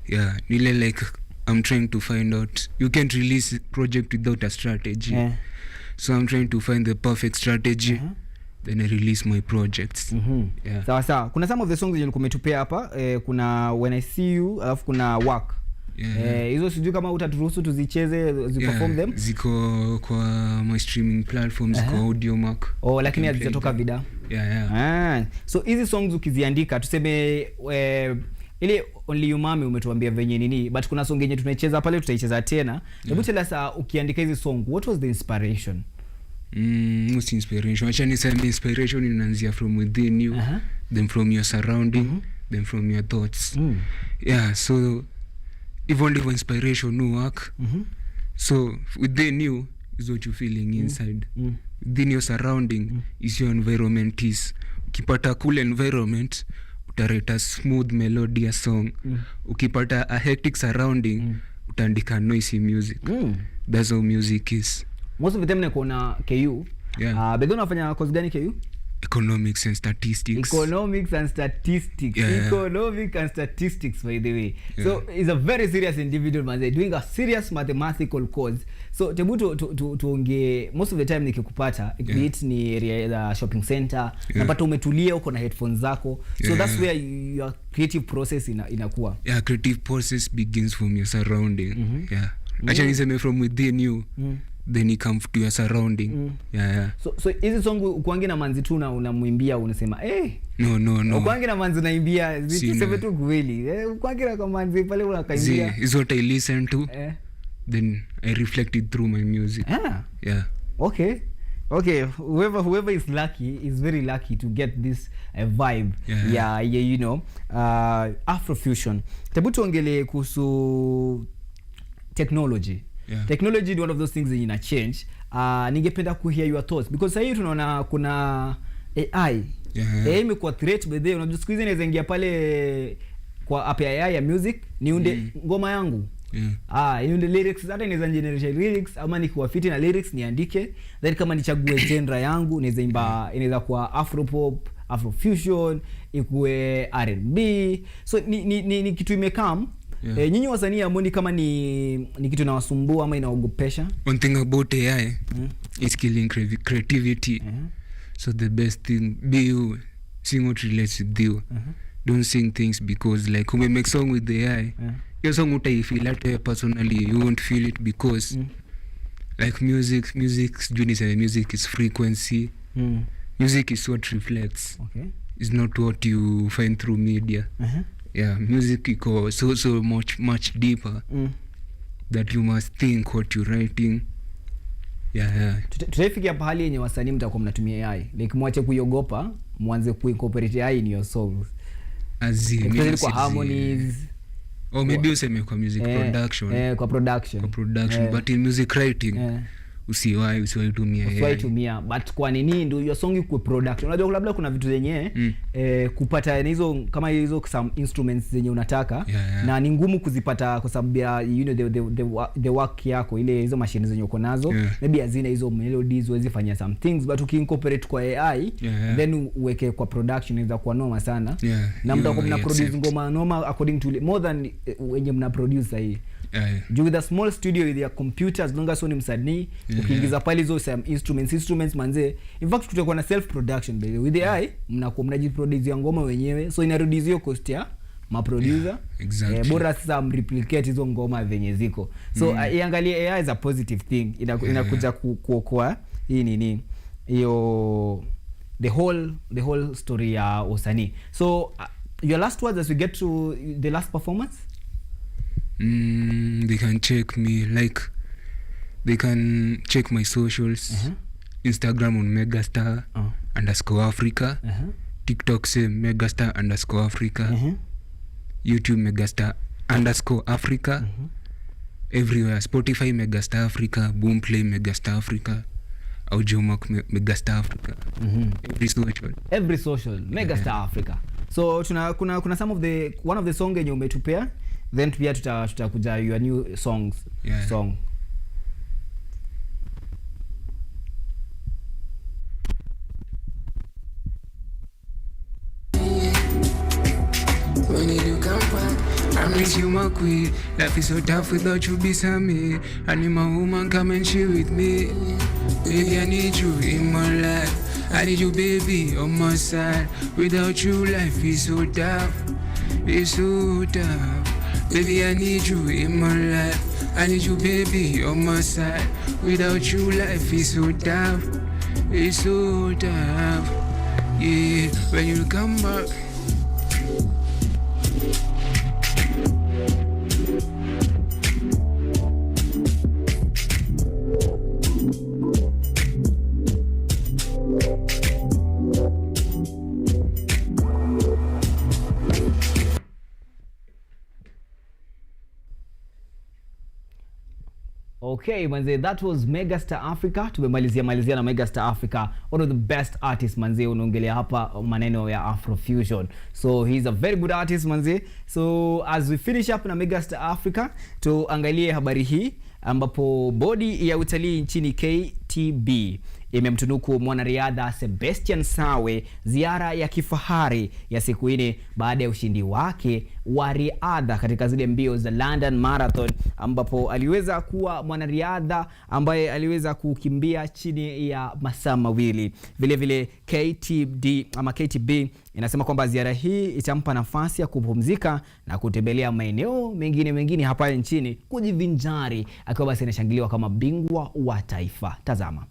Yeah. Nile like I'm trying to find out. You can't release a project without a strategy. Yeah. So I'm trying to find the perfect strategy. Then I release my projects. Yeah. Sawa. Kuna some of the songs zenye umetupea hapa, kuna When I See You, alafu kuna Work. Hizo sijui kama utaturuhusu tuzicheze, perform them. Ziko kwa my streaming platforms, ziko Audiomack. Lakini hazijatoka vida. So hizi songs ukiziandika tuseme ile Only You Mami umetuambia venye nini, but kuna song yenye tunaicheza pale tutaicheza tena. Hebu tell us ukiandika hizi song, what was the inspiration? Most inspiration. Actually, inspiration inaanzia from within you, then from your surrounding, them from your thoughts. Yeah, so even if inspiration no work, so within you is what you're feeling inside. Within your surrounding is your environment. Is ukipata cool environment utareta smooth melodious song. Ukipata a hectic surrounding utaandika noisy music. That's how music is. Most of the time nakona KU. Yeah. Bedo unafanya course gani KU? Economics and statistics. Economics and statistics. Economic and statistics, by the way. So he's a very serious individual, man. They're doing a serious mathematical course. So tebu tuonge most of the time nikikupata it ni area ya shopping center, napata umetulia uko na headphones zako. So that's where your creative process inakuwa. Yeah, creative process begins from your surrounding. Yeah. Actually niseme from within you. Then you come to your surrounding. So hizi song ukuangi na manzi tu unamwimbia unasema no ukuangi na manzi unaimbia zituseme tu kweli ukuangi na manzi pale unakaimbia is what I listen to then I reflect it through my music. Okay, whoever is lucky is very lucky to get this vibe. You know, Afrofusion. Tebu tuongele kuhusu technology. Technology is one of those things that ina change. Ningependa kuhear your thoughts because sasa hivi tunaona kuna AI. AI imekuwa threat by the way. Unajua siku hizi naweza ingia pale kwa app ya AI ya music niunde ngoma yangu. Niunde lyrics, hata inaweza generate lyrics ama nikiwa fit na lyrics niandike, then kama nichague genre yangu naweza imba, inaweza kuwa Afropop, Afrofusion, ikuwe R&B. So ni kitu imekam. Nyinyi wasanii amoni kama ni kitu inawasumbua ama inaogopesha? One thing about AI is killing creativity. So the best thing, be you, sing what relates with you. Don't sing things because like when we make song with the AI, your song what I feel that personally you won't feel it because like music is frequency. Music is what reflects. It's not what you find through media. Yeah, music iko so much deeper that you must think what you're writing. Tutafikia pahali yenye wasanii mtakuwa mnatumia AI, like mwache kuiogopa, mwanze kuincorporate AI in your songs, kwa harmonies maybe useme kwa music production. Kwa production. But in music writing usiwahi tumia but kwa nini ndio your song iko production? Unajua labda kuna vitu zenye kupata hizo kama hizo some instruments zenye unataka na ni ngumu kuzipata kwa sababu ya the work yako, ile hizo machine zenye uko nazo maybe hazina hizo melodies uweze fanya some things, but ukiincorporate kwa AI then uweke kwa production inaweza kuwa noma sana. Na mtakuwa mna produce ngoma noma according to more than wenye mna produce hii. With a small studio with your computer, as long as ni msanii ukiingiza pale hizo some instruments manze, in fact tutakuwa na self production with the AI, mnakuwa mnajiproduce ngoma wenyewe, so ina reduce hiyo cost ya ma producer. Bora sasa replicate hizo ngoma zenye ziko, so iangalie AI is a positive thing, inakuja kuokoa hii nini hiyo the whole story ya usanii. So your last words as we get to the last performance. They can check me, like they can check my socials. Instagram on Megastar _Africa. TikTok same Megastar _Africa. YouTube Megastar _Africa. Everywhere Spotify Megastar Africa, Boomplay Megastar Africa, Audiomack Megastar Africa. Every social Megastar Africa. So kuna some of the one of the song yenye umetupea, then pia tutakuja your new song. When you come back, I miss you, my queen. Life is so tough without you beside me. I need my woman, come and chill with me. Baby, I need you in my life. I need you, baby, on my side. Without you, life is so tough. It's so tough. Baby, I need you in my life. I need you, baby, on my side. Without you, life is so tough. It's so tough. Yeah, when you come back. Okay, manze, that was Megastar Africa. Tumemalizia na Megastar Africa, one of the best artists manze. Unaongelea hapa maneno ya Afrofusion, so he's a very good artist manze. So as we finish up na Megastar Africa, tuangalie habari hii ambapo bodi ya utalii nchini KUTV imemtunuku mwanariadha Sebastian Sawe ziara ya kifahari ya siku 4 baada ya ushindi wake wa riadha katika zile mbio za London Marathon, ambapo aliweza kuwa mwanariadha ambaye aliweza kukimbia chini ya masaa 2. Vile vile KUTV inasema kwamba ziara hii itampa nafasi ya kupumzika na kutembelea maeneo mengine hapa nchini kujivinjari, akiwa basi anashangiliwa kama bingwa wa taifa. Tazama.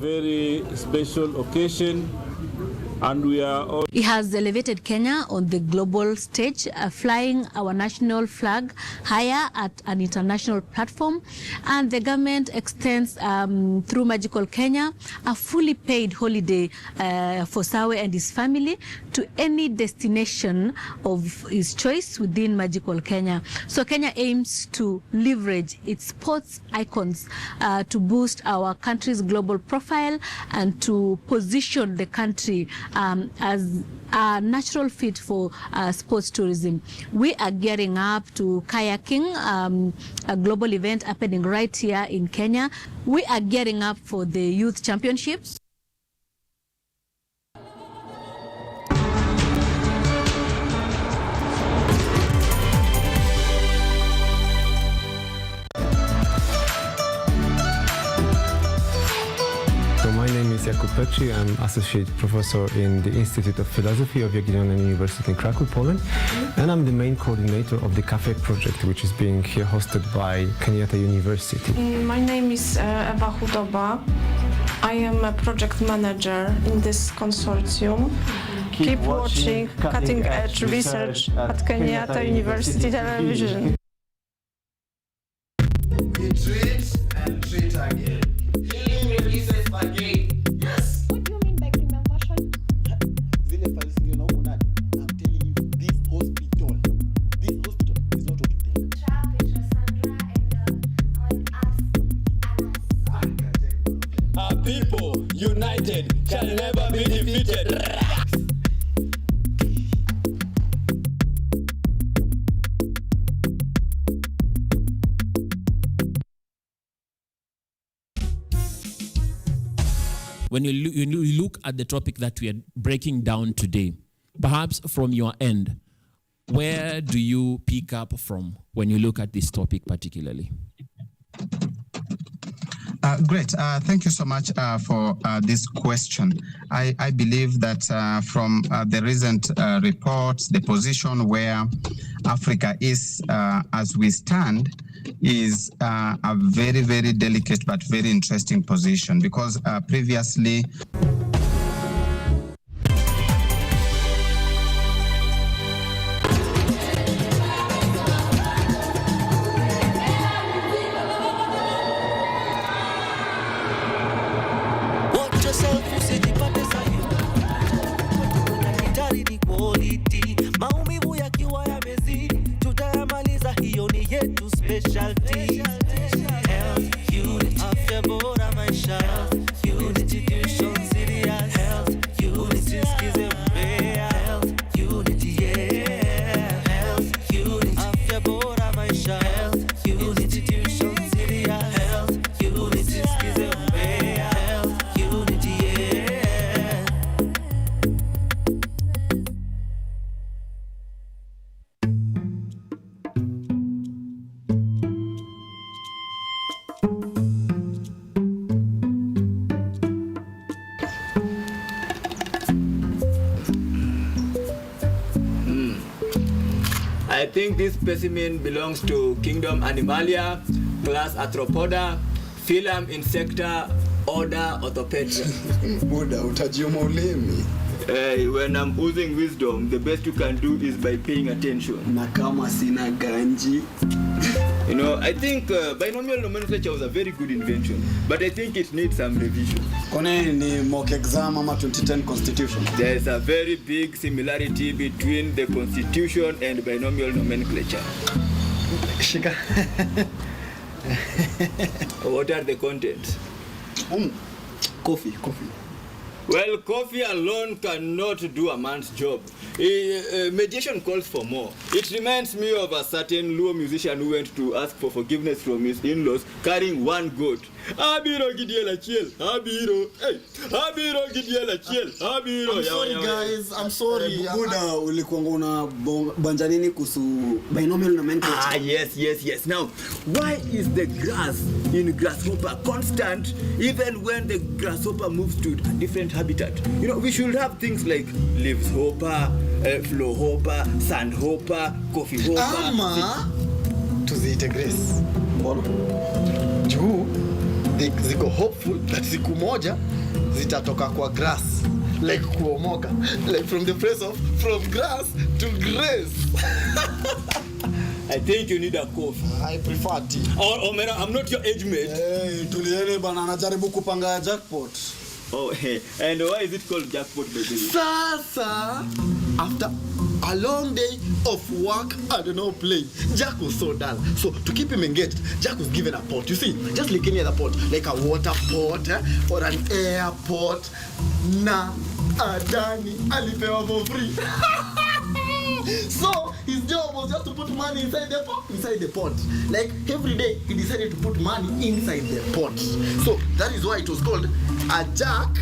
Very special occasion, and we are all... He has elevated Kenya on the global stage, flying our national flag higher at an international platform, and the government extends through Magical Kenya a fully paid holiday for Sawe and his family to any destination of his choice within Magical Kenya. So Kenya aims to leverage its sports icons to boost our country's global profile and to position the country as a natural fit for sports tourism. We are gearing up to kayaking, a global event happening right here in Kenya. We are gearing up for the youth championships. I'm Associate Professor in the Institute of Philosophy of Jagiellonian University in Krakow, Poland. And I'm the main coordinator of the Cafe project, which is being here hosted by Kenyatta University. My name is Eva Hudoba. I am a project manager in this consortium. Keep watching cutting edge research at Kenyatta University Television. We treat and treat again. Healing releases again. Yes. What do you mean by premium version? Zile files ndio na huko ndani. I'm telling you, this hospital is not what you think. Our people united shall never be defeated. When you look at the topic that we are breaking down today, perhaps from your end, where do you pick up from when you look at this topic particularly? Great. Thank you so much for this question. I believe that from the recent reports, the position where Africa is as we stand is a very, very delicate but very interesting position, because previously I think this specimen belongs to Kingdom Animalia, class Arthropoda, phylum Insecta, order Orthopetra. Buda, utajiuma ulimi. When I'm oozing wisdom, the best you can do is by paying attention. Na kama sina ganji. You know, I think binomial nomenclature was a very good invention, but I think it needs some revision. Kone ni mock exam ama 2010 constitution. There's a very big similarity between the constitution and binomial nomenclature. Shika. What are the contents? Coffee. Well, coffee alone cannot do a man's job. Mediation calls for more. It reminds me of a certain Luo musician who went to ask for forgiveness from his in-laws carrying one goat. Abiro gidiela chiel, abiro. Hey, abiro gidiela chiel, abiro. I'm sorry guys, I'm sorry. Buda ulikuwa una banja nini kuhusu binomial nomenclature? Yes. Now, why is the grass in grasshopper constant even when the grasshopper moves to a different habitat? You know, we should have things like leaves hopper, flow hopper, sand hopper, coffee hopper. Ama tuziite grace. Mbona? Juu ziko hopeful that siku moja zitatoka kwa grass, like kuomoka, like from grass to grace. I think you need a coffee. I prefer tea. Or man, I'm not your age mate. Hey, tuliene bana anajaribu kupanga jackpot. Oh, hey. And why is it called jackpot, baby? Sasa, after a long day of work and no play, Jack was so dull. So to keep him engaged, Jack was given a pot. You see, just like any other pot, like a water pot or an air pot. Na Adani alipewa for free. So his job was just to put money inside the pot. Like every day he decided to put money inside the pot. So that is why it was called a jack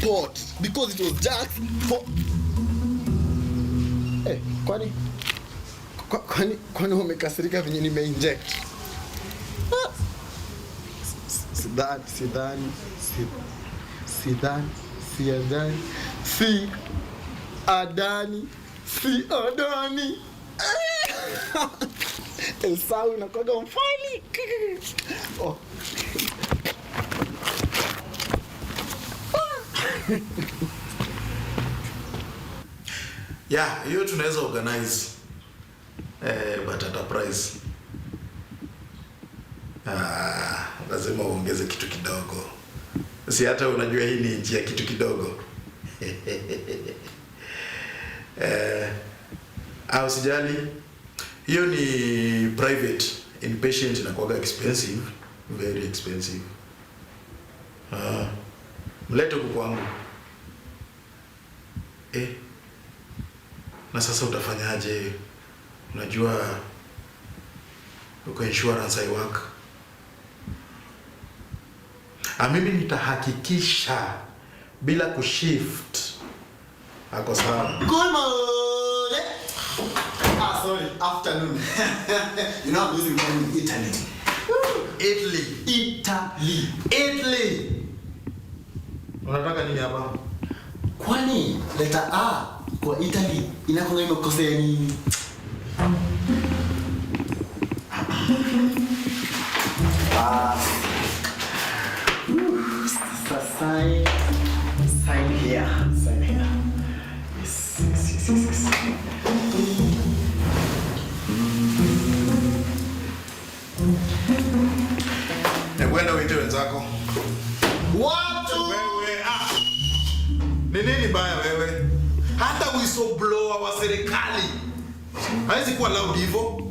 pot, because it was Jack's pot. Hey, kwani umekasirika venye nimeinject? Sidhani. Esau inakuwaga mfali. Oh. Yeah, hiyo tunaweza organize but at a price. Lazima uongeze kitu kidogo. Si hata unajua hii ni njia kitu kidogo. Usijali. Hiyo ni private, inpatient inakuwa expensive, very expensive. Mlete huku kwangu. Na sasa utafanyaje? Unajua uko insurance I work. Mimi nitahakikisha bila kushift. Ako sawa. Good morning. Sorry, afternoon. You know I'm using my Italy. Unataka nini hapa? Kwani letter A kwa Italy inakuwa imekosea nini? Sign here. Yes. Nekwenda uite wenzako. Watu! Wewe, ni nini baya wewe? Hata whistleblower wa serikali haizi kuwa loud hivyo.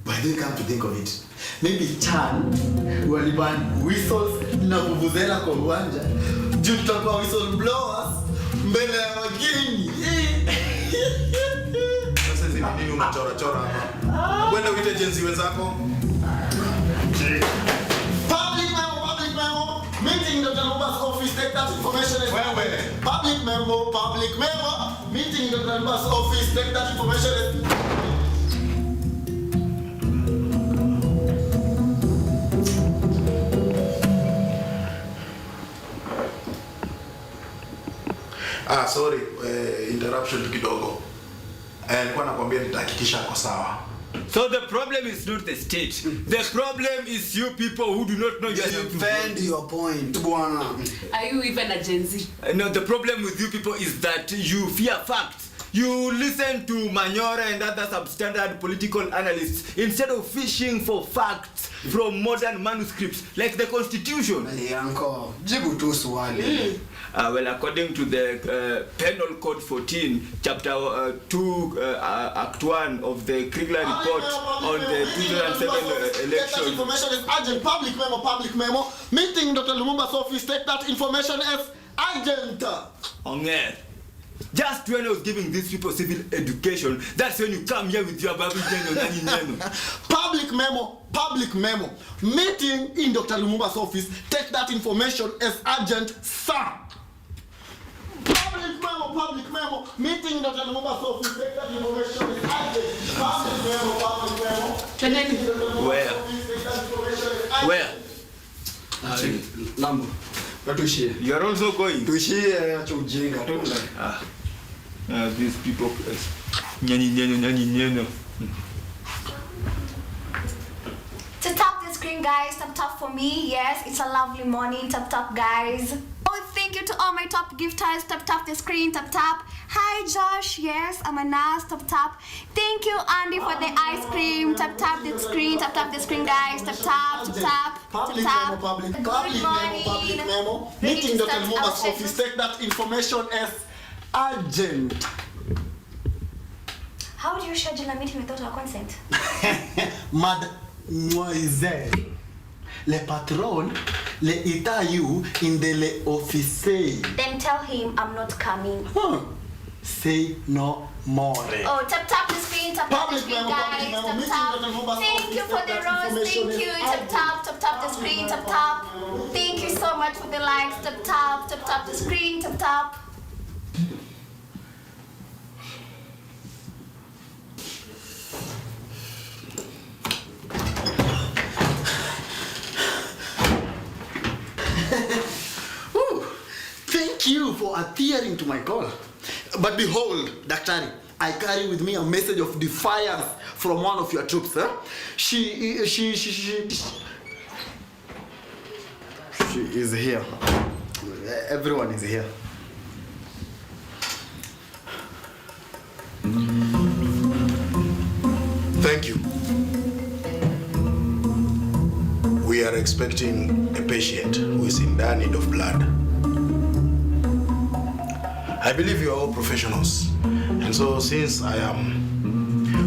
But they come to think of it, maybe Chan waliban whistles na vuvuzela kwa uwanja juu tutakuwa whistleblowers mbele ya wageni. Sasa hizi nini unachora hapa? Kwenda uite jenzi wenzako. Public memo, meeting Dr. Luba's office, take that information. Public memo, meeting Dr. Luba's office, take that information. Sorry, interruption kidogo. Nilikuwa nakwambia nitahakikisha ako sawa. So the problem is not the state. The problem is you people who do not know yourself. Defend your point, bwana. Are you even a Gen Z? No, the problem with you people is that you fear facts. You listen to Manyora and other substandard political analysts instead of fishing for facts from modern manuscripts like the Constitution. Yanko, jibu tu swali. Well, according to the Penal Code 14, Chapter 2, Act 1 of the Kriegler Report on the 2007 election. That information is urgent. Public memo. Meeting Dr. Lumumba's office, take that information as urgent. Onger. Just when I was giving these people civil education, that's when you come here with your baby neno. Public memo. Meeting in Dr. Lumumba's office, take that information as urgent, sir. Public memo. Meeting Dr. Lumumba's office, take that information as urgent. Public memo. Where? Lambo. You are also going. These people. Tap the screen, guys. Tap for me. Yes, it's a lovely morning. Tap, guys. Oh, thank you to all my top gifters. Tap the screen. Tap. Hi, Josh. Yes, I'm a nurse. Tap. Thank you, Andy, for the ice cream. Tap the screen. Tap the screen, guys. Tap. Public memo. Meeting Dr. Lumumba's office, take that information as urgent. How do you schedule a meeting without our consent? Mademoiselle, le patron le itayu in de le office. Then tell him I'm not coming. Say no more. Oh, tap the screen, tap the screen, guys. Tap. Thank you for the rose. Thank you. Tap the screen, tap. Thank you so much for the likes. Tap the screen, tap. Thank you for adhering to my call. But behold, Daktari, I carry with me a message of defiance from one of your troops. She is here. Everyone is here. Thank you. We are expecting a patient who is in dire need of blood. I believe you are all professionals, and so since I am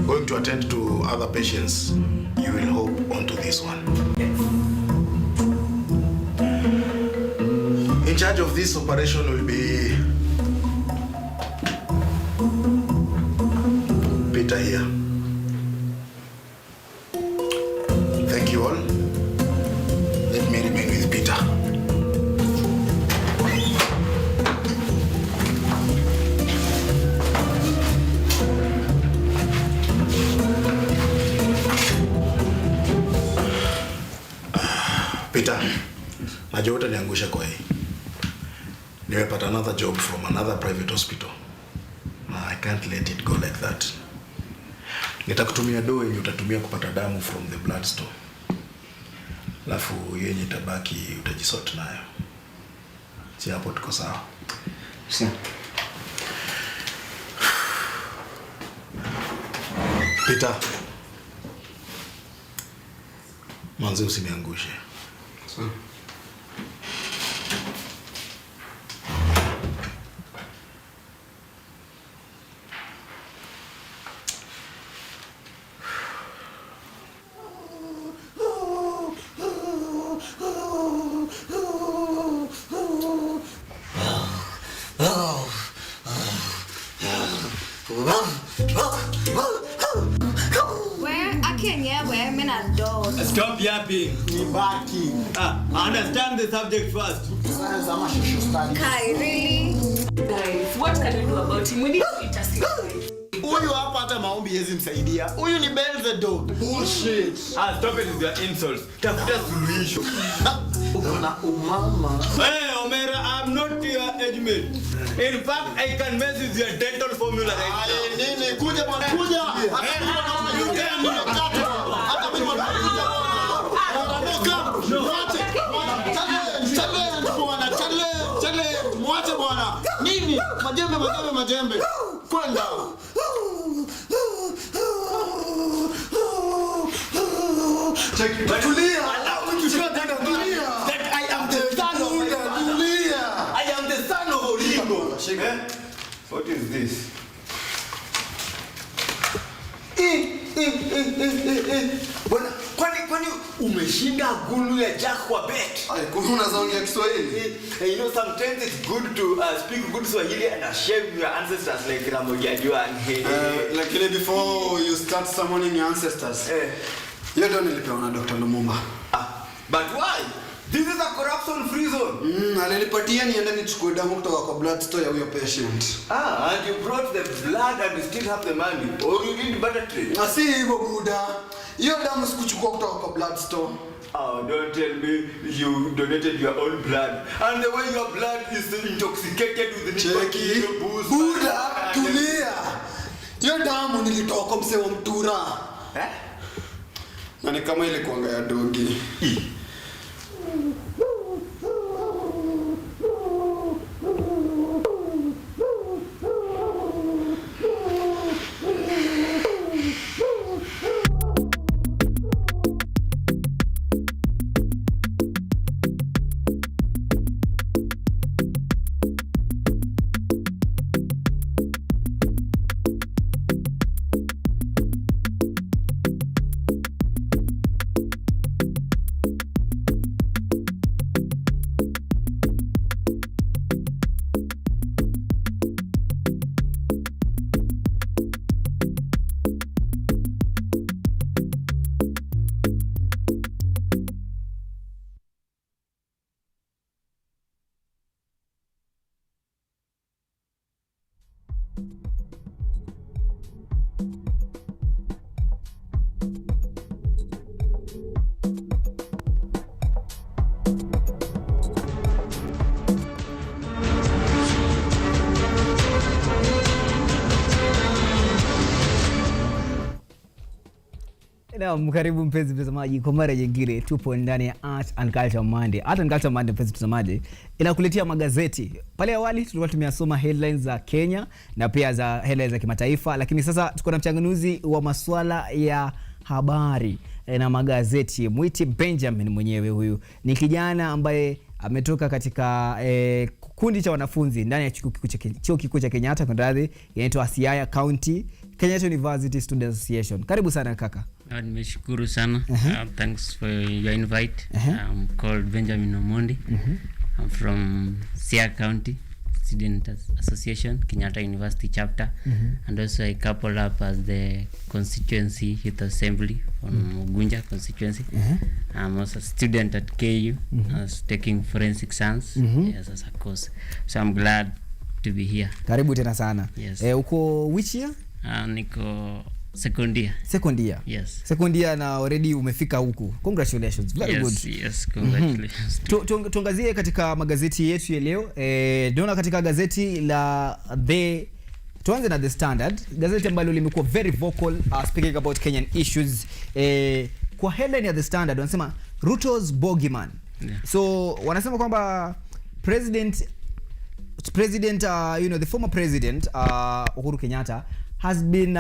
going to attend to other patients, you will hop onto this one. In charge of this operation will be Peter here. Thank you all. Let me remain with Peter. Peter, najua utaniangusha kwa hii. Nimepata another job from another private hospital. I can't let it go like that. Nitakutumia doa yenye utatumia kupata damu from the blood store. Alafu yenye tabaki utajisort nayo. Si hapo tuko sawa? Si. Peter. Manze usiniangushe. Sawa. Stop yapping. Nibaki. Understand the subject first. Kai, really? Guys, what can we do about him? We need to intercede. Huyu hapa hata maombi yezi msaidia. Huyu ni Belzedo. Bullshit. Stop it with your insults. Tafuta suluhisho. Una umama. Hey, Omera, am not your age mate. In fact, I can mess with your dental formula right now. Nini kuja bwana kuja. Hata mimi mwache bwana. Nini? Majembe. Kwenda. Tulia. That I am the son of Tulia. I am the son of Olingo. What is this? Bwana, kwani umeshinda gulu ya Jack kwa bet? Ay, kuna unaongea Kiswahili. You know, sometimes it's good to speak good Swahili and shame your ancestors like Ramogi Ajuan. Like before you start summoning your ancestors. You don't nilipewa na Dr. Lumumba. But why? This is a corruption free zone. Alinipatia niende nichukue damu kutoka kwa blood store ya huyo patient. And you brought the blood and you still have the money. Or you did better trade. Si hivyo buda. Hiyo damu sikuchukua kutoka kwa blood store. Don't tell me you donated your own blood. And the way your blood is intoxicated with the nicotine booze. Buda, tulia. Hiyo damu nilitoa kwa mzee wa Mtura. Na ni kama ile kuanga ya dogi. Na karibu mpenzi mtazamaji kwa mara nyingine, tupo ndani ya Art and Culture Monday. Art and Culture Monday mpenzi mtazamaji inakuletea magazeti. Pale awali tulikuwa tumeyasoma headlines za Kenya na pia za headlines za kimataifa, lakini sasa tuko na mchanganuzi wa masuala ya habari na magazeti. Mwiti Benjamin mwenyewe huyu ni kijana ambaye ametoka katika kundi cha wanafunzi ndani ya chuo kikuu cha Kenyatta Kondradhi, inaitwa Siaya County Kenyatta University Students Association. Karibu sana kaka. Nimeshukuru sana. Thanks for your invite. I'm called Benjamin Omondi. I'm from Siaya County Student Association, Kenyatta University chapter, and also I couple up as the constituency youth assembly from Ugunja constituency. I'm also a student at KU. I was taking forensic science yes, as a course. So I'm glad to be here. Karibu tena sana. Yes. Uko which year? Niko second year. Second year? Yes. Second year na already umefika huku. Congratulations. Very good. Yes, congratulations. Tuangazie katika magazeti yetu ya leo. Naona katika gazeti la tuanze na The Standard, gazeti ambalo limekuwa very vocal speaking about Kenyan issues. Kwa headline ya The Standard wanasema Ruto's bogeyman. Yeah. So wanasema kwamba president the former president Uhuru Kenyatta has been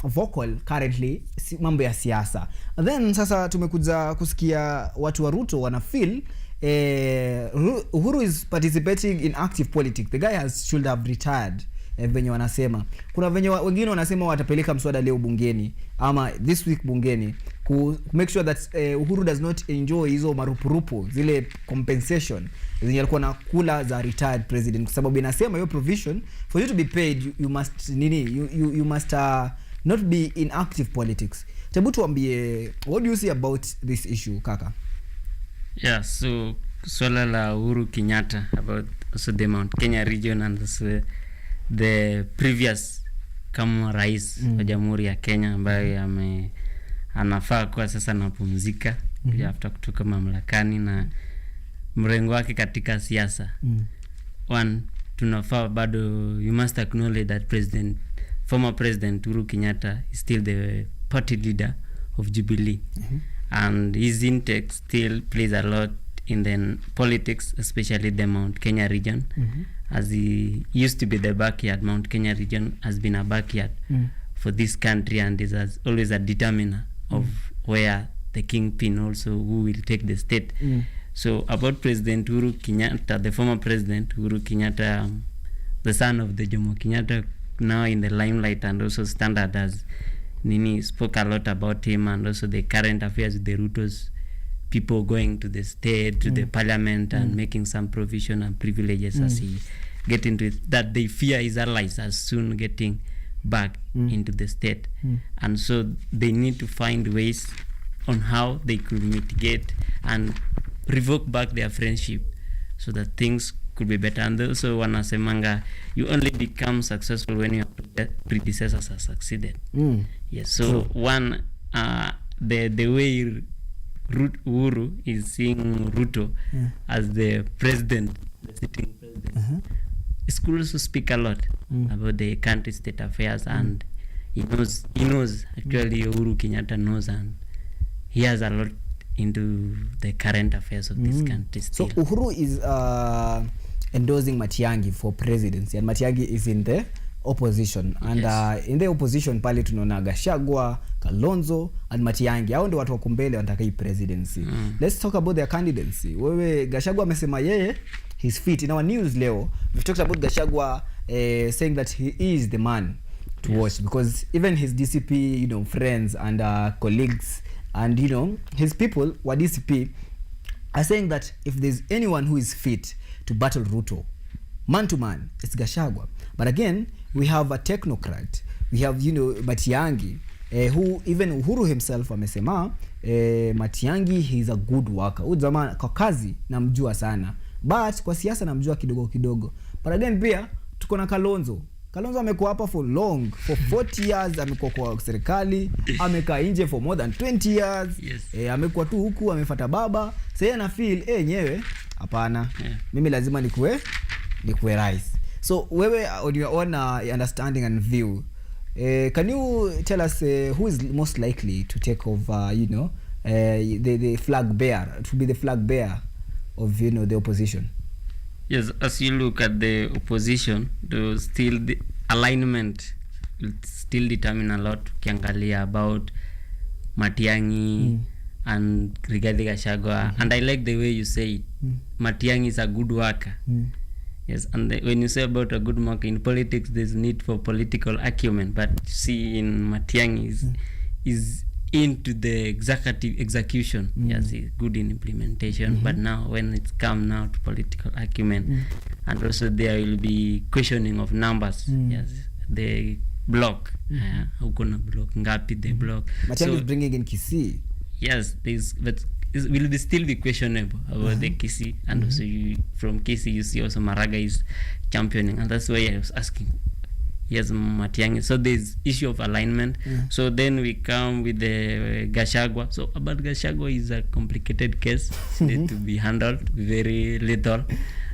vocal currently mambo ya siasa. Then sasa tumekuja kusikia watu wa Ruto wana feel Uhuru is participating in active politics. The guy should have retired. Venye wanasema kuna venye wengine wanasema watapeleka mswada leo bungeni ama this week bungeni ku make sure that Uhuru does not enjoy hizo marupurupu zile compensation zenye alikuwa na kula za retired president, kwa sababu inasema hiyo provision for you to be paid you must you must not be in active politics. Hebu tuambie, what do you see about this issue kaka? Yeah, so swala la Uhuru Kenyatta about also the Mount Kenya region and also the previous kama rais wa Jamhuri ya Kenya ambaye anafaa kwa sasa anapumzika after kutoka mamlakani na mrengo wake katika siasa. one, tunafaa bado, you must acknowledge that former president Uhuru Kenyatta is still the party leader of Jubilee. And his intake still plays a lot in the politics, especially the Mount Kenya region. As he used to be the backyard, Mount Kenya region has been a backyard for this country, and is as always a determiner of where the kingpin also, who will take the state. So about President Uhuru Kenyatta, the former president Uhuru Kenyatta, the son of the Jomo Kenyatta, now in the limelight, and also Standard as Nini spoke a lot about him, and also the current affairs with the Rutos, people going to the state, to the parliament, and making some provision and privileges as he get into it, that they fear his allies as soon getting back into the state. And so they need to find ways on how they could mitigate and revoke back their friendship so that things could be better. And also wanasemanga, you only become successful when your predecessors are succeeded. Yes, so one, the way Uhuru is seeing Ruto as the president, the sitting president, it could also speak a lot about the country state affairs, and he knows actually Uhuru Kenyatta knows, and he has a lot into the current affairs of this country still. So Uhuru is endorsing Matiang'i for presidency, and Matiang'i is in the opposition, and in the opposition pale tunaona Gachagua, Kalonzo and Matiang'i. Hao ndio watu wa kumbele wanataka hii presidency. Let's talk about their candidacy. Wewe, Gachagua amesema yeye he's fit. In our news leo we've talked about Gachagua saying that he is the man to watch, because even his DCP, friends and colleagues and his people wa DCP are saying that if there's anyone who is fit to battle Ruto man to man, it's Gachagua. But again, we have a technocrat, we have Matiang'i, who even Uhuru himself amesema Matiang'i, he's a good worker. Huyu jamaa kwa kazi namjua sana, but kwa siasa namjua kidogo. But again pia tuko na Kalonzo amekuwa hapa for 40 years, amekuwa kwa serikali, amekaa nje for more than 20 years. Amekuwa tu huku, amefuata baba. Sasa ana feel nyewe hapana, mimi lazima nikuwe rais. So wewe, on your own understanding and view, can you tell us who is most likely to take over the flag bearer, to be the flag bearer of the opposition? Yes, as you look at the opposition, still the alignment will still determine a lot. Ukiangalia about Matiang'i and Rigathi Gachagua, and I like the way you say it. Matiang'i is a good worker. Yes, and when you say about a good worker in politics, there's need for political acumen, but see in Matiang'i is into the execution. Yes, he's good in implementation, but now when it's come now to political acumen, and also there will be questioning of numbers. Yes, the block, how gonna block ngapi the block. Matiang'i is bringing in Kisii. Yes, but it will still be questionable about the Kisii, and also from Kisii you see also Maraga is championing, and that's why I was asking. Yes, Matiang'i. So there's issue of alignment. So then we come with the Gachagua. So about Gachagua is a complicated case. It needs to be handled very little.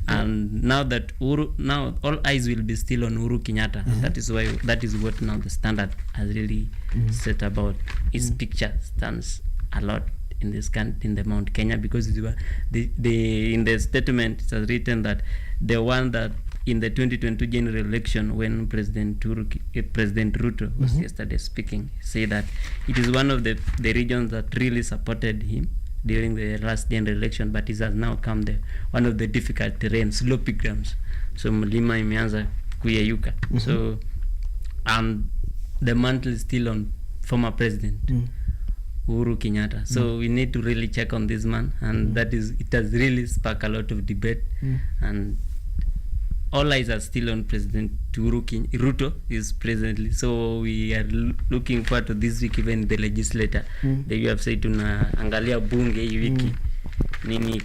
And now that now all eyes will be still on Uhuru Kenyatta. And that is what now the Standard has really set about. His picture stands a lot in this country, in the Mount Kenya, because in the statement it has written that the one that in the 2022 general election, when President Ruto was yesterday speaking, say that it is one of the regions that really supported him during the last general election, but it has now come one of the difficult terrain, slopy grounds. So mlima imeanza kuyeyuka. So the mantle is still on former president Uhuru Kenyatta. So we need to really check on this man, and it has really sparked a lot of debate, and all eyes are still on President Ruto is presently. So we are looking forward to this week, even the legislature. They have said tunaangalia bunge hii wiki nini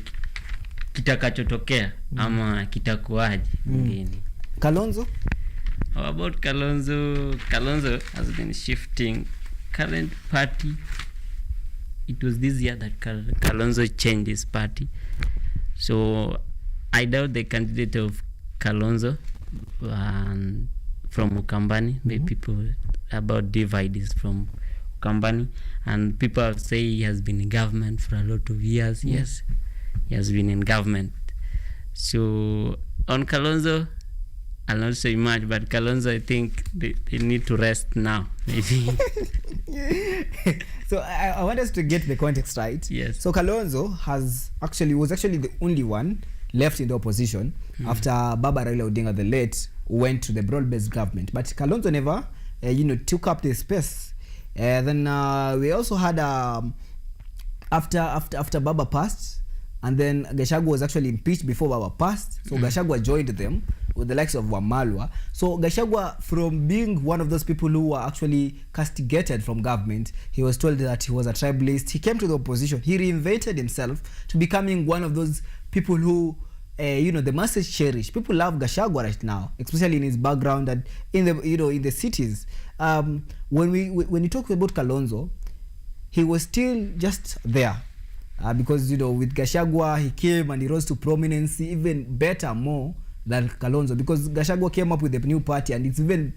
kitakachotokea ama kitakuaje bungeni. Kalonzo? How about Kalonzo? Kalonzo has been shifting current party. It was this year that Kalonzo changed his party. So I doubt the candidate of Kalonzo from Ukambani. The people about divide is from Ukambani, and people have say he has been in government for a lot of years. Yes, he has been in government. So on Kalonzo, I'll not say much, but Kalonzo, I think they need to rest now, maybe. So I want us to get the context right. Yes. So Kalonzo was actually the only one left in the opposition after Baba Raila Odinga the late went to the broad-based government. But Kalonzo never, took up the space. Then we also had after Baba passed, and then Gachagua was actually impeached before Baba passed. So Gachagua joined them with the likes of Wamalwa. So Gachagua, from being one of those people who were actually castigated from government, he was told that he was a tribalist. He came to the opposition. He reinvented himself to becoming one of those people who, the masses cherish. People love Gachagua right now, especially in his background and in the cities. When you talk about Kalonzo, he was still just there. Because with Gachagua he came and he rose to prominence even better more than Kalonzo, because Gachagua came up with a new party and it's even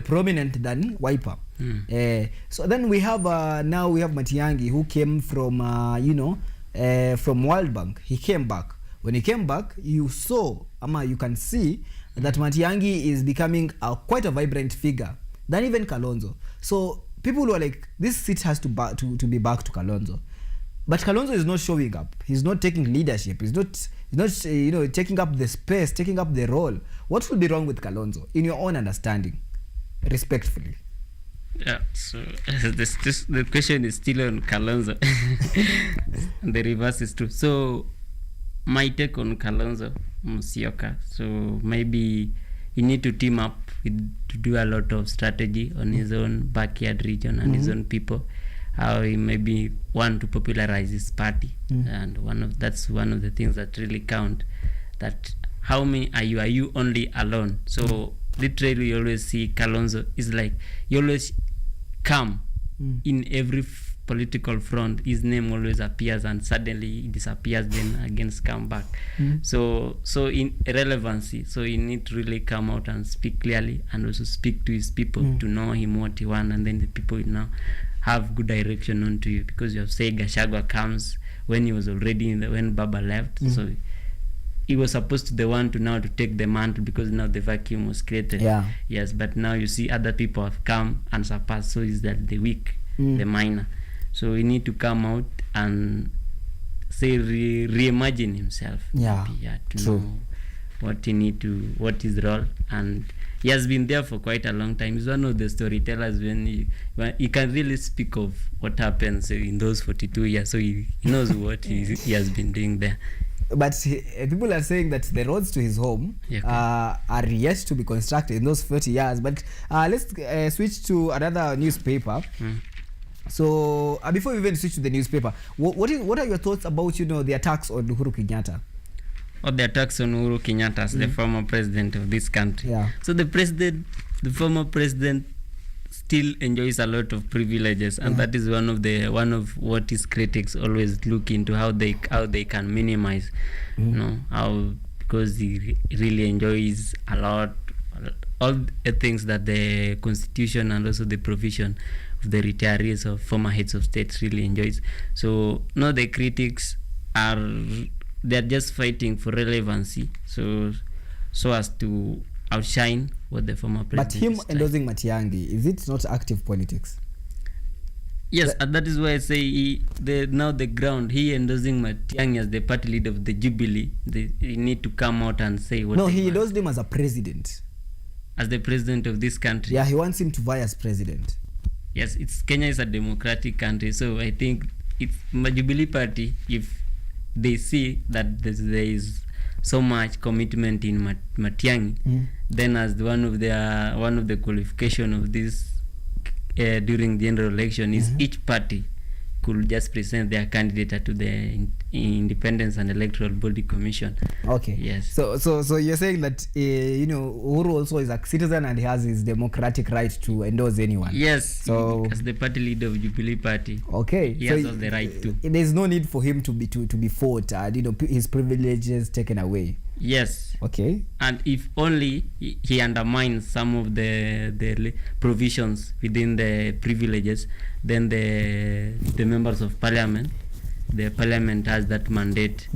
prominent than Wiper. So then we have Matiang'i, who came from from World Bank. He came back. When he came back, you can see that Matiang'i is becoming quite a vibrant figure than even Kalonzo. So people were like, this seat has to be back to Kalonzo. But Kalonzo is not showing up. He's not taking leadership. He's not taking up the space, taking up the role. What will be wrong with Kalonzo, in your own understanding, respectfully? Yeah, so the question is still on Kalonzo. The reverse is true. So my take on Kalonzo Musyoka, so maybe he need to team up to do a lot of strategy on his own backyard region and his own people. How he maybe want to popularize his party, and that's one of the things that really count. That how many are you only alone? So literally you always see Kalonzo is like, you always come in every political front, his name always appears and suddenly he disappears, then again come back. So in relevancy, so he need to really come out and speak clearly and also speak to his people to know him what he want, and then the people now have good direction onto you, because you have said Gachagua comes when he was already when Baba left. So he was supposed to the one to now to take the mantle, because now the vacuum was created. Yes, but now you see other people have come and surpassed. So is that the weak, the minor. So we need to come out and say reimagine himself. To know what what his role, and he has been there for quite a long time. He's one of the storytellers when he can really speak of what happens in those 42 years. So he knows what he has been doing there. But people are saying that the roads to his home are yet to be constructed in those 40 years. But let's switch to another newspaper. So before we even switch to the newspaper, what are your thoughts about the attacks on Uhuru Kenyatta? Or the attacks on Uhuru Kenyatta as the former president of this country. So the former president still enjoys a lot of privileges, and that is one of what his critics always look into, how they can minimize, because he really enjoys a lot, all the things that the constitution and also the provision of the retirees of former heads of states really enjoys. So the critics they're just fighting for relevancy, so as to outshine what the former president. But him endorsing Matiang'i, is it not active politics? Yes, and that is why I say the ground, he endorsing Matiang'i as the party leader of the Jubilee, he need to come out and say what. No, he endorsed him as a president. As the president of this country. Yeah, he wants him to vie as president. Yes, Kenya is a democratic country, so I think it's my Jubilee party, if they see that there is so much commitment in Matiang'i, then as one of the qualification of this during the general election is each party could just present their candidate to the Independence and Electoral Body Commission. Okay. Yes. So you're saying that Uhuru also is a citizen and he has his democratic right to endorse anyone. Yes. So as the party leader of Jubilee Party. Okay. He has all the right to. There's no need for him to be fought. His privileges taken away. Yes. Okay. And if only he undermines some of the provisions within the privileges, then the members of parliament, the parliament has that mandate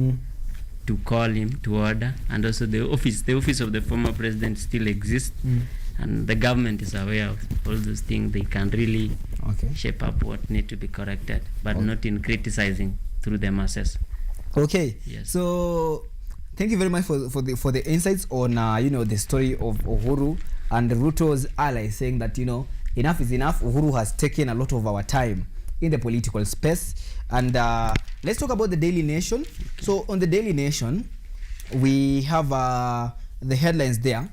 to call him to order, and also the office of the former president still exists, and the government is aware of all those things. They can really shape up what need to be corrected, but not in criticizing through the masses. Okay. Yes. So thank you very much for the insights on the story of Uhuru and Ruto's ally, saying that enough is enough. Uhuru has taken a lot of our time in the political space. And let's talk about the Daily Nation. So on the Daily Nation, we have the headlines there.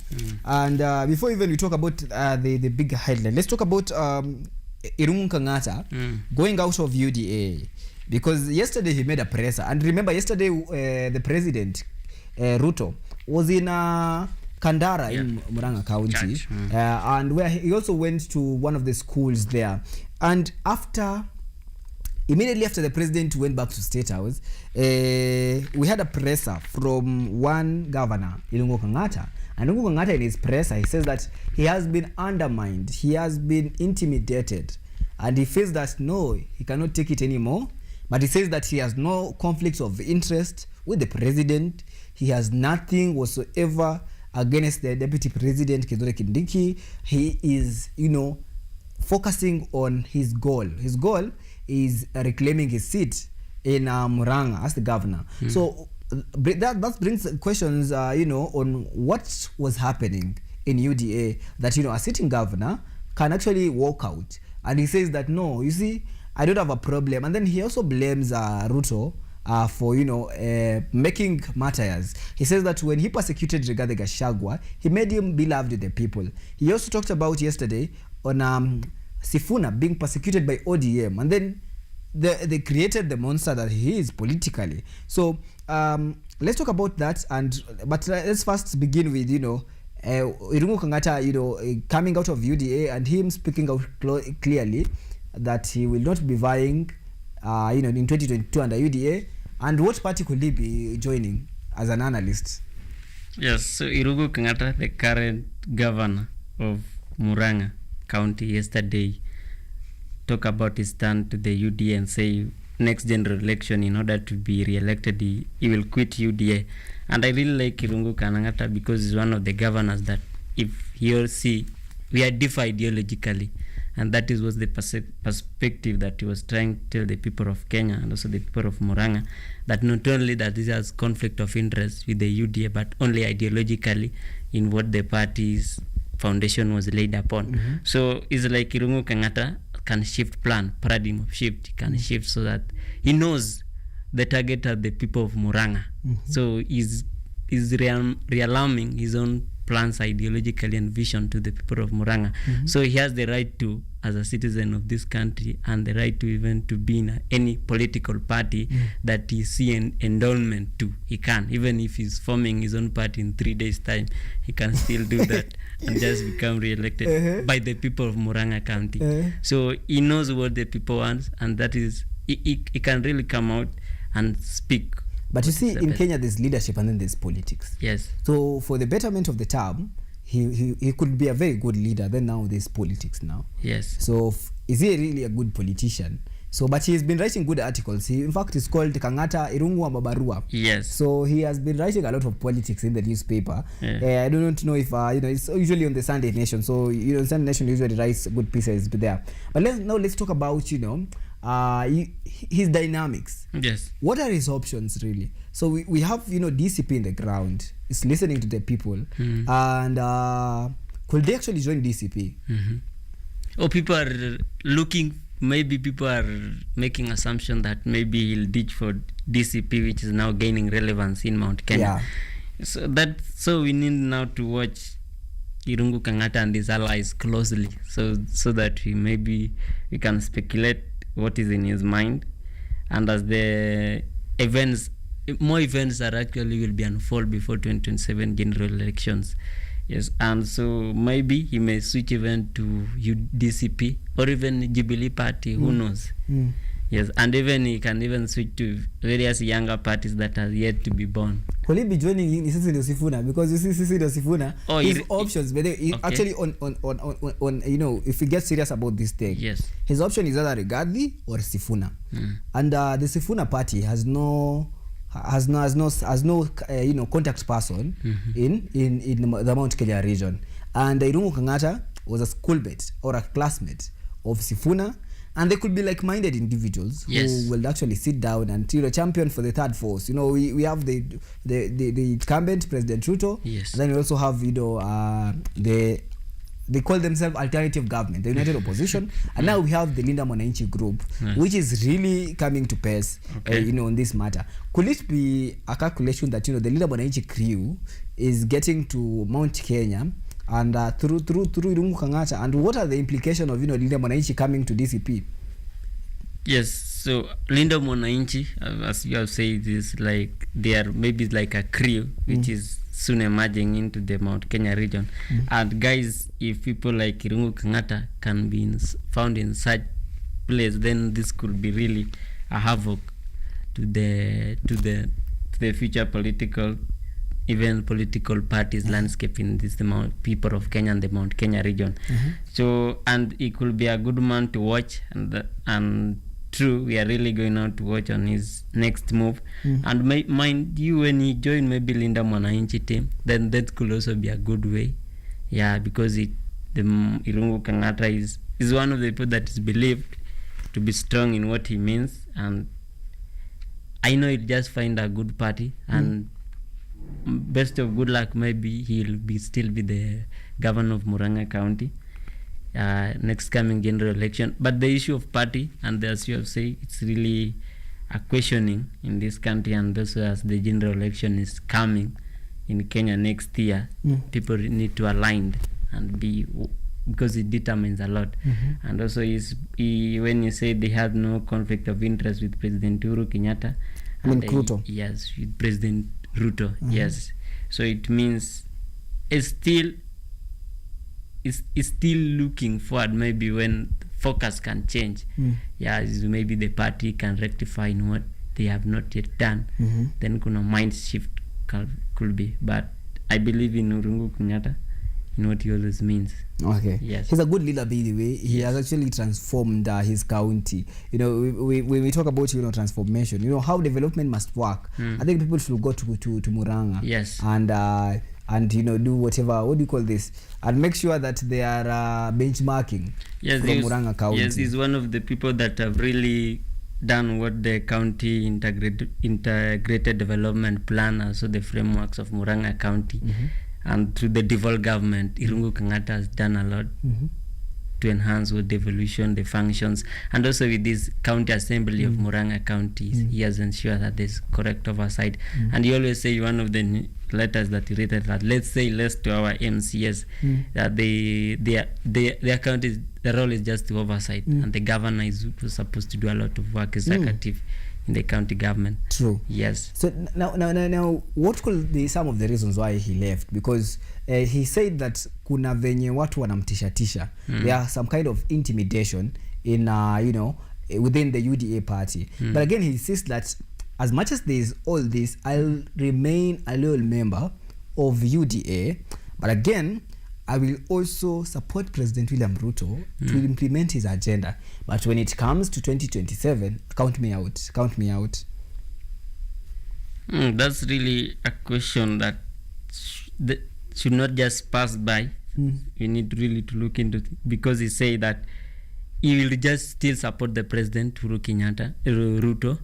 And before even we talk about the big headline, let's talk about Irungu Kangata going out of UDA. Because yesterday he made a presser. And remember, yesterday the president, Ruto, was in Kandara in Murang'a County. And where he also went to one of the schools there. And immediately after the president went back to State House, we had a presser from one governor, Irungu Kangata. And Irungu Kangata, in his presser, he says that he has been undermined, he has been intimidated, and he feels that no, he cannot take it anymore. But he says that he has no conflicts of interest with the president. He has nothing whatsoever against the deputy president, Kithure Kindiki. He is, focusing on his goal. His goal is reclaiming his seat in Murang'a as the governor. So that brings questions, on what was happening in UDA, that, a sitting governor can actually walk out. And he says that, no, you see, I don't have a problem. And then he also blames Ruto for, making martyrs. He says that when he persecuted Rigathi Gachagua, he made him beloved with the people. He also talked about yesterday on Sifuna being persecuted by ODM. And then they created the monster that he is politically. So let's talk about that. But let's first begin with, Irungu Kangata, coming out of UDA and him speaking out clearly that he will not be vying, in 2022 under UDA. And what party could he be joining as an analyst? Yes, so Irungu Kangata, the current governor of Murang'a County, yesterday talk about his stand to the UDA and say next general election, in order to be re-elected, he will quit UDA. And I really like Irungu Kangata because he's one of the governors that if he or she, we are different ideologically. And that was the perspective that he was trying to tell the people of Kenya and also the people of Murang'a, that not only that this has conflict of interest with the UDA, but only ideologically in what the party's foundation was laid upon. So it's like Irungu Kangata can shift paradigm of shift, he can shift so that he knows the target are the people of Murang'a. So he's realarming his own plans ideologically and vision to the people of Murang'a. So he has the right to, as a citizen of this country, and the right to even to be in any political party that he see an endowment to. He can, even if he's forming his own party in 3 days' time, he can still do that and just become re-elected by the people of Murang'a County. So he knows what the people want, and that is, he can really come out and speak. But you see, in Kenya, there's leadership and then there's politics. Yes. So for the betterment of the term, he could be a very good leader. Then now there's politics now. Yes. So is he really a good politician? So, but he's been writing good articles. In fact, it's called Kangata Irungu Mabarua. Yes. So he has been writing a lot of politics in the newspaper. I don't know if it's usually on the Sunday Nation. So Sunday Nation usually writes good pieces there. But let's talk about his dynamics. Yes. What are his options really? So we have DCP in the ground. It's listening to the people, and could they actually join DCP? Or people are looking. Maybe people are making assumption that maybe he'll ditch for DCP, which is now gaining relevance in Mount Kenya. So we need now to watch Irungu Kangata and his allies closely, so that we can speculate what is in his mind, and as the more events are actually will be unfold before 2027 general elections. Yes, and so maybe he may switch even to DCP or even Jubilee Party. Who knows? Yes, and even he can even switch to various younger parties that are yet to be born. Will he be joining in Sisi ndio Sifuna? Because you see Sisi ndio Sifuna, his options, but actually on you know, if we get serious about this thing, yes, his option is either Rigathi or Sifuna. And the Sifuna party has no you know, contact person in the Mount Kenya region. And Irungu Kangata was a schoolmate or a classmate of Sifuna, and they could be like-minded individuals who will actually sit down and, you know, champion for the third force. You know, we have the incumbent President Ruto, and then we also have, you know, they call themselves alternative government, the united opposition, and now we have the Linda Mwananchi group, which is really coming to pass, you know, on this matter. Could it be a calculation that, you know, the Linda Mwananchi crew is getting to Mount Kenya and through Irungu Kangata, and what are the implications of, you know, Linda Mwananchi coming to DCP? Yes, so Linda Mwananchi, as you have said, is like they are maybe like a crew which is soon emerging into the Mount Kenya region. And guys, if people like Irungu Kangata can be found in such place, then this could be really a havoc to the future political parties landscape in this people of Kenya and the Mount Kenya region. So, and it could be a good man to watch, and true, we are really going out to watch on his next move. And mind you, when he joined maybe Linda Mwananchi team, then that could also be a good way. Yeah, because the Irungu Kangata is one of the people that is believed to be strong in what he means, and I know he'll just find a good party, and best of good luck, maybe he'll still be the governor of Murang'a County next coming general election. But the issue of party, and as you have said, it's really a questioning in this country, and also as the general election is coming in Kenya next year, people need to align and be, because it determines a lot. And also when you say they have no conflict of interest with President Uhuru Kenyatta, Ruto. Yes, with President Ruto, yes. So it means it's still looking forward, maybe when focus can change. Maybe the party can rectify in what they have not yet done. Then kuna mind shift could be. But I believe in Irungu Kenyatta, in what he always means. Okay. Yes. He's a good leader, by the way. He has actually transformed his county. You know, when we talk about, you know, transformation, you know, how development must work. I think people should go to Murang'a. Yes. And you know, do whatever, what do you call this, and make sure that they are benchmarking from Murang'a County. Yes, he's one of the people that have really done what the county integrated development plan, also the frameworks of Murang'a County. And through the devolved government, Irungu Kangata has done a lot to enhance with the evolution, the functions, and also with this county assembly of Murang'a County, he has ensured that there's correct oversight. And he always say, one of the letters that he written, that let's say less to our MCS, that their county, the role is just to oversight, and the governor is supposed to do a lot of work executive in the county government. True. Yes. So now what could be some of the reasons why he left? Because he said that kuna venye watu wanamtisha. There are some kind of intimidation in you know, within the UDA party. But again, he insists that as much as there is all this, I'll remain a loyal member of UDA. But again, I will also support President William Ruto to implement his agenda. But when it comes to 2027, count me out. Count me out. That's really a question that should not just pass by. We need really to look into it, because he say that he will just still support the president, Uhuru Kenyatta, Ruto,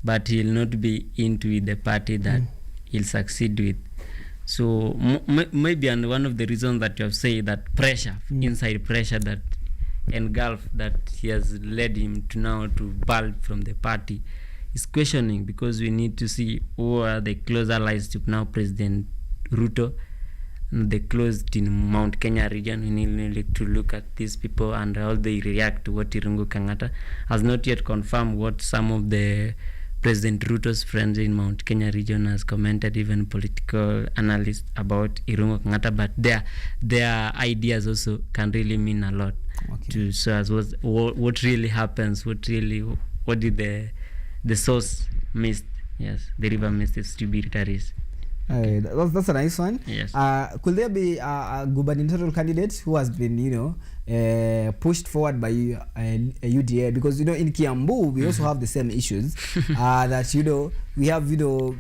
but he will not be into the party that he'll succeed with. So maybe, and one of the reasons that you have said, that pressure, inside pressure that engulfed, that he has led him to now to bulk from the party, is questioning, because we need to see who are the close allies to now President Ruto, and the closed in Mount Kenya region. We need to look at these people and how they react to what Irungu Kangata has not yet confirmed, what some of the President Ruto's friends in Mount Kenya region has commented, even political analysts, about Irungu Kangata, but their ideas also can really mean a lot to so as what really happens, what what did the source missed. Yes, the river missed its tributaries. That's a nice one. Yes. Could there be a gubernatorial candidate who has been, pushed forward by a UDA? Because, in Kiambu, we also have the same issues. That, we have,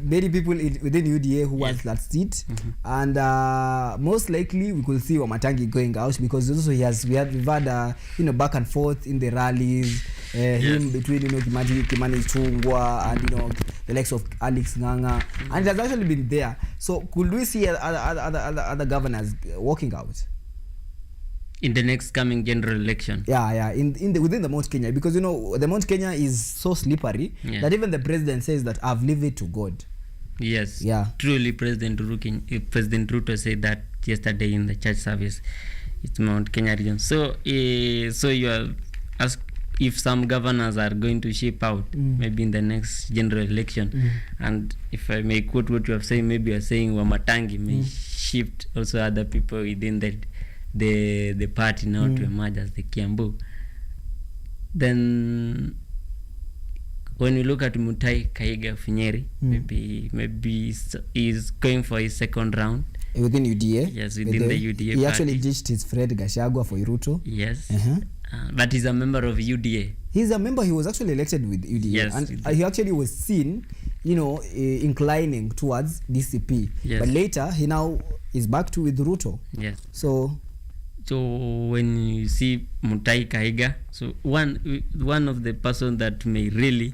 many people within UDA who wants that seat. And most likely, we could see Wamatangi going out because also we've had, back and forth in the rallies. Him between Kimani Chungwa and the likes of Alex Nganga, and it has actually been there. So could we see other governors walking out in the next coming general election? Yeah, within the Mount Kenya, because the Mount Kenya is so slippery that even the president says that I've leave it to God. Yes. Yeah. Truly, President Ruto said that yesterday in the church service. It's Mount Kenya region. So you are asked if some governors are going to shape out maybe in the next general election, and if I may quote what you have said, maybe you are saying Wamatangi may shift also other people within the party now to emerge as the Kiambu. Then when we look at Mutai Kaiga Finyeri, maybe he's going for his second round. Within UDA? Yes, within the UDA he party. Actually ditched his friend Gachagua for Ruto. Yes. But he's a member of UDA. He's a member. He was actually elected with UDA. Yes, and he actually was seen, inclining towards DCP. Yes. But later, he now is back to with Ruto. Yes. So when you see Mutai Kaiga, so one of the person that may really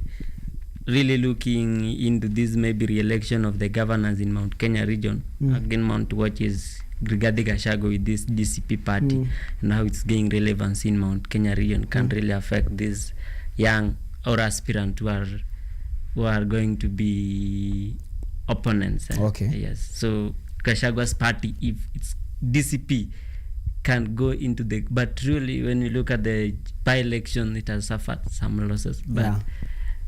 looking into this maybe re-election of the governors in Mount Kenya region, again Mount Watch is Rigathi Gachagua with this DCP party, and how it's gaining relevance in Mount Kenya region can really affect these young or aspirants who are going to be opponents. Okay. Yes. So Gashagua's party, if it's DCP, can go into but really when you look at the by-election, it has suffered some losses.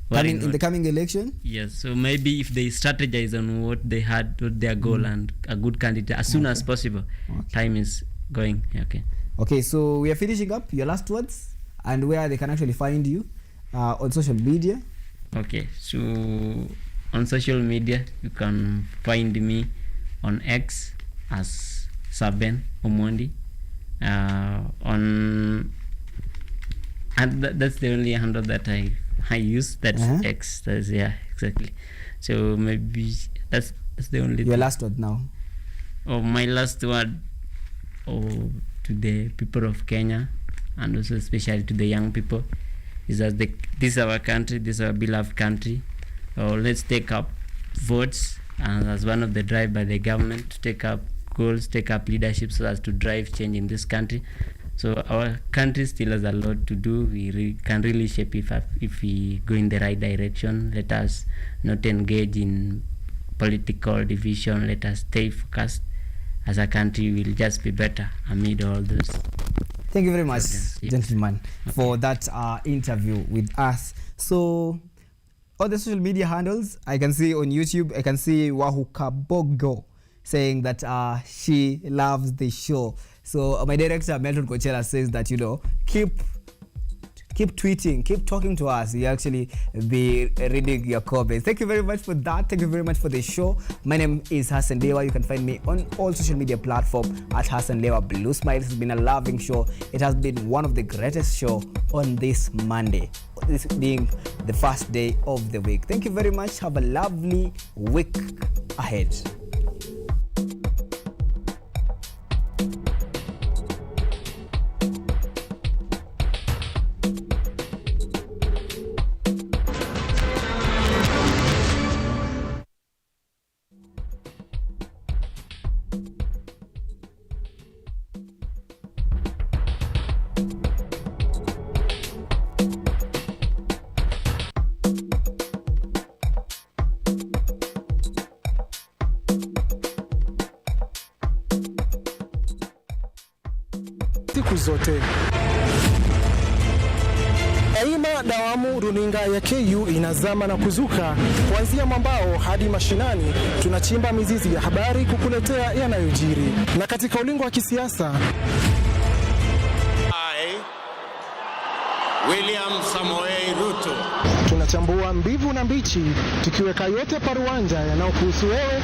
But in the coming election? Yes, so maybe if they strategize on what they had, what their goal, and a good candidate as soon as possible, time is going. Okay, so we are finishing up. Your last words and where they can actually find you on social media. Okay, so on social media, you can find me on X as Saben Omondi. And that's the only handle that I use. That's X. That's exactly. So maybe that's the only. Your last word now. My last word to the people of Kenya, and also especially to the young people, is that this is our country, this is our beloved country. Let's take up votes, and as one of the drive by the government to take up goals, take up leadership so as to drive change in this country. So our country still has a lot to do. We can really shape if we go in the right direction. Let us not engage in political division. Let us stay focused. As a country, we'll just be better amid all those. Thank you very much, gentlemen, for that interview with us. So, all the social media handles, I can see on YouTube, I can see Wahu Kabogo saying that she loves the show. So my director, Melton Kochela, says that, keep tweeting, keep talking to us. He'll actually be reading your comments. Thank you very much for that. Thank you very much for the show. My name is Hassan Lewa. You can find me on all social media platforms at Hassan Lewa Bluesmile. It's been a loving show. It has been one of the greatest shows on this Monday, this being the first day of the week. Thank you very much. Have a lovely week ahead. Siku zote daima dawamu, runinga ya KU inazama na kuzuka. Kuanzia mwambao hadi mashinani, tunachimba mizizi ya habari kukuletea yanayojiri. Na katika ulingo wa kisiasa, William Samoei Ruto tukichambua mbivu na mbichi, tukiweka yote paruanja yanayokuhusu wewe.